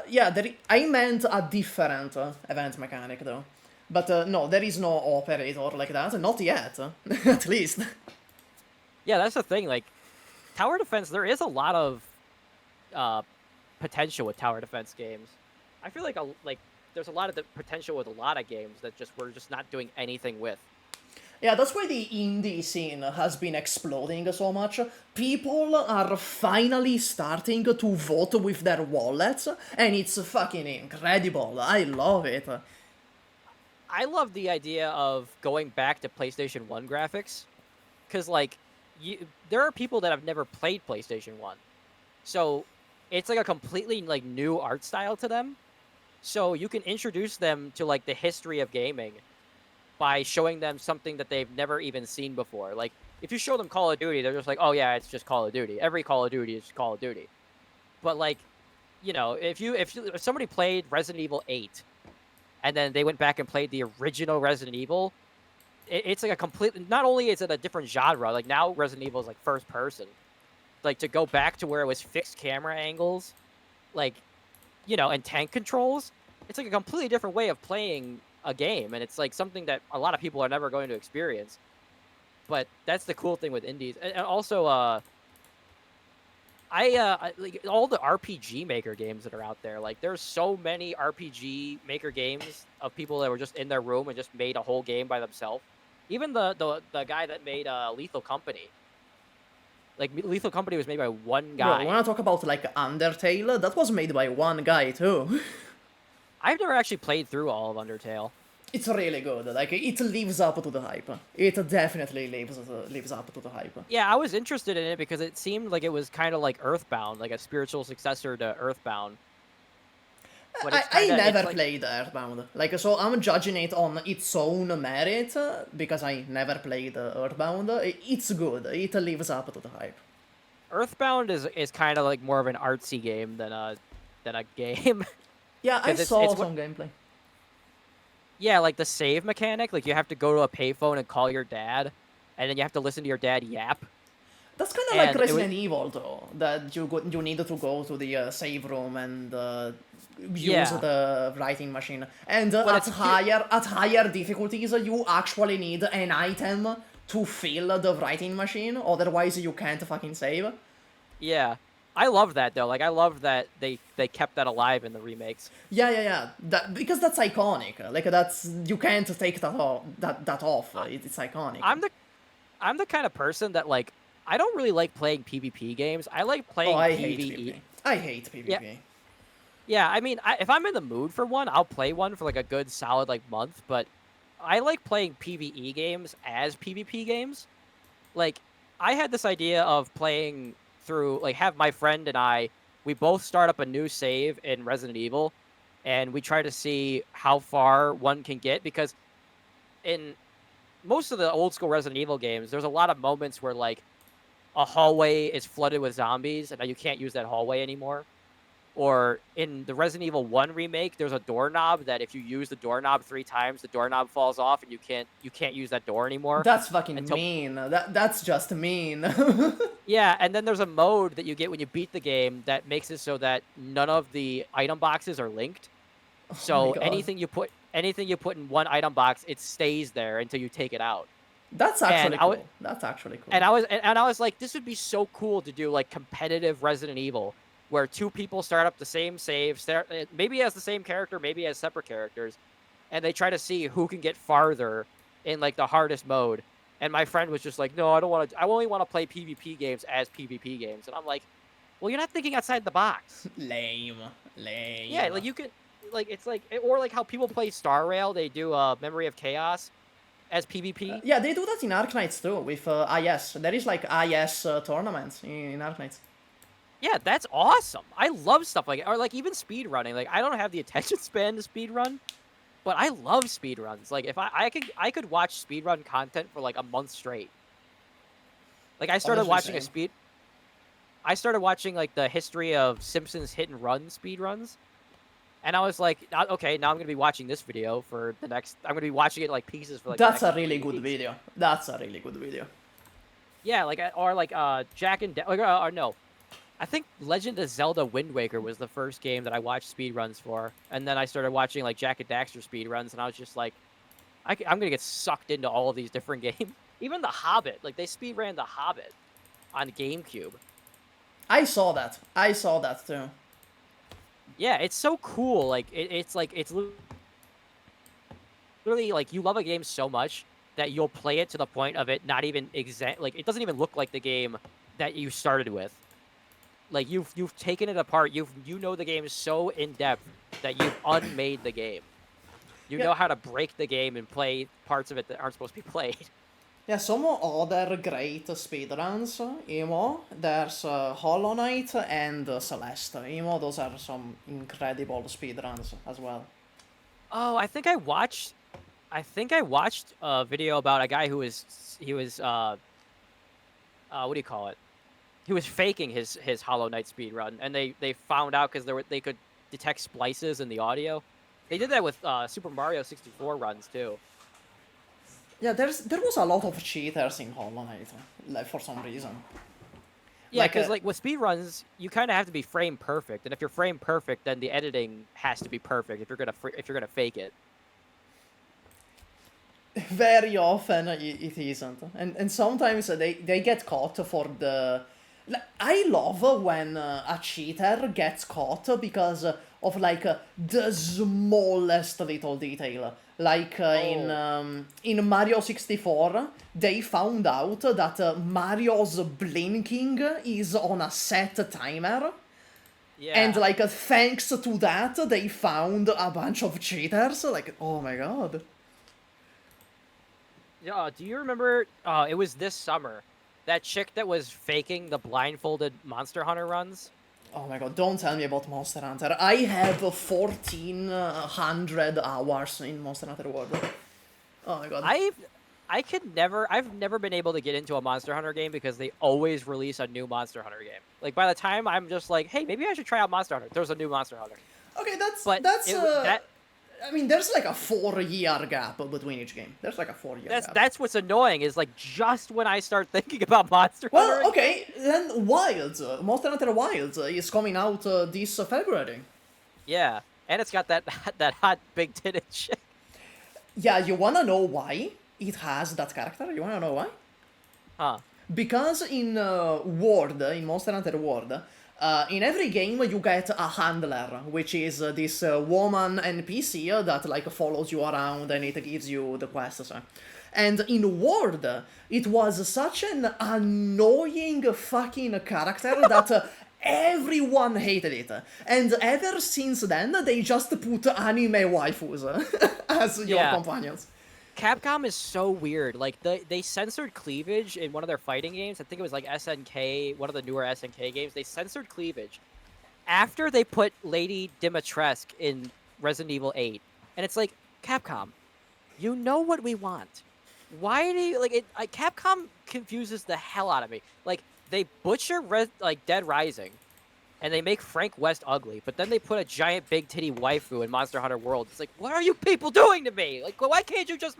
I meant a different event mechanic though. But no, there is no operator like that. Not yet, at least. Yeah, that's the thing. Like, tower defense, there is a lot of potential with tower defense games. I feel like there's a lot of the potential with a lot of games that we're just not doing anything with. Yeah, that's why the indie scene has been exploding so much. People are finally starting to vote with their wallets, and it's fucking incredible. I love it. I love the idea of going back to PlayStation 1 graphics, because, like, there are people that have never played PlayStation 1. So, it's like a completely, like, new art style to them. So, you can introduce them to, like, the history of gaming by showing them something that they've never even seen before. Like, if you show them Call of Duty, they're just like, oh yeah, it's just Call of Duty. Every Call of Duty is Call of Duty. But like, you know, if somebody played Resident Evil 8, and then they went back and played the original Resident Evil, it's like a complete, not only is it a different genre, like now Resident Evil is like first person. Like to go back to where it was fixed camera angles, like, you know, and tank controls, it's like a completely different way of playing a game, and it's like something that a lot of people are never going to experience. But that's the cool thing with indies, and also I like all the RPG Maker games that are out there. Like there's so many RPG Maker games of people that were just in their room and just made a whole game by themselves. Even the guy that made Lethal Company. Like Lethal Company was made by one guy. Bro, you wanna talk about like Undertale? That was made by one guy too. I've never actually played through all of Undertale. It's really good. Like, it lives up to the hype. It definitely lives up to the hype. Yeah, I was interested in it because it seemed like it was kind of like Earthbound, like a spiritual successor to Earthbound. But it's I kind of never like, played Earthbound. Like, so I'm judging it on its own merit because I never played Earthbound. It's good. It lives up to the hype. Earthbound is kind of like more of an artsy game than a game. Yeah, I saw it's some gameplay. Yeah, like the save mechanic, like you have to go to a payphone and call your dad, and then you have to listen to your dad yap. That's kind of like Resident Evil, though. That you need to go to the save room and use the writing machine. And at higher difficulties, you actually need an item to fill the writing machine. Otherwise, you can't fucking save. Yeah, I love that though. Like I love that they kept that alive in the remakes. Yeah. Because that's iconic. Like you can't take that off. It's iconic. I'm the kind of person that like I don't really like playing PvP games. I like playing PvE. I hate PvP. Yeah, I mean, if I'm in the mood for one, I'll play one for like a good solid like month. But I like playing PvE games as PvP games. Like I had this idea of playing through like have my friend and we both start up a new save in Resident Evil, and we try to see how far one can get because in most of the old school Resident Evil games, there's a lot of moments where like a hallway is flooded with zombies and now you can't use that hallway anymore. Or in the Resident Evil 1 remake, there's a doorknob that if you use the doorknob 3 times, the doorknob falls off and you can't use that door anymore. That's fucking mean. That's just mean. Yeah, and then there's a mode that you get when you beat the game that makes it so that none of the item boxes are linked. So anything you put in one item box, it stays there until you take it out. That's actually cool. That's actually cool. And I was like, this would be so cool to do like competitive Resident Evil, where 2 people start up the same save, maybe as the same character, maybe as separate characters, and they try to see who can get farther in like the hardest mode. And my friend was just like, no, I don't want to. I only want to play PvP games as PvP games. And I'm like, well, you're not thinking outside the box. Lame. Yeah, like you could, like it's like, or like how people play Star Rail, they do Memory of Chaos as PvP. Yeah, they do that in Arknights too with IS. There is like IS tournaments in Arknights. Yeah, that's awesome. I love stuff like it. Or like even speedrunning. Like I don't have the attention span to speedrun, but I love speedruns. Like if I could watch speedrun content for like a month straight. Like I started watching like the history of Simpsons hit and run speedruns. And I was like, okay, now I'm going to be watching this video for the next... I'm going to be watching it like pieces for like That's a really good video. That's a really good video. Yeah, like, or like Jack and... or no. I think Legend of Zelda Wind Waker was the first game that I watched speedruns for. And then I started watching like Jack and Daxter speedruns, and I was just like, I'm going to get sucked into all of these different games. Even The Hobbit. Like, they speedran The Hobbit on GameCube. I saw that too. Yeah, it's so cool. Like it's literally like you love a game so much that you'll play it to the point of it not even like it doesn't even look like the game that you started with. Like you've taken it apart. You know the game so in depth that you've unmade the game. You know how to break the game and play parts of it that aren't supposed to be played. Yeah, some other great speedruns, there's Hollow Knight and Celeste. Those are some incredible speedruns as well. Oh, I think I watched a video about a guy who was what do you call it? He was faking his Hollow Knight speedrun, and they found out because they could detect splices in the audio. They did that with Super Mario 64 runs too. Yeah, there was a lot of cheaters in Hollow Knight, like, for some reason. Yeah, because like with speedruns, you kind of have to be frame perfect, and if you're frame perfect, then the editing has to be perfect if you're gonna fake it. Very often it isn't, and sometimes they get caught for the. I love when a cheater gets caught because of like the smallest little detail. Like in Mario 64, they found out that Mario's blinking is on a set timer. Yeah. And like thanks to that, they found a bunch of cheaters. Like, oh my god. Do you remember? It was this summer. That chick that was faking the blindfolded Monster Hunter runs. Oh my god, don't tell me about Monster Hunter. I have 1400 hours in Monster Hunter World. Oh my god. I've never been able to get into a Monster Hunter game because they always release a new Monster Hunter game. Like, by the time I'm just like, hey, maybe I should try out Monster Hunter, there's a new Monster Hunter. Okay, But I mean, there's like a 4-year gap between each game. There's like a 4-year gap. That's what's annoying, is like just when I start thinking about Monster Hunter. Well, okay, then Wilds, Monster Hunter Wilds is coming out this February. Yeah, and it's got that hot big titted chick. Yeah, you wanna know why it has that character? You wanna know why? Huh. Because in in Monster Hunter World, in every game you get a handler, which is this woman NPC that like follows you around and it gives you the quests. And in World, it was such an annoying fucking character that everyone hated it. And ever since then, they just put anime waifus as your companions. Capcom is so weird. Like, they censored cleavage in one of their fighting games. I think it was like SNK, one of the newer SNK games. They censored cleavage after they put Lady Dimitrescu in Resident Evil 8. And it's like, Capcom, you know what we want. Why do you, like, it? Capcom confuses the hell out of me. Like, they butcher Dead Rising, and they make Frank West ugly, but then they put a giant big titty waifu in Monster Hunter World. It's like, what are you people doing to me? Like, why can't you just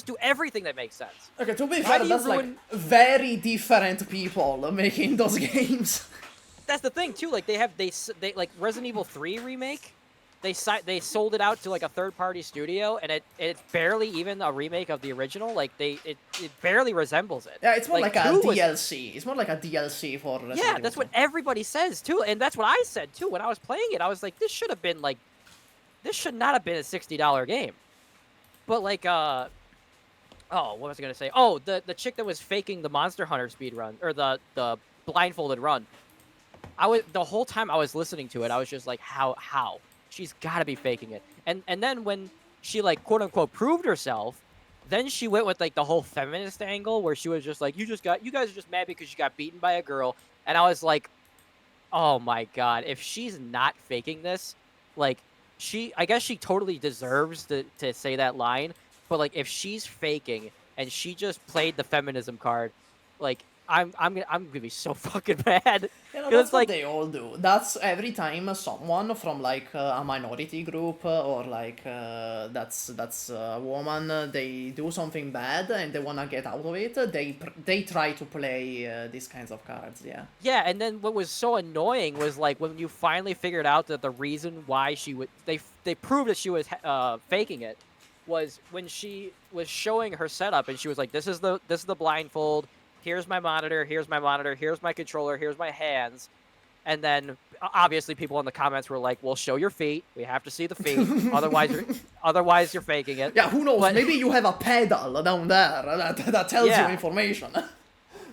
do everything that makes sense? Okay, to be fair, that's like very different people making those games. That's the thing too. Like, they like Resident Evil 3 remake. They sold it out to like a third-party studio, and it's barely even a remake of the original. Like, it barely resembles it. Yeah, it's more like a DLC. It's more like a DLC for Resident Evil. Yeah, that's what everybody says too, and that's what I said too when I was playing it. I was like, this should not have been a $60 game. But like, oh, what was I gonna say? Oh, the chick that was faking the Monster Hunter speedrun, or the blindfolded run. The whole time I was listening to it, I was just like, how? She's got to be faking it. And then when she, like, quote unquote proved herself, then she went with like the whole feminist angle where she was just like, you guys are just mad because you got beaten by a girl. And I was like, oh my god, if she's not faking this, like, I guess she totally deserves to say that line. But like, if she's faking and she just played the feminism card, like, I'm gonna be so fucking mad. You know, that's like, what they all do. That's every time someone from like a minority group or like that's a woman, they do something bad and they wanna get out of it. They try to play these kinds of cards. Yeah. Yeah, and then what was so annoying was like when you finally figured out that the reason why they proved that she was faking it was when she was showing her setup and she was like, this is the blindfold. Here's my monitor, here's my controller, here's my hands. And then, obviously, people in the comments were like, well, show your feet. We have to see the feet. otherwise, you're faking it. Yeah, who knows? But maybe you have a pedal down there that tells you information.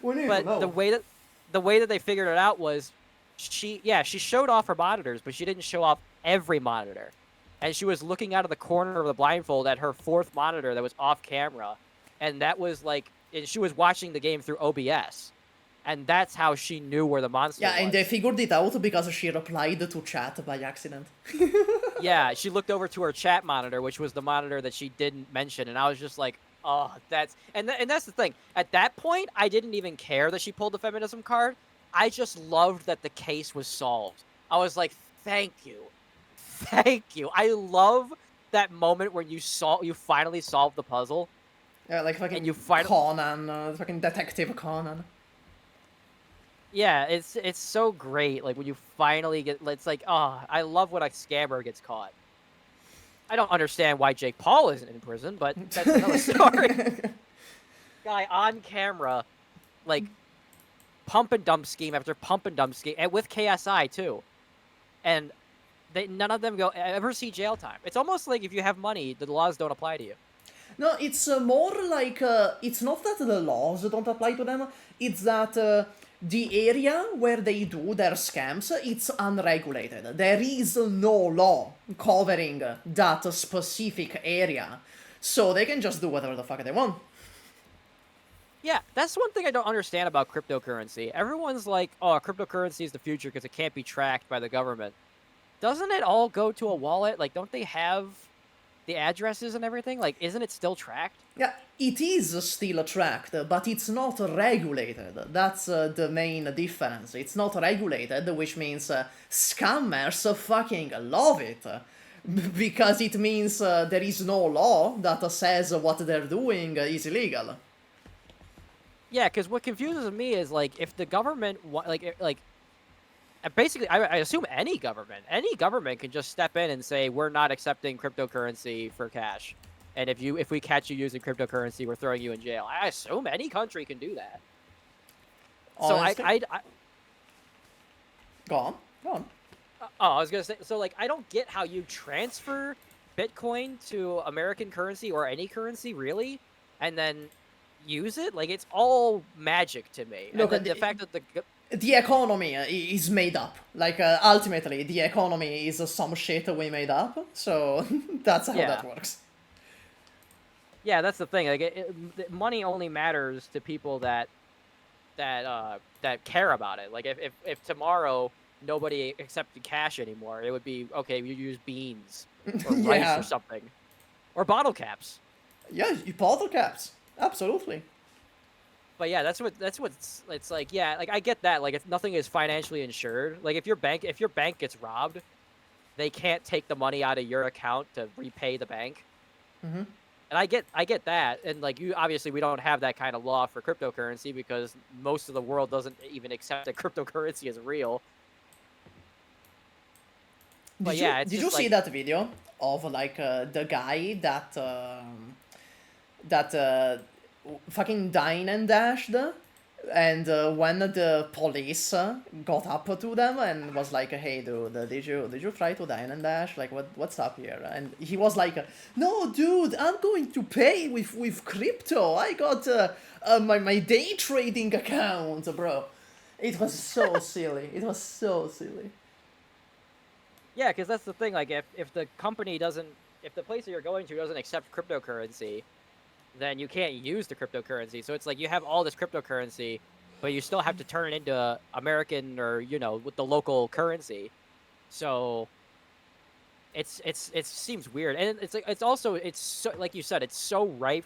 We need to know. The way that they figured it out was she showed off her monitors, but she didn't show off every monitor. And she was looking out of the corner of the blindfold at her fourth monitor that was off camera. And that was like... And she was watching the game through OBS, and that's how she knew where the monster was. Yeah, and they figured it out because she replied to chat by accident. Yeah, she looked over to her chat monitor, which was the monitor that she didn't mention, and I was just like, oh, that's... And that's the thing. At that point, I didn't even care that she pulled the feminism card. I just loved that the case was solved. I was like, thank you. Thank you. I love that moment when you finally solved the puzzle. Yeah, like fucking Conan, fucking Detective Conan. Yeah, it's so great. Like when you finally get, it's like, oh, I love when a scammer gets caught. I don't understand why Jake Paul isn't in prison, but that's another story. Guy on camera, like, pump and dump scheme after pump and dump scheme, and with KSI too, and none of them ever see jail time. It's almost like if you have money, the laws don't apply to you. No, it's more like, it's not that the laws don't apply to them, it's that the area where they do their scams, it's unregulated. There is no law covering that specific area. so they can just do whatever the fuck they want. Yeah, that's one thing I don't understand about cryptocurrency. Everyone's like, oh, cryptocurrency is the future because it can't be tracked by the government. Doesn't it all go to a wallet? Like, don't they have the addresses and everything? Like, isn't it still tracked? Yeah, it is still tracked, but it's not regulated. That's the main difference. It's not regulated, which means scammers fucking love it. Because it means there is no law that says what they're doing is illegal. Yeah, because what confuses me is, like, if the government, basically, I assume any government can just step in and say, we're not accepting cryptocurrency for cash. And if we catch you using cryptocurrency, we're throwing you in jail. I assume any country can do that. Honestly? So Go on. I was gonna say, so like, I don't get how you transfer Bitcoin to American currency or any currency really, and then use it. Like, it's all magic to me. Look, and the fact that the economy is made up. Like, ultimately, the economy is some shit we made up. So that's how that works. Yeah, that's the thing. Like, money only matters to people that care about it. Like, if tomorrow nobody accepted cash anymore, it would be okay. You use beans or rice or something, or bottle caps. Yeah, bottle caps. Absolutely. But yeah, that's it's like. Yeah, like, I get that. Like, if nothing is financially insured, like if your bank gets robbed, they can't take the money out of your account to repay the bank. Mm-hmm. And I get that, and like, obviously we don't have that kind of law for cryptocurrency because most of the world doesn't even accept that cryptocurrency is real. But did you see that video of like the guy that fucking dined and dashed, and when the police got up to them and was like, "Hey, dude, did you try to dine and dash? Like, what's up here?" And he was like, "No, dude, I'm going to pay with crypto. I got my day trading account, bro." It was so silly. It was so silly. Yeah, because that's the thing. Like, if the company doesn't, if the place that you're going to doesn't accept cryptocurrency, then you can't use the cryptocurrency. So it's like you have all this cryptocurrency, but you still have to turn it into American or, with the local currency. So it seems weird, and it's so, like you said, it's so ripe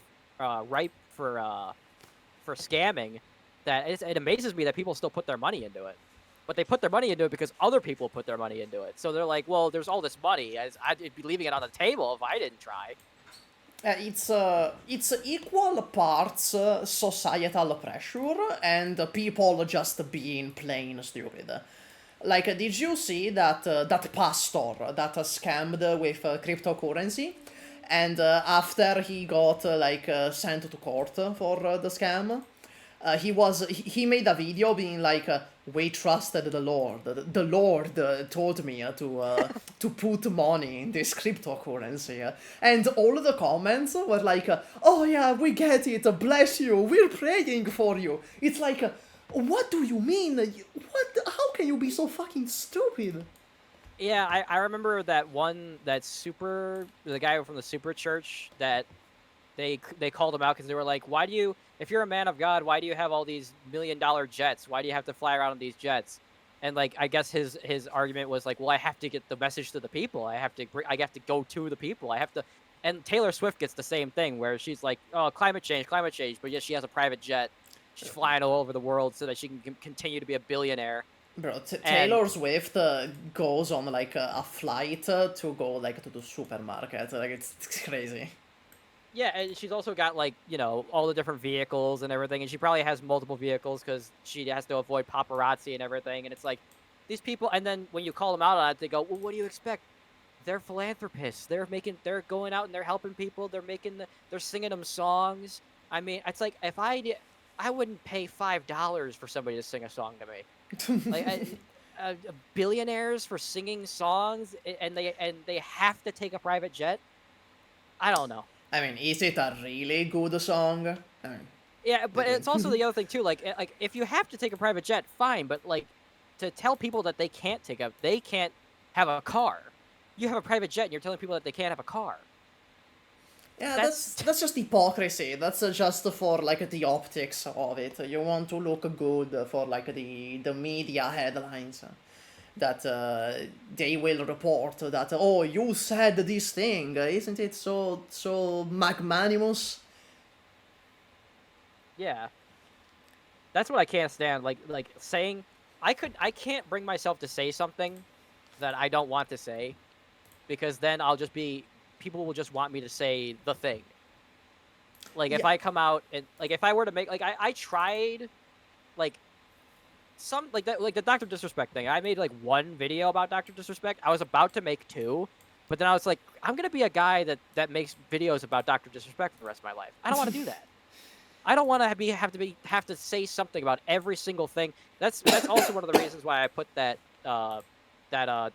for scamming that it amazes me that people still put their money into it. But they put their money into it because other people put their money into it. So they're like, well, there's all this money. I'd be leaving it on the table if I didn't try. It's equal parts societal pressure and people just being plain stupid. Like, did you see that that pastor that scammed with cryptocurrency, and after he got sent to court for the scam, he made a video being like, "We trusted the Lord. The Lord told me to put money in this cryptocurrency." And all the comments were like, "Oh yeah, we get it. Bless you. We're praying for you." It's like, what do you mean? How can you be so fucking stupid? Yeah, I remember the guy from the super church that they called him out because they were like, "Why do you, if you're a man of God, why do you have all these $1 million jets? Why do you have to fly around on these jets?" And like, I guess his argument was like, "Well, I have to get the message to the people. I have to go to the people. I have to." And Taylor Swift gets the same thing where she's like, "Oh, climate change," but yet she has a private jet. She's flying all over the world so that she can continue to be a billionaire. Bro, Taylor Swift goes on like a flight to go like to the supermarket. Like, it's crazy. Yeah, and she's also got like, all the different vehicles and everything, and she probably has multiple vehicles because she has to avoid paparazzi and everything. And it's like, these people, and then when you call them out on it, they go, "Well, what do you expect? They're philanthropists. They're going out and they're helping people. They're singing them songs." I mean, it's like, if I wouldn't pay $5 for somebody to sing a song to me. Like, billionaires for singing songs, and they have to take a private jet. I don't know. I mean, is it a really good song? I mean, yeah, but it's also the other thing too. Like if you have to take a private jet, fine. But like, to tell people that they can't have a car. You have a private jet, and you're telling people that they can't have a car. Yeah, that's just hypocrisy. That's just for like the optics of it. You want to look good for like the media headlines that they will report that, oh, you said this thing, isn't it so magnanimous? Yeah, that's what I can't stand. Like saying, I can't bring myself to say something that I don't want to say, because then people will just want me to say the thing. Like if I come out and like if I were to make like I tried like some like that like the Dr. Disrespect thing. I made like one video about Dr. Disrespect. I was about to make two, but then I was like, I'm gonna be a guy that makes videos about Dr. Disrespect for the rest of my life. I don't want to do that. I don't want to have to say something about every single thing. That's also one of the reasons why I put that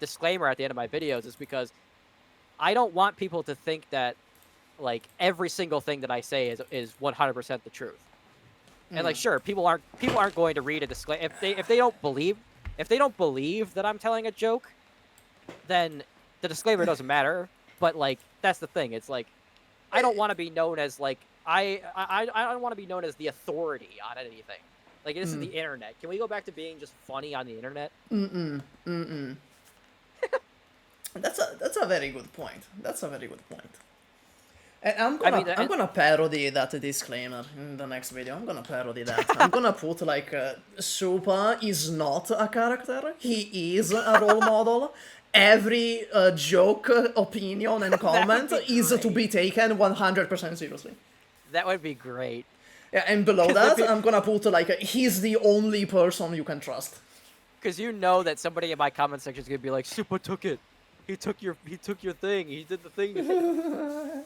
disclaimer at the end of my videos, is because I don't want people to think that like every single thing that I say is 100% the truth. And like, sure, people aren't going to read a disclaimer if they don't believe that I'm telling a joke, then the disclaimer doesn't matter. But like, that's the thing. It's like, I don't want to be known as like I don't want to be known as the authority on anything. Like, this is the internet. Can we go back to being just funny on the internet? That's a very good point. That's a very good point. And I'm gonna parody that disclaimer in the next video. I'm gonna parody that. I'm gonna put like, Supah is not a character. He is a role model. Every joke, opinion, and comment is to be taken 100% seriously. That would be great. Yeah, and below that, I'm gonna put like, he's the only person you can trust. Because you know that somebody in my comment section is gonna be like, Supah took it. He took your thing. He did the thing.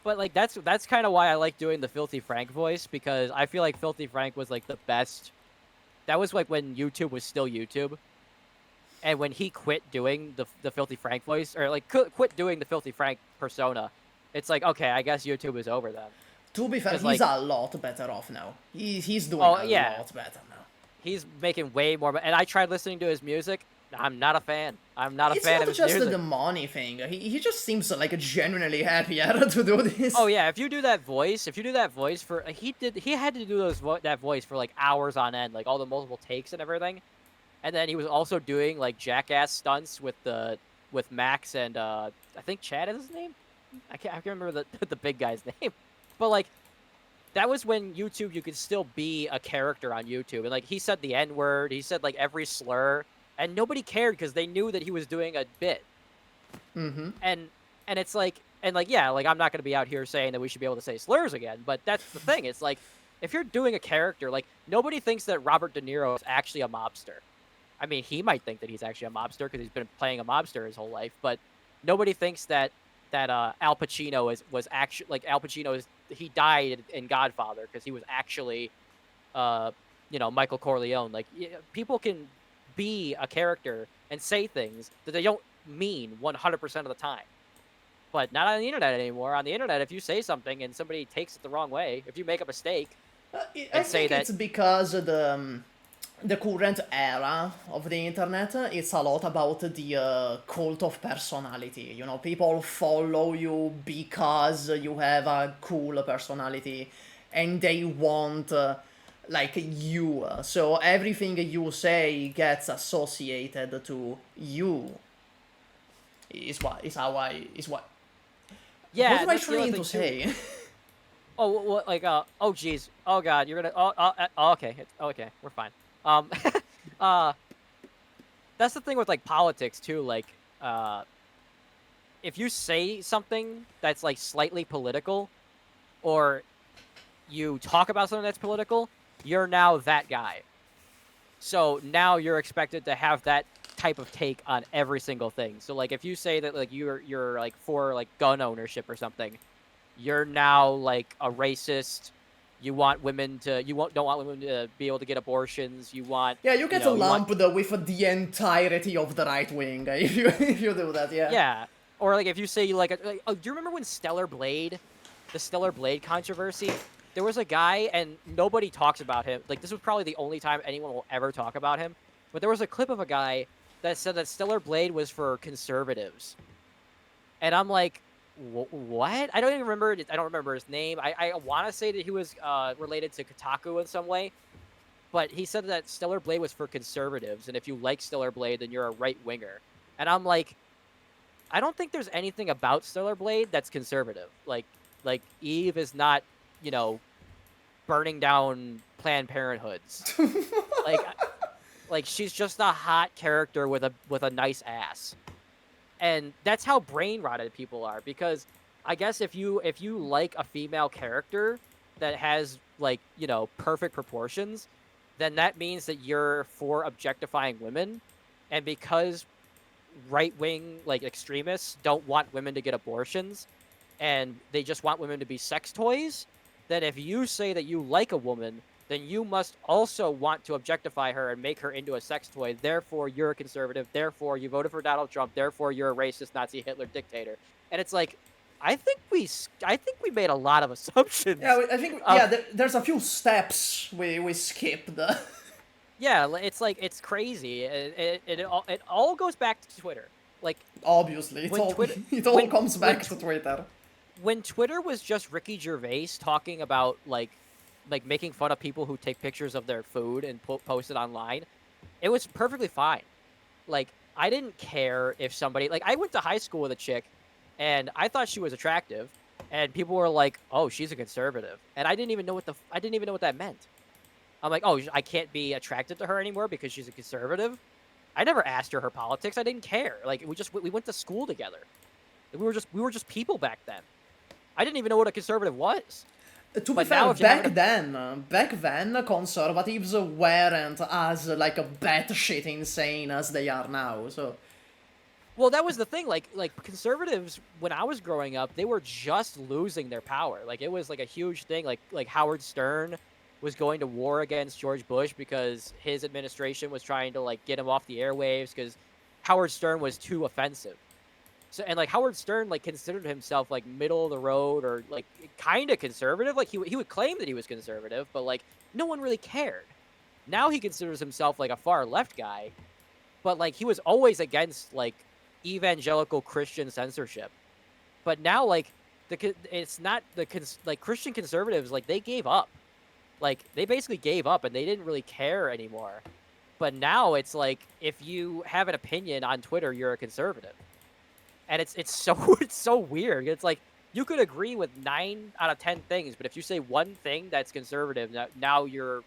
But like, that's kind of why I like doing the Filthy Frank voice, because I feel like Filthy Frank was like the best. That was like when YouTube was still YouTube, and when he quit doing the Filthy Frank voice, or like quit doing the Filthy Frank persona, it's like, okay, I guess YouTube is over then. To be fair, he's a lot better off now. He's doing a lot better now. He's making way more. And I tried listening to his music. I'm not a fan. I'm not a fan of his music. It's not just the money thing. He just seems like genuinely happier to do this. Oh yeah, if you do that voice for he had to do that voice for like hours on end, like all the multiple takes and everything. And then he was also doing like jackass stunts with Max and I think Chad is his name. I can't remember the big guy's name. But like, that was when YouTube, you could still be a character on YouTube. And like, he said the N-word, he said like every slur, and nobody cared because they knew that he was doing a bit. And it's like, and like, yeah, like I'm not going to be out here saying that we should be able to say slurs again, but that's the thing. It's like, if you're doing a character, like nobody thinks that Robert De Niro is actually a mobster. I mean, he might think that he's actually a mobster because he's been playing a mobster his whole life, but nobody thinks that Al Pacino was actually, like, Al Pacino he died in Godfather because he was actually, Michael Corleone. Like, people can be a character and say things that they don't mean 100% of the time. But not on the internet anymore. On the internet, if you say something and somebody takes it the wrong way, if you make a mistake, I think it's because the current era of the internet, it's a lot about the cult of personality. You know, people follow you because you have a cool personality and they want like you. So everything you say gets associated to you. Is what. Yeah. What am I trying to say? Oh, like, oh geez, oh god, you're gonna, okay, okay, we're fine. That's the thing with like politics too. Like, if you say something that's like slightly political, or you talk about something that's political, you're now that guy. So now you're expected to have that type of take on every single thing. So like, if you say that like you're like for like gun ownership or something, you're now like a racist. You want women to, don't want women to be able to get abortions. You want, yeah, you get lumped with the entirety of the right wing if you do that, yeah. Yeah, or like if you say like oh, do you remember when the Stellar Blade controversy? There was a guy and nobody talks about him. Like, this was probably the only time anyone will ever talk about him. But there was a clip of a guy that said that Stellar Blade was for conservatives. And I'm like, What? I don't even remember. I don't remember his name. I want to say that he was related to Kotaku in some way, but he said that Stellar Blade was for conservatives, and if you like Stellar Blade, then you're a right winger. And I'm like, I don't think there's anything about Stellar Blade that's conservative. Like Eve is not, burning down Planned Parenthoods. like like she's just a hot character with a nice ass. And that's how brain rotted people are, because I guess if you like a female character that has perfect proportions, then that means that you're for objectifying women. And because right-wing extremists don't want women to get abortions and they just want women to be sex toys, then if you say that you like a woman, then you must also want to objectify her and make her into a sex toy. Therefore, you're a conservative. Therefore, you voted for Donald Trump. Therefore, you're a racist, Nazi, Hitler dictator. And it's like, I think we made a lot of assumptions. Yeah, I think there's a few steps we skipped. Yeah, it's crazy. It all goes back to Twitter. Obviously, it all comes back to Twitter. When Twitter was just Ricky Gervais talking about making fun of people who take pictures of their food and post it online, it was perfectly fine. I didn't care if somebody I went to high school with a chick, and I thought she was attractive, and people were like, "Oh, she's a conservative," and I didn't even know what that meant. I'm like, "Oh, I can't be attracted to her anymore because she's a conservative." I never asked her politics. I didn't care. We went to school together. We were just people back then. I didn't even know what a conservative was. To be fair, back then, conservatives weren't as batshit insane as they are now. So, well, that was the thing. Conservatives, when I was growing up, they were just losing their power. It was a huge thing. Like Howard Stern was going to war against George Bush because his administration was trying to get him off the airwaves because Howard Stern was too offensive. So, and Howard Stern considered himself middle of the road or kind of conservative. He would claim that he was conservative, but no one really cared. Now he considers himself a far left guy, but he was always against evangelical Christian censorship. But now it's not the Christian conservatives they gave up. They basically gave up and they didn't really care anymore. But now it's if you have an opinion on Twitter, you're a conservative. And it's so weird. It's you could agree with 9 out of 10 things, but if you say one thing that's conservative, now you're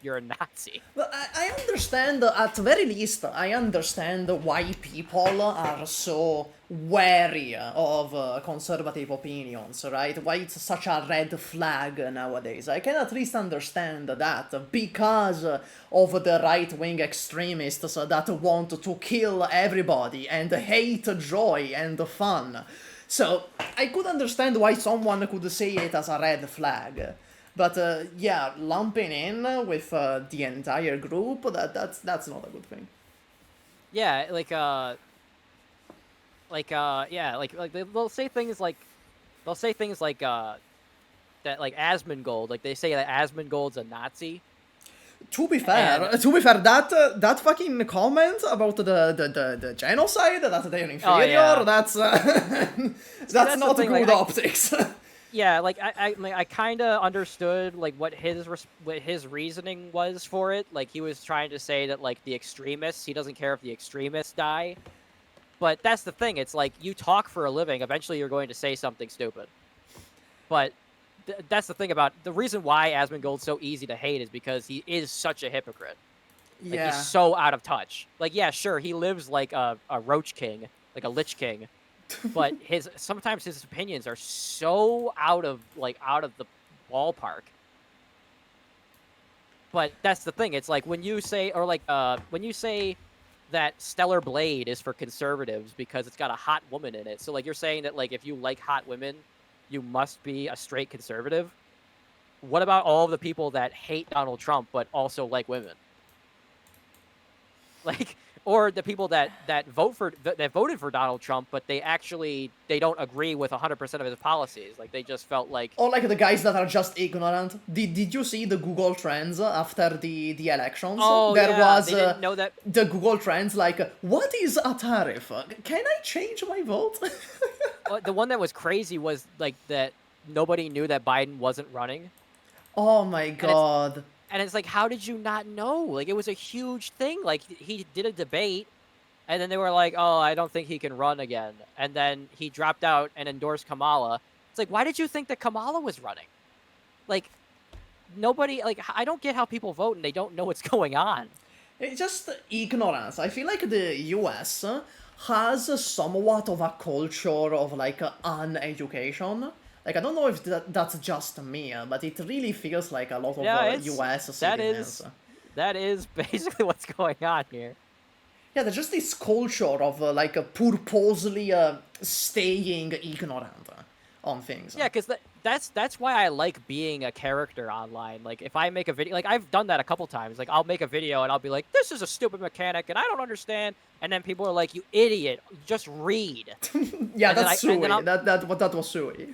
a Nazi. Well, I understand, at the very least, I understand why people are so wary of conservative opinions, right? Why it's such a red flag nowadays. I can at least understand that, because of the right-wing extremists that want to kill everybody and hate joy and fun. So, I could understand why someone could say it as a red flag. But yeah, lumping in with the entire group, that's not a good thing. Yeah, they'll say things like that Asmongold, they say that Asmongold's a Nazi. To be fair, that fucking comment about the genocide, that they're inferior, that's not good optics. Yeah, I kind of understood what his reasoning was for it. He was trying to say that the extremists, he doesn't care if the extremists die. But that's the thing. It's you talk for a living. Eventually, you're going to say something stupid. But that's the thing about the reason why Asmongold's so easy to hate is because he is such a hypocrite. He's so out of touch. Yeah, sure, he lives like a roach king, like a lich king. But sometimes his opinions are so out of the ballpark. But that's the thing. It's when you say that Stellar Blade is for conservatives because it's got a hot woman in it. So you're saying that if you like hot women, you must be a straight conservative. What about all of the people that hate Donald Trump but also like women? Or the people that voted for Donald Trump, but they don't agree with 100% of his policies. They just felt or the guys that are just ignorant. Did you see the Google Trends after the elections? Oh, there was they didn't know that. The Google Trends what is a tariff? Can I change my vote? The one that was crazy was like that nobody knew that Biden wasn't running. Oh my And it's god. and it's like, how did you not know? Like, it was a huge thing. Like, he did a debate, and then they were like, oh, I don't think he can run again. And then he dropped out and endorsed Kamala. It's like, why did you think that Kamala was running? Like, nobody, like, I don't get how people vote and they don't know what's going on. It's just ignorance. I feel like the US has somewhat of a culture of like uneducation. Like I don't know if that's just me, but it really feels like a lot of US citizens. That is basically what's going on here. Yeah, there's just this culture of like purposely staying ignorant on things. Yeah, because that's why I like being a character online. Like, if I make a video, like, I've done that a couple times. Like, I'll make a video and I'll be like, this is a stupid mechanic and I don't understand. And then people are like, you idiot, just read. Yeah, and that's Sui. That was Sui.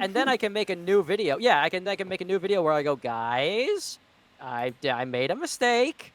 And then I can make a new video. Yeah, I can make a new video where I go, guys, I made a mistake.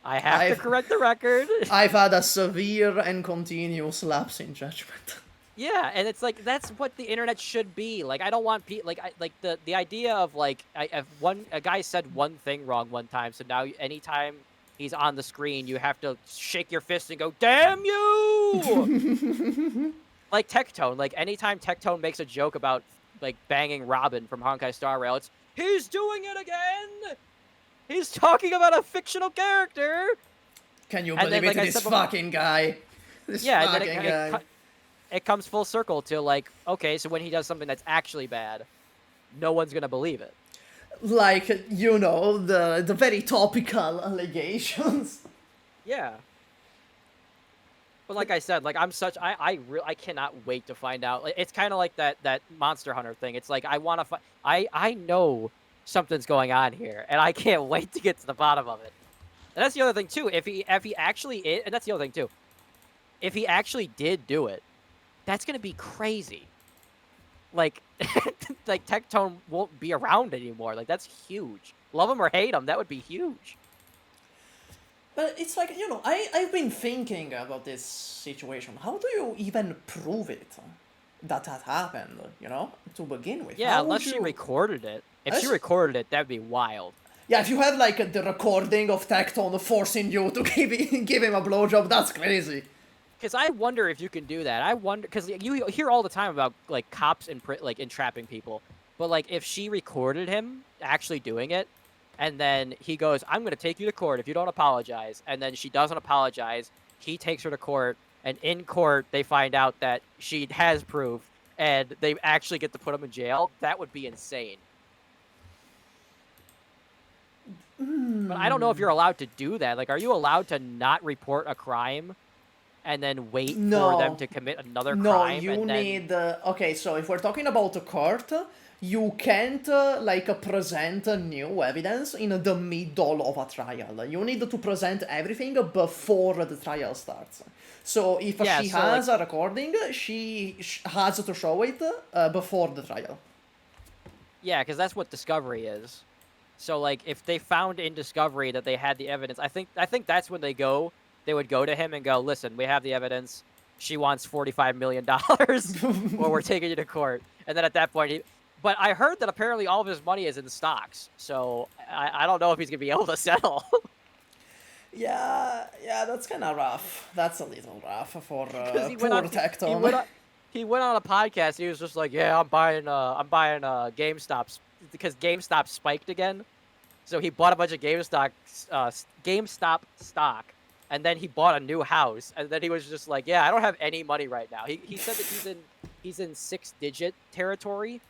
I have to correct the record. I've had a severe and continuous lapse in judgment. Yeah, and it's like, that's what the internet should be. Like, I don't want the idea of like, a guy said one thing wrong one time, so now anytime he's on the screen, you have to shake your fist and go, damn you! Like Tectone, like anytime Tectone makes a joke about like banging Robin from Honkai Star Rail, it's, he's doing it again! He's talking about a fictional character! Can you believe it? This fucking guy. This fucking guy. It comes full circle to like, okay, so when he does something that's actually bad, no one's gonna believe it. Like, you know, the very topical allegations. Yeah. But like I said, like, I cannot wait to find out. Like, it's kind of like that Monster Hunter thing. It's like, I know something's going on here, and I can't wait to get to the bottom of it. And that's the other thing too. If he actually, and that's the other thing too. If he actually did do it, that's gonna be crazy. Like, like Tectone won't be around anymore. Like, that's huge. Love him or hate him, that would be huge. But it's like, you know, I've been thinking about this situation. How do you even prove it? That happened, you know, to begin with. Yeah, unless she recorded it. If she recorded it, that'd be wild. Yeah, if you have like the recording of Tectone forcing you to give him a blowjob, that's crazy. Because I wonder if you can do that. I wonder, because you hear all the time about like cops like entrapping people, but like if she recorded him actually doing it, and then he goes, "I'm gonna take you to court if you don't apologize," and then she doesn't apologize, he takes her to court, and in court they find out that she has proof, and they actually get to put him in jail. That would be insane. But I don't know if you're allowed to do that. Like, are you allowed to not report a crime and then wait for them to commit another crime? No, you need... okay, so if we're talking about a court, you can't, like, present new evidence in the middle of a trial. You need to present everything before the trial starts. So if she has a recording, she has to show it before the trial. Yeah, because that's what discovery is. So, like, if they found in discovery that they had the evidence, I think that's when they would go to him and go, listen, we have the evidence. She wants $45 million, or we're taking you to court. And then at that point, but I heard that apparently all of his money is in stocks. So I don't know if he's going to be able to settle. Yeah, that's kind of rough. That's a little rough for poor Tectone. He went on a podcast. He was just like, yeah, I'm buying GameStop because GameStop spiked again. So he bought a bunch of GameStop stock, and then he bought a new house, and then he was just like, yeah, I don't have any money right now. He said that he's in 6-digit territory.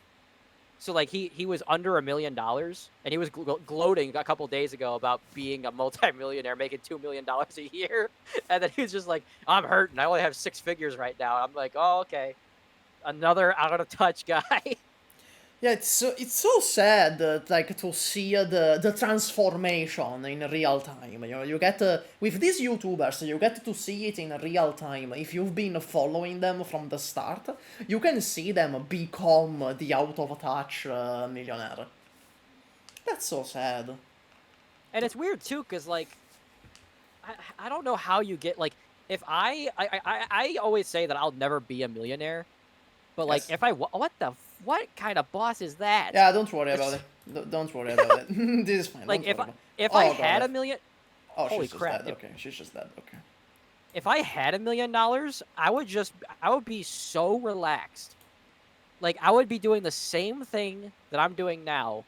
So like he was under $1 million, and he was gloating a couple days ago about being a multimillionaire, making $2 million a year, and then he was just like, I'm hurting. I only have 6 figures right now. I'm like, oh, okay, another out of touch guy. Yeah, it's so sad, like, to see the transformation in real time. You know, you get with these YouTubers, you get to see it in real time. If you've been following them from the start, you can see them become the out of touch millionaire. That's so sad. And it's weird too, cause like, I don't know how you get, like, if I always say that I'll never be a millionaire, But like, Yes. if what kind of boss is that? Yeah, don't worry about it. Don't worry about it. This is fine. Like, don't worry about if Oh, I God, had that- $1 million, Oh, holy she's just crap, dead. Okay, she's just dead. Okay. if I had $1 million, I would be so relaxed. Like, I would be doing the same thing that I'm doing now,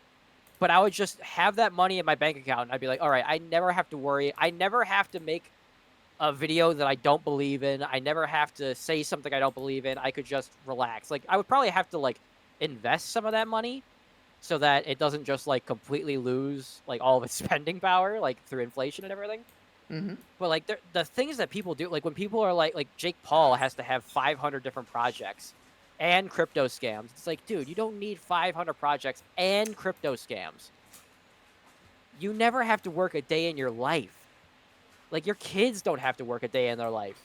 but I would just have that money in my bank account. And I'd be like, all right, I never have to worry. I never have to make a video that I don't believe in. I never have to say something I don't believe in. I could just relax. Like, I would probably have to, like, invest some of that money so that it doesn't just, like, completely lose, like, all of its spending power, like, through inflation and everything. Mm-hmm. But, like, the things that people do, like, when people are like Jake Paul has to have 500 different projects and crypto scams. It's like, dude, you don't need 500 projects and crypto scams. You never have to work a day in your life. Like, your kids don't have to work a day in their life.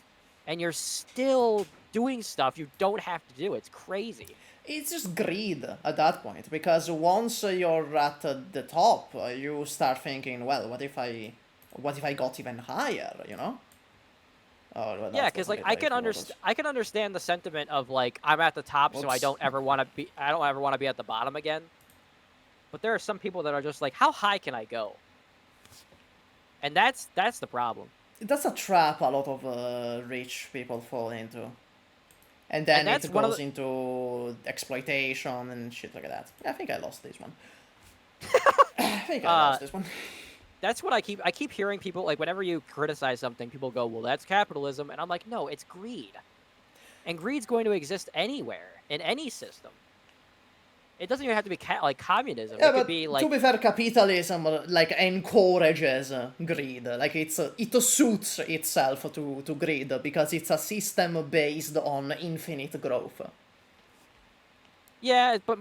And you're still doing stuff you don't have to do. It's crazy. It's just greed at that point, because once you're at the top, you start thinking, well, what if I got even higher, you know? Oh, well, Yeah, because like I can understand the sentiment of like I'm at the top, so I Whoops. don't ever want to be at the bottom again. But there are some people that are just like, how high can I go? And that's the problem. That's a trap a lot of rich people fall into. And then that's it one of goes into exploitation and shit like that. I think I lost this one. I think I lost this one. That's what I keep hearing people, like, whenever you criticize something, people go, well, that's capitalism. And I'm like, no, it's greed. And greed's going to exist anywhere, in any system. It doesn't even have to be like communism. Yeah, it could but be like, to be fair, capitalism like encourages greed. Like it suits itself to greed because it's a system based on infinite growth. yeah, but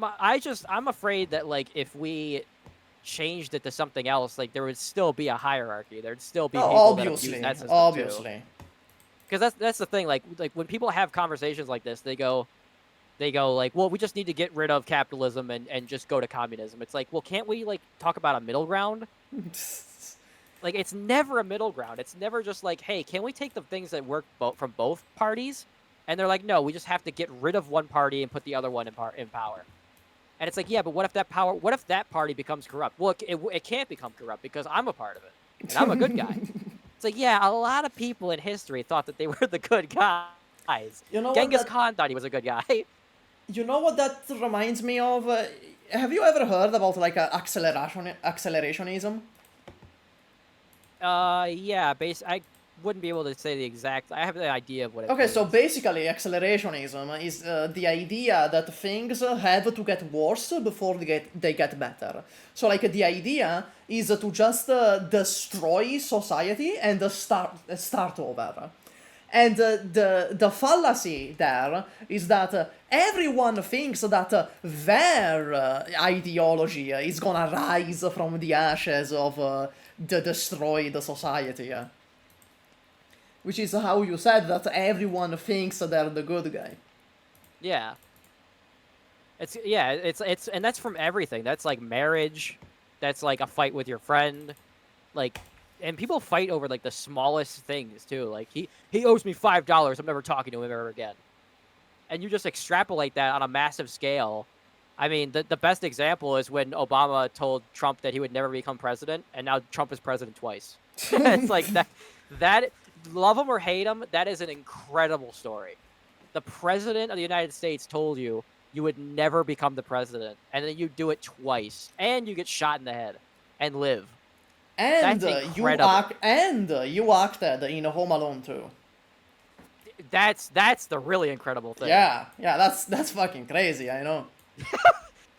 I'm afraid that like if we changed it to something else, like there would still be a hierarchy. There'd still be people that abuse that system obviously. Because that's the thing. Like when people have conversations like this, they go like, well, we just need to get rid of capitalism and just go to communism. It's like, well, can't we like talk about a middle ground? Like, it's never a middle ground. It's never just like, hey, can we take the things that work from both parties? And they're like, no, we just have to get rid of one party and put the other one in power. And it's like, yeah, but what if that party becomes corrupt? Well, it can't become corrupt because I'm a part of it. And I'm a good guy. It's like, yeah, a lot of people in history thought that they were the good guys. You know Genghis what Khan thought he was a good guy. You know what that reminds me of? Have you ever heard about like accelerationism? Yeah, I wouldn't be able to say the exact. I have the idea of what it is. Okay, so basically, accelerationism is the idea that things have to get worse before they get better. So, like, the idea is to just destroy society and start over. And the fallacy there is that everyone thinks that their ideology is gonna rise from the ashes of the destroyed society. Which is how you said that everyone thinks they're the good guy. Yeah. It's and that's from everything. That's like marriage. That's like a fight with your friend. Like, and people fight over like the smallest things too. Like he owes me $5. I'm never talking to him ever again. And you just extrapolate that on a massive scale. I mean, the best example is when Obama told Trump that he would never become president, and now Trump is president twice. It's like that love him or hate him, that is an incredible story. The president of the United States told you would never become the president, and then you do it twice, and you get shot in the head and live. And That's you acted in Home Alone too. That's the really incredible thing. Yeah, that's fucking crazy, I know.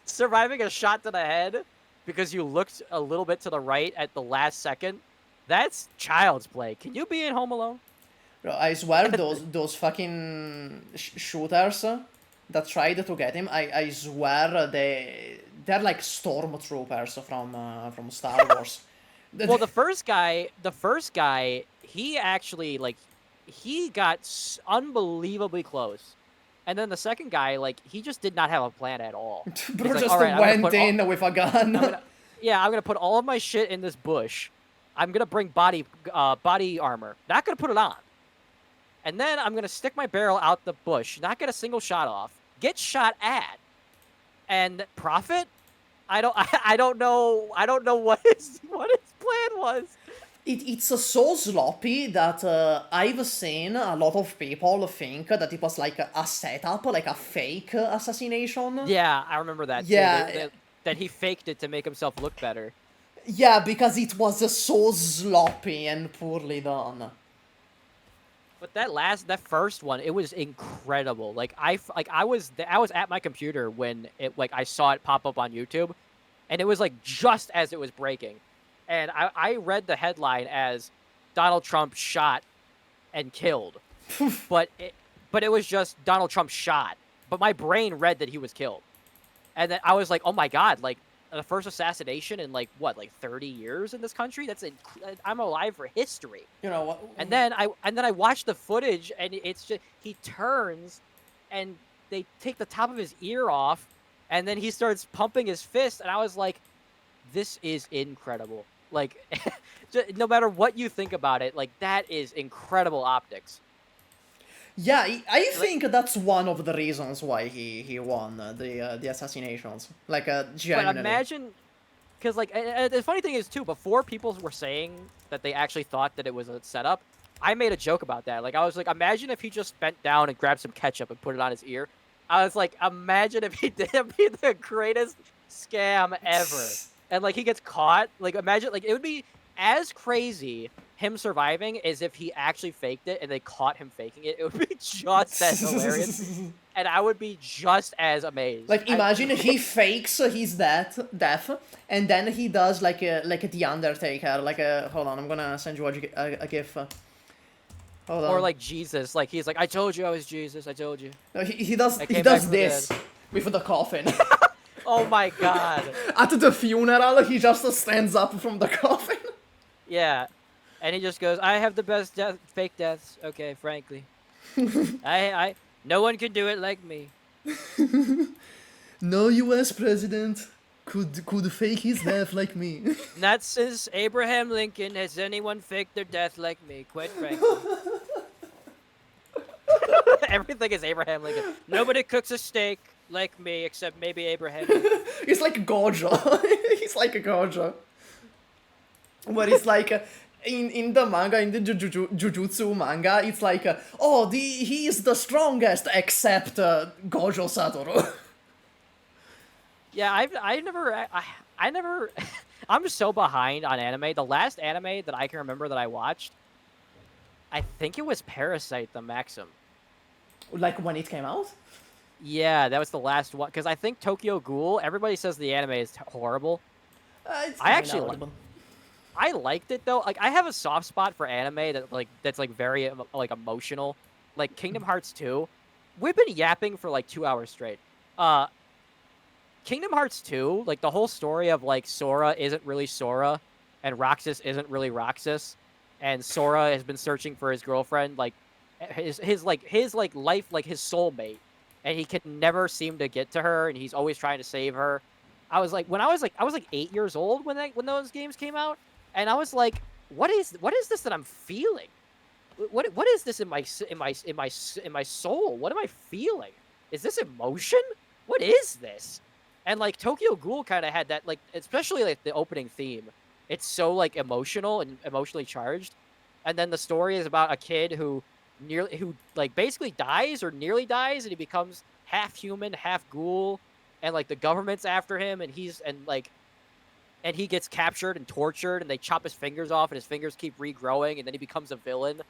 Surviving a shot to the head because you looked a little bit to the right at the last second, that's child's play. Can you be in Home Alone? Bro, I swear those fucking shooters that tried to get him, I swear they're like stormtroopers from Star Wars. Well, the first guy, he actually like he got unbelievably close. And then the second guy, like, he just did not have a plan at all. Bro like, just all right, went in with a gun. I'm gonna put all of my shit in this bush. I'm gonna bring body armor. Not gonna put it on. And then I'm gonna stick my barrel out the bush. Not get a single shot off. get shot at, and profit. I don't know what his plan was. It's so sloppy that I've seen a lot of people think that it was like a setup, like a fake assassination. Yeah, I remember that too. Yeah. That he faked it to make himself look better. Yeah, because it was so sloppy and poorly done. But that first one, it was incredible. Like I was at my computer when I saw it pop up on YouTube, and it was like just as it was breaking, and I read the headline as Donald Trump shot and killed, but it was just Donald Trump shot. But my brain read that he was killed, and then I was like, oh my god, like the first assassination in like 30 years in this country. I'm alive for history. You know what? And then I watched the footage, and it's just he turns, and they take the top of his ear off, and then he starts pumping his fist, and I was like, this is incredible. Like, no matter what you think about it, like that is incredible optics. Yeah, I think that's one of the reasons why he won the assassinations. Like, genuinely. But imagine, because like the funny thing is too, before people were saying that they actually thought that it was a setup, I made a joke about that. Like I was like, imagine if he just bent down and grabbed some ketchup and put it on his ear. I was like, imagine if he did. It'd be the greatest scam ever. And like he gets caught. Like imagine, like it would be as crazy him surviving as if he actually faked it and they caught him faking it. It would be just as hilarious, and I would be just as amazed. Like imagine he fakes his death, and then he does like the Undertaker. Like hold on, I'm gonna send you a gif. Hold on. Or like Jesus, like he's like, I told you I was Jesus. I told you. No, he does this with the coffin. Oh my god! At the funeral, he just stands up from the coffin. Yeah. And he just goes, I have the best fake deaths. Okay, frankly. No one can do it like me. No U.S. president could fake his death like me. Not since Abraham Lincoln has anyone faked their death like me, quite frankly. Everything is Abraham Lincoln. Nobody cooks a steak like me except maybe Abraham Lincoln. He's like Gojo. He's like a Gojo. But it's like... In the manga, in the Jujutsu manga, it's like, he is the strongest except Gojo Satoru. Yeah, I never, I'm so behind on anime. The last anime that I can remember that I watched, I think it was Parasite the Maxim. Like when it came out? Yeah, that was the last one. Because I think Tokyo Ghoul, everybody says the anime is horrible. I actually I liked it though. Like I have a soft spot for anime that's very like emotional. Like Kingdom Hearts 2. We've been yapping for like 2 hours straight. Kingdom Hearts 2, like the whole story of like Sora isn't really Sora and Roxas isn't really Roxas, and Sora has been searching for his girlfriend, like his life, like his soulmate, and he can never seem to get to her, and he's always trying to save her. I was like 8 years old when those games came out. And I was like, what is this that I'm feeling? What is this in my soul? What am I feeling? Is this emotion? What is this? And like Tokyo Ghoul kind of had that, like especially like the opening theme. It's so like emotional and emotionally charged. And then the story is about a kid who like basically dies or nearly dies, and he becomes half human, half ghoul, and like the government's after him, and and he gets captured and tortured, and they chop his fingers off, and his fingers keep regrowing, and then he becomes a villain.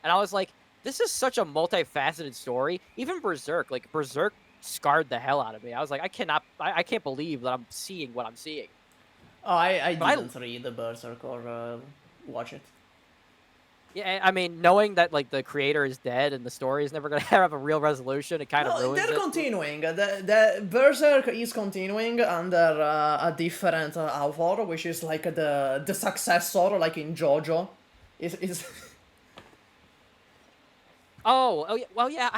And I was like, this is such a multifaceted story. Even Berserk, like Berserk scarred the hell out of me. I was like, I can't believe that I'm seeing what I'm seeing. Oh, I didn't read the Berserk or watch it. Yeah, I mean, knowing that like the creator is dead and the story is never going to have a real resolution, it kind of ruins it. They're continuing. The Berserk is continuing under a different author, which is like the successor, like in JoJo. Is Oh yeah, well yeah,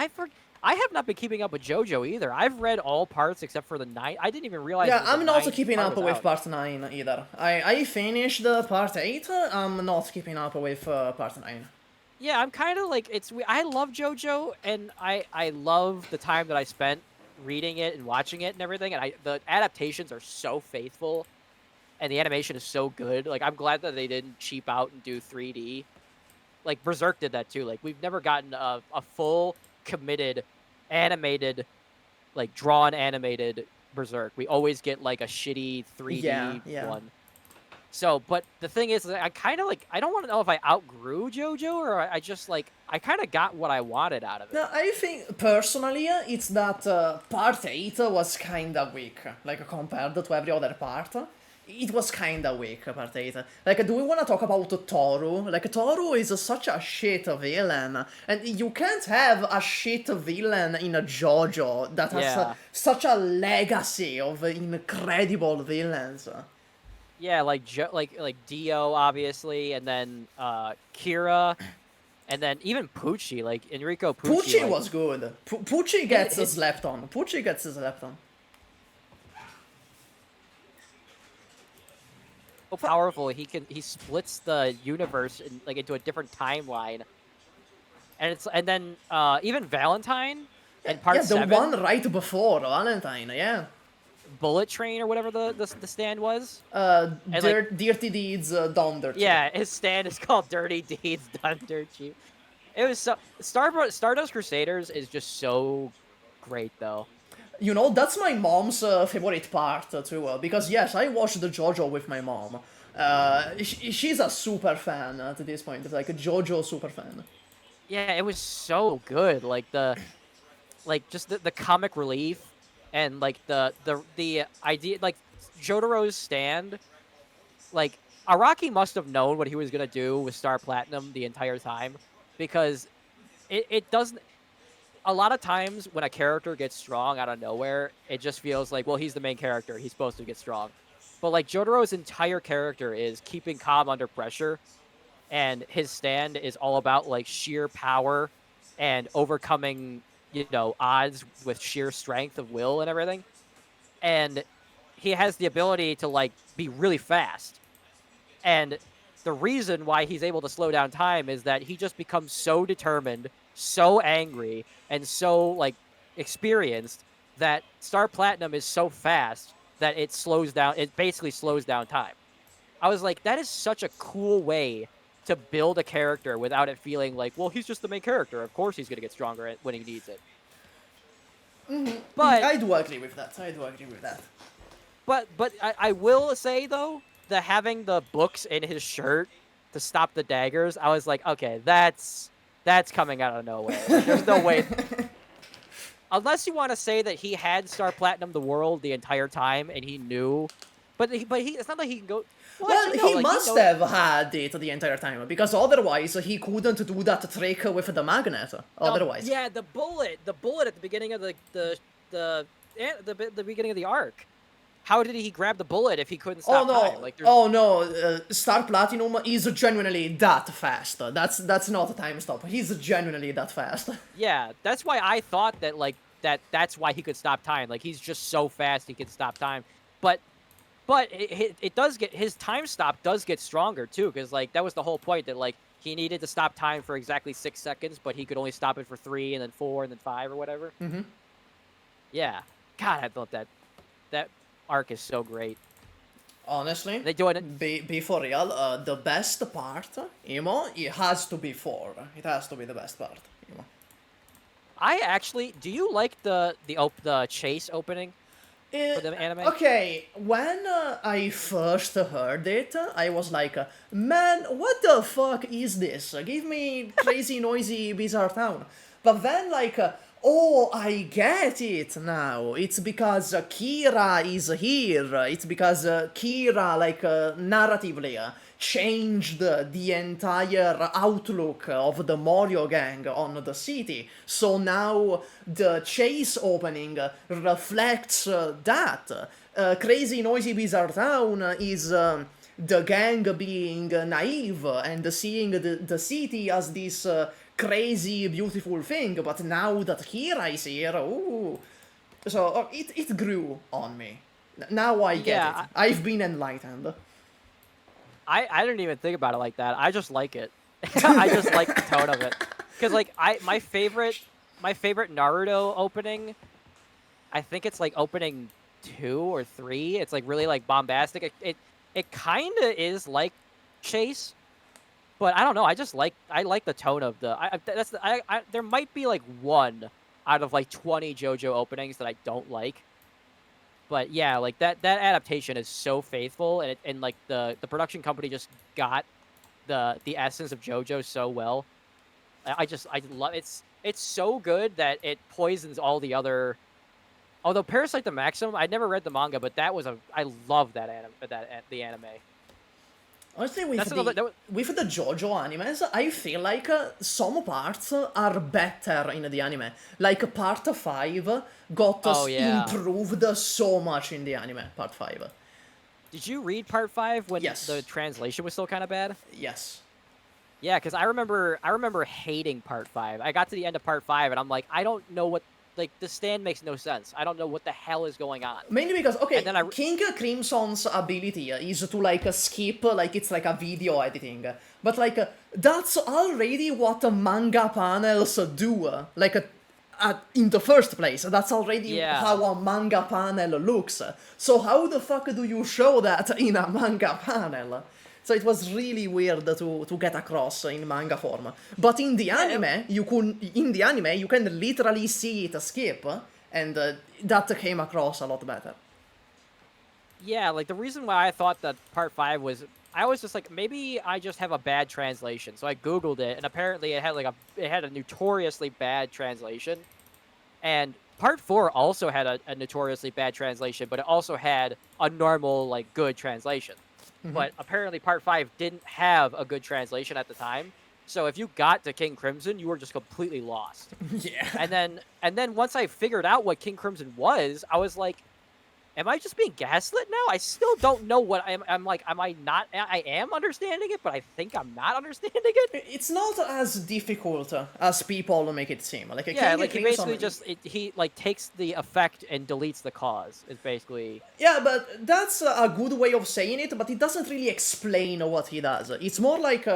I have not been keeping up with JoJo either. I've read all parts except for the 9. I didn't even realize. Yeah, I'm not keeping up with part 9 either. I finished part 8. I'm not keeping up with part 9. Yeah, I'm kind of like I love JoJo, and I love the time that I spent reading it and watching it and everything, and the adaptations are so faithful, and the animation is so good. Like, I'm glad that they didn't cheap out and do 3D. Like, Berserk did that too. Like, we've never gotten a full, committed, animated, like, drawn animated Berserk. We always get, like, a shitty 3D one. So, but the thing is, I kind of, like, I don't want to know if I outgrew JoJo, or I just, like, I kind of got what I wanted out of it. No, I think, personally, it's that part 8 was kinda weak, like, compared to every other part. It was kinda weak, part 8. Like, do we wanna talk about Toru? Like, Toru is such a shit villain, and you can't have a shit villain in a JoJo that has such a legacy of incredible villains. Yeah, like Dio, obviously, and then Kira, and then even Pucci, like Enrico Pucci. Pucci like, was good. Pucci gets slept on. Pucci gets slept on. So powerful, he splits the universe into a different timeline, and then even Valentine and part 7. The one right before Valentine, yeah. Bullet Train or whatever the stand was. Dirty Deeds Done Dirt Cheap. Yeah, his stand is called Dirty Deeds Done Dirt Cheap. It was so Stardust Crusaders is just so great though. You know, that's my mom's favorite part too, because yes, I watched the JoJo with my mom. She's a super fan at this point, like a JoJo super fan. Yeah, it was so good. Like just the comic relief. And, like, the idea, like, Jotaro's stand, like, Araki must have known what he was going to do with Star Platinum the entire time, because it doesn't, a lot of times when a character gets strong out of nowhere, it just feels like, well, he's the main character, he's supposed to get strong. But, like, Jotaro's entire character is keeping calm under pressure, and his stand is all about, like, sheer power and overcoming, you know, odds with sheer strength of will and everything. And he has the ability to, like, be really fast. And the reason why he's able to slow down time is that he just becomes so determined, so angry, and so, like, experienced that Star Platinum is so fast that it basically slows down time. I was like, that is such a cool way to build a character without it feeling like, well, he's just the main character. Of course he's going to get stronger when he needs it. But I do agree with that. But I will say, though, that having the books in his shirt to stop the daggers, I was like, okay, that's coming out of nowhere. Like, there's no way. Unless you want to say that he had Star Platinum the world the entire time and he knew. But it's not like he can go... Well, he must have had it the entire time, because otherwise he couldn't do that trick with the magnet. Otherwise, yeah, the bullet at the beginning of the beginning of the arc. How did he grab the bullet if he couldn't stop time? Like, Star Platinum is genuinely that fast. That's not a time stop. He's genuinely that fast. Yeah, that's why I thought that that's why he could stop time. Like, he's just so fast he could stop time. But it does get, his time stop does get stronger too, because, like, that was the whole point, that, like, he needed to stop time for exactly 6 seconds, but he could only stop it for 3 and then 4 and then 5 or whatever. Mm-hmm. Yeah, God, I thought that arc is so great. Honestly, they do it. Be for real. The best part, Emo, it has to be 4. It has to be the best part, Emo. I actually, do you like the chase opening? For the anime? Okay, when I first heard it, I was like, man, what the fuck is this? Give me Crazy Noisy Bizarre Town. But then, like, oh, I get it now. It's because Kira is here. It's because Kira, like, narratively, changed the entire outlook of the Morio gang on the city. So now the chase opening reflects that. Crazy Noisy Bizarre Town is the gang being naive and seeing the city as this crazy, beautiful thing. But now that Kira is here, ooh. So it grew on me. Now I get it. I've been enlightened. I didn't even think about it like that. I just like it. I just like the tone of it. Because, like, my favorite Naruto opening I think it's like opening 2 or 3. It's like really like bombastic. It kind of is like Chase, but I don't know. I like the tone of the. There might be like one out of like 20 JoJo openings that I don't like. But yeah, like that adaptation is so faithful, and like the production company just got the essence of JoJo so well. I love it's so good that it poisons all the other. Although Parasite the Maximum, I never read the manga, but I love that the anime. Honestly, with the JoJo animes, I feel like some parts are better in the anime. Like part 5 got improved so much in the anime, part 5. Did you read part 5 when Yes. the translation was still kind of bad? Yes. Yeah, because I remember hating part 5. I got to the end of part 5 and I'm like, I don't know what, like, the stand makes no sense. I don't know what the hell is going on. Mainly because, okay, King Crimson's ability is to, like, skip, like, it's like a video editing. But, like, that's already what manga panels do. Like, in the first place, that's already how a manga panel looks. So how the fuck do you show that in a manga panel? So it was really weird to get across in manga form. But in the anime, you can literally see it skip, and that came across a lot better. Yeah, like the reason why I thought that part 5 was, I was just like, maybe I just have a bad translation. So I Googled it, and apparently it had a notoriously bad translation. And part 4 also had a notoriously bad translation, but it also had a normal, like, good translation. But apparently part 5 didn't have a good translation at the time. So if you got to King Crimson, you were just completely lost. Yeah. And then once I figured out what King Crimson was, I was like, am I just being gaslit now? I still don't know what I'm like. Am I not? I am understanding it, but I think I'm not understanding it. It's not as difficult as people make it seem. Like, yeah, like he basically just he like takes the effect and deletes the cause. Is basically. Yeah, but that's a good way of saying it. But it doesn't really explain what he does. It's more like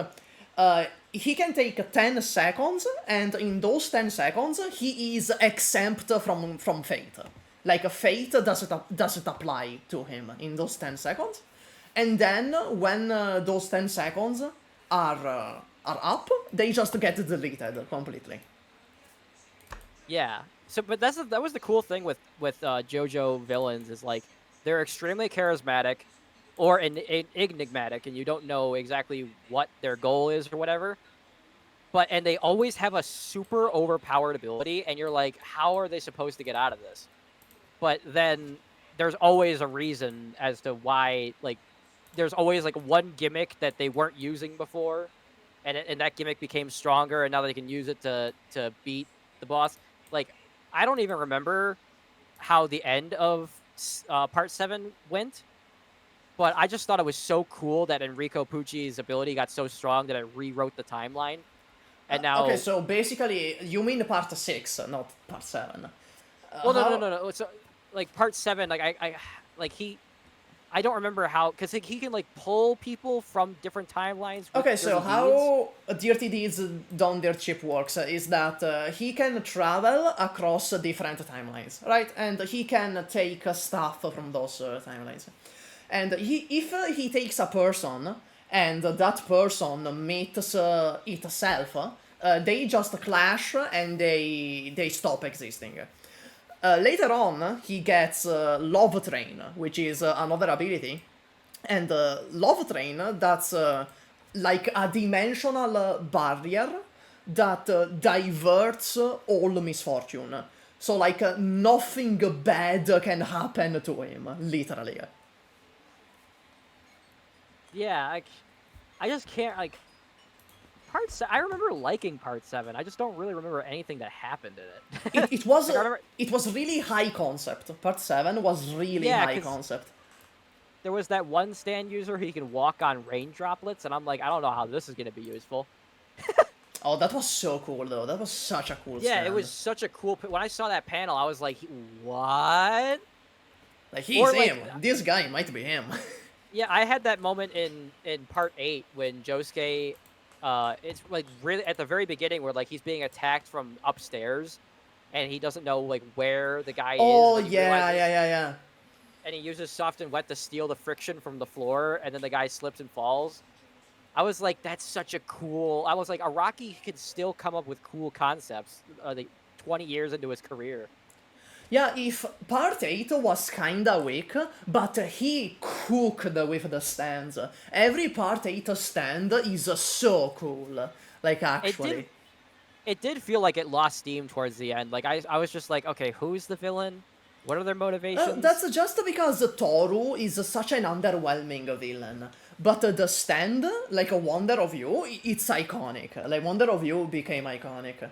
he can take 10 seconds, and in those 10 seconds, he is exempt from fate. Like, fate doesn't apply to him in those 10 seconds. And then, when those 10 seconds are up, they just get deleted completely. Yeah. So, but that was the cool thing with JoJo villains, is like, they're extremely charismatic or enigmatic, and you don't know exactly what their goal is or whatever. And they always have a super overpowered ability, and you're like, how are they supposed to get out of this? But then there's always a reason as to why, like, there's always, like, one gimmick that they weren't using before, and that gimmick became stronger, and now they can use it to beat the boss. Like, I don't even remember how the end of Part 7 went, but I just thought it was so cool that Enrico Pucci's ability got so strong that it rewrote the timeline. And now... Okay, so basically, you mean Part 6, not Part 7. Well, no. So, like, Part 7, like, I don't remember how, because he can, like, pull people from different timelines. Okay, so how Dirty Deeds Done Dirt Cheap works is that he can travel across different timelines, right? And he can take stuff from those timelines. And if he takes a person, and that person meets itself, they just clash and they stop existing. Later on, he gets Love Train, which is another ability. And Love Train, that's like a dimensional barrier that diverts all misfortune. So, like, nothing bad can happen to him, literally. Yeah, I just can't, like... I remember liking Part 7. I just don't really remember anything that happened in it. It was it was really high concept. Part 7 was really high concept. There was that one stand user who can walk on rain droplets, and I'm like, I don't know how this is going to be useful. Oh, that was so cool, though. That was such a cool stand. Yeah, it was such a cool... When I saw that panel, I was like, what? Like, he's him. This guy might be him. Yeah, I had that moment in Part 8 when Josuke... it's like really at the very beginning where like he's being attacked from upstairs, and he doesn't know like where the guy Oh is. yeah. And he uses soft and wet to steal the friction from the floor, and then the guy slips and falls. I was like, that's such a cool. I was like, Araki can still come up with cool concepts. Like 20 years into his career. Yeah, if part 8 was kinda weak, but he cooked with the stands. Every part 8 stand is so cool. Like, actually. It did feel like it lost steam towards the end. Like, I was just like, okay, who's the villain? What are their motivations? That's just because Toru is such an underwhelming villain. But the stand, like a Wonder of You, it's iconic. Like, Wonder of You became iconic.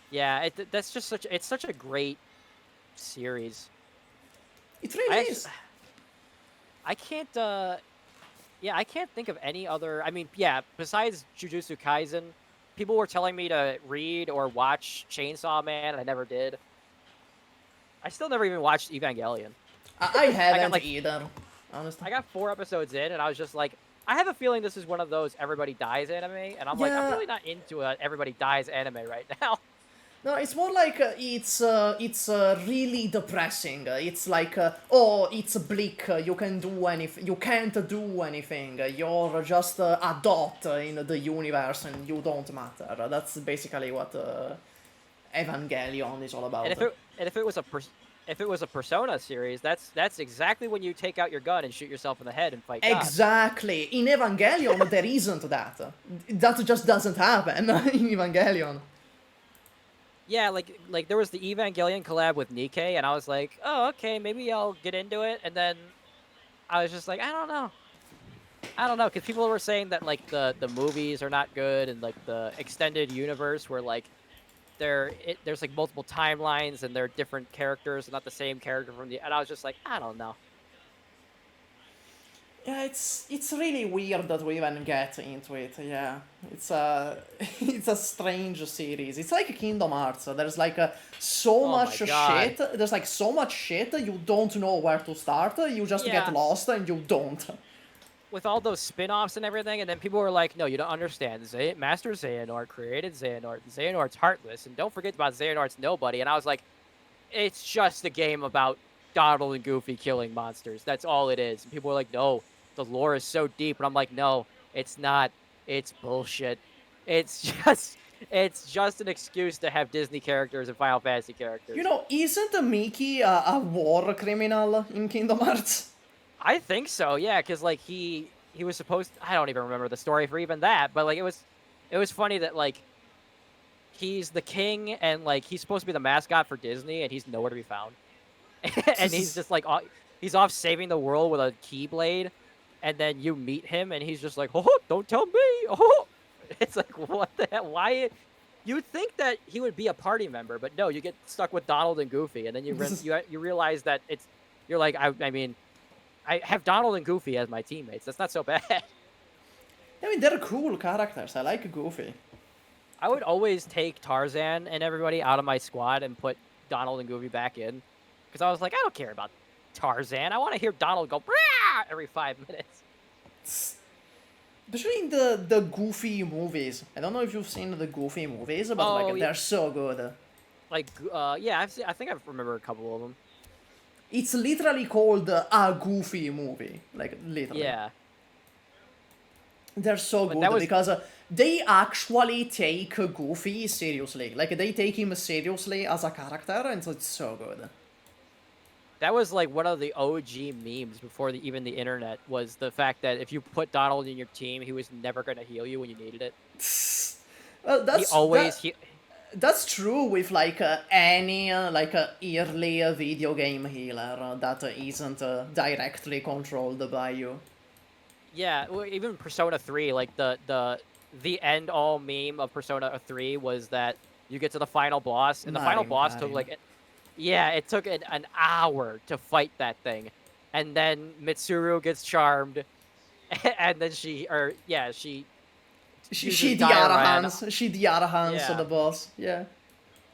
Yeah, that's just it's such a great series. It really is. I can't, yeah, I can't think of any other, I mean, yeah, besides Jujutsu Kaisen, people were telling me to read or watch Chainsaw Man, and I never did. I still never even watched Evangelion. I haven't either, honestly. I got 4 episodes in, and I was just like, I have a feeling this is one of those everybody dies anime, and I'm like, I'm really not into a everybody dies anime right now. No, it's more like it's really depressing. It's like, oh, it's bleak. You can't do anything. You're just a dot in the universe, and you don't matter. That's basically what Evangelion is all about. And if it was a Persona series, that's exactly when you take out your gun and shoot yourself in the head and fight God. Exactly. In Evangelion, there isn't that. That just doesn't happen in Evangelion. Yeah, like there was the Evangelion collab with Nikkei, and I was like, oh, okay, maybe I'll get into it. And then I was just like, I don't know, because people were saying that like the movies are not good, and like the extended universe where like there's like multiple timelines and they're different characters and not the same character from the. And I was just like, I don't know. Yeah, it's really weird that we even get into it. Yeah, it's a it's a strange series. It's like Kingdom Hearts. There's like so much shit. There's like so much shit. You don't know where to start. You just get lost and you don't. With all those spin-offs and everything, and then people were like, no, you don't understand. Master Xehanort created Xehanort. Xehanort's heartless, and don't forget about Xehanort's nobody. And I was like, it's just a game about Donald and Goofy killing monsters. That's all it is. And people were like, no, the lore is so deep. And I'm like, no, it's not. It's bullshit. It's just an excuse to have Disney characters and Final Fantasy characters. You know, isn't Mickey a war criminal in Kingdom Hearts? I think so, yeah, because like he was supposed to, I don't even remember the story for even that, but like it was funny that like he's the king and like he's supposed to be the mascot for Disney and he's nowhere to be found. And he's just like he's off saving the world with a keyblade, and then you meet him and he's just like, oh, don't tell me. Oh, it's like, what the hell? Why? You'd think that he would be a party member, but no, you get stuck with Donald and Goofy, and then you realize that you're like, I mean, I have Donald and Goofy as my teammates. That's not so bad. I mean, they're cool characters. I like Goofy. I would always take Tarzan and everybody out of my squad and put Donald and Goofy back in. Because I was like, I don't care about Tarzan. I want to hear Donald go every 5 minutes. Especially in the Goofy movies. I don't know if you've seen the Goofy movies, but they're so good. Like, yeah, I think I remember a couple of them. It's literally called a Goofy movie. Like, literally. Yeah. They're so good because they actually take Goofy seriously. Like, they take him seriously as a character, and so it's so good. That was like one of the OG memes before even the internet, was the fact that if you put Donald in your team, he was never going to heal you when you needed it. Well, that's that's true with like any early video game healer that isn't directly controlled by you. Yeah, even Persona 3, like the end all meme of Persona 3 was that you get to the final boss, and the final boss took like, yeah, it took an hour to fight that thing, and then Mitsuru gets charmed, and then she DRDR hands the boss. Yeah.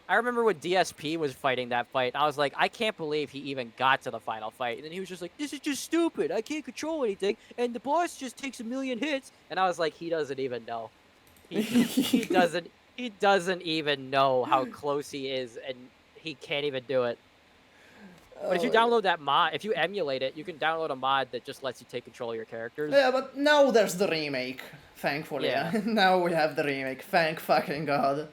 I remember when DSP was fighting that fight, I was like, I can't believe he even got to the final fight. And then he was just like, this is just stupid. I can't control anything. And the boss just takes a million hits. And I was like, he doesn't even know. He doesn't. He doesn't even know how close he is, and he can't even do it. But if you download that mod, if you emulate it, you can download a mod that just lets you take control of your characters. Yeah, but now there's the remake, thankfully. Yeah. Now we have the remake, thank fucking god.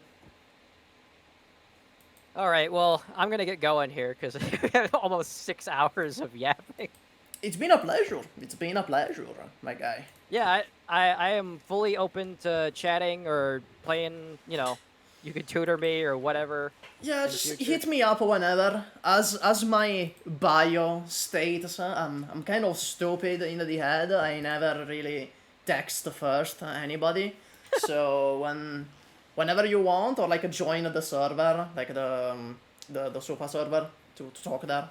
All right, well, I'm gonna get going here because we have almost 6 hours of yapping. It's been a pleasure. It's been a pleasure, my guy. Yeah, I am fully open to chatting or playing. You know, you can tutor me or whatever. Yeah, just hit me up whenever. As my bio states, I'm kind of stupid in the head. I never really text first anybody. So whenever you want, or like join the server, like the SUPAH server to talk there.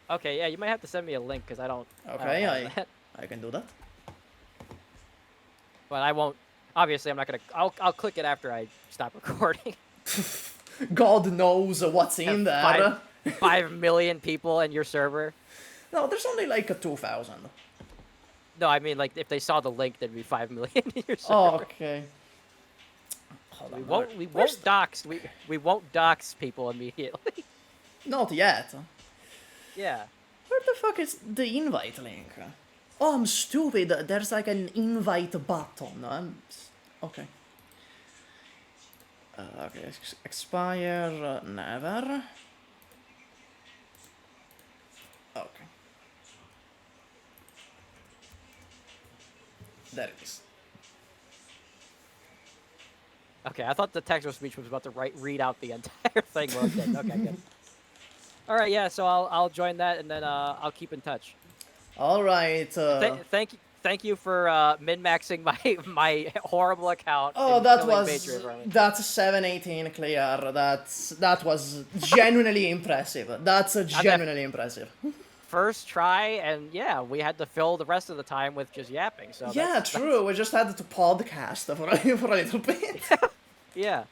Okay, yeah, you might have to send me a link because I don't. Okay, have that. I can do that. But I won't. Obviously, I'm not gonna. I'll click it after I stop recording. God knows what's in there. 5 million people in your server. No, there's only like 2,000. No, I mean like if they saw the link, there'd be 5 million in your server. Oh, okay. Hold on, We won't dox. We won't dox people immediately. Not yet. Yeah. Where the fuck is the invite link? Oh, I'm stupid. There's like an invite button. Okay. Okay, expire never. Okay. There it is. Okay, I thought the text-to-speech was about to read out the entire thing. Well, it did. Okay, good. All right, yeah. So I'll join that, and then I'll keep in touch. All right. Thank you for min-maxing my horrible account. Oh, that's 718 clear. That was genuinely impressive. That's genuinely impressive. First try, and yeah, we had to fill the rest of the time with just yapping. So yeah, true. We just had to podcast for a little bit. Yeah.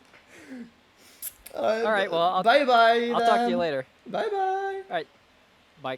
All right. Well, bye bye. I'll talk to you later. Bye bye. All right. Bye.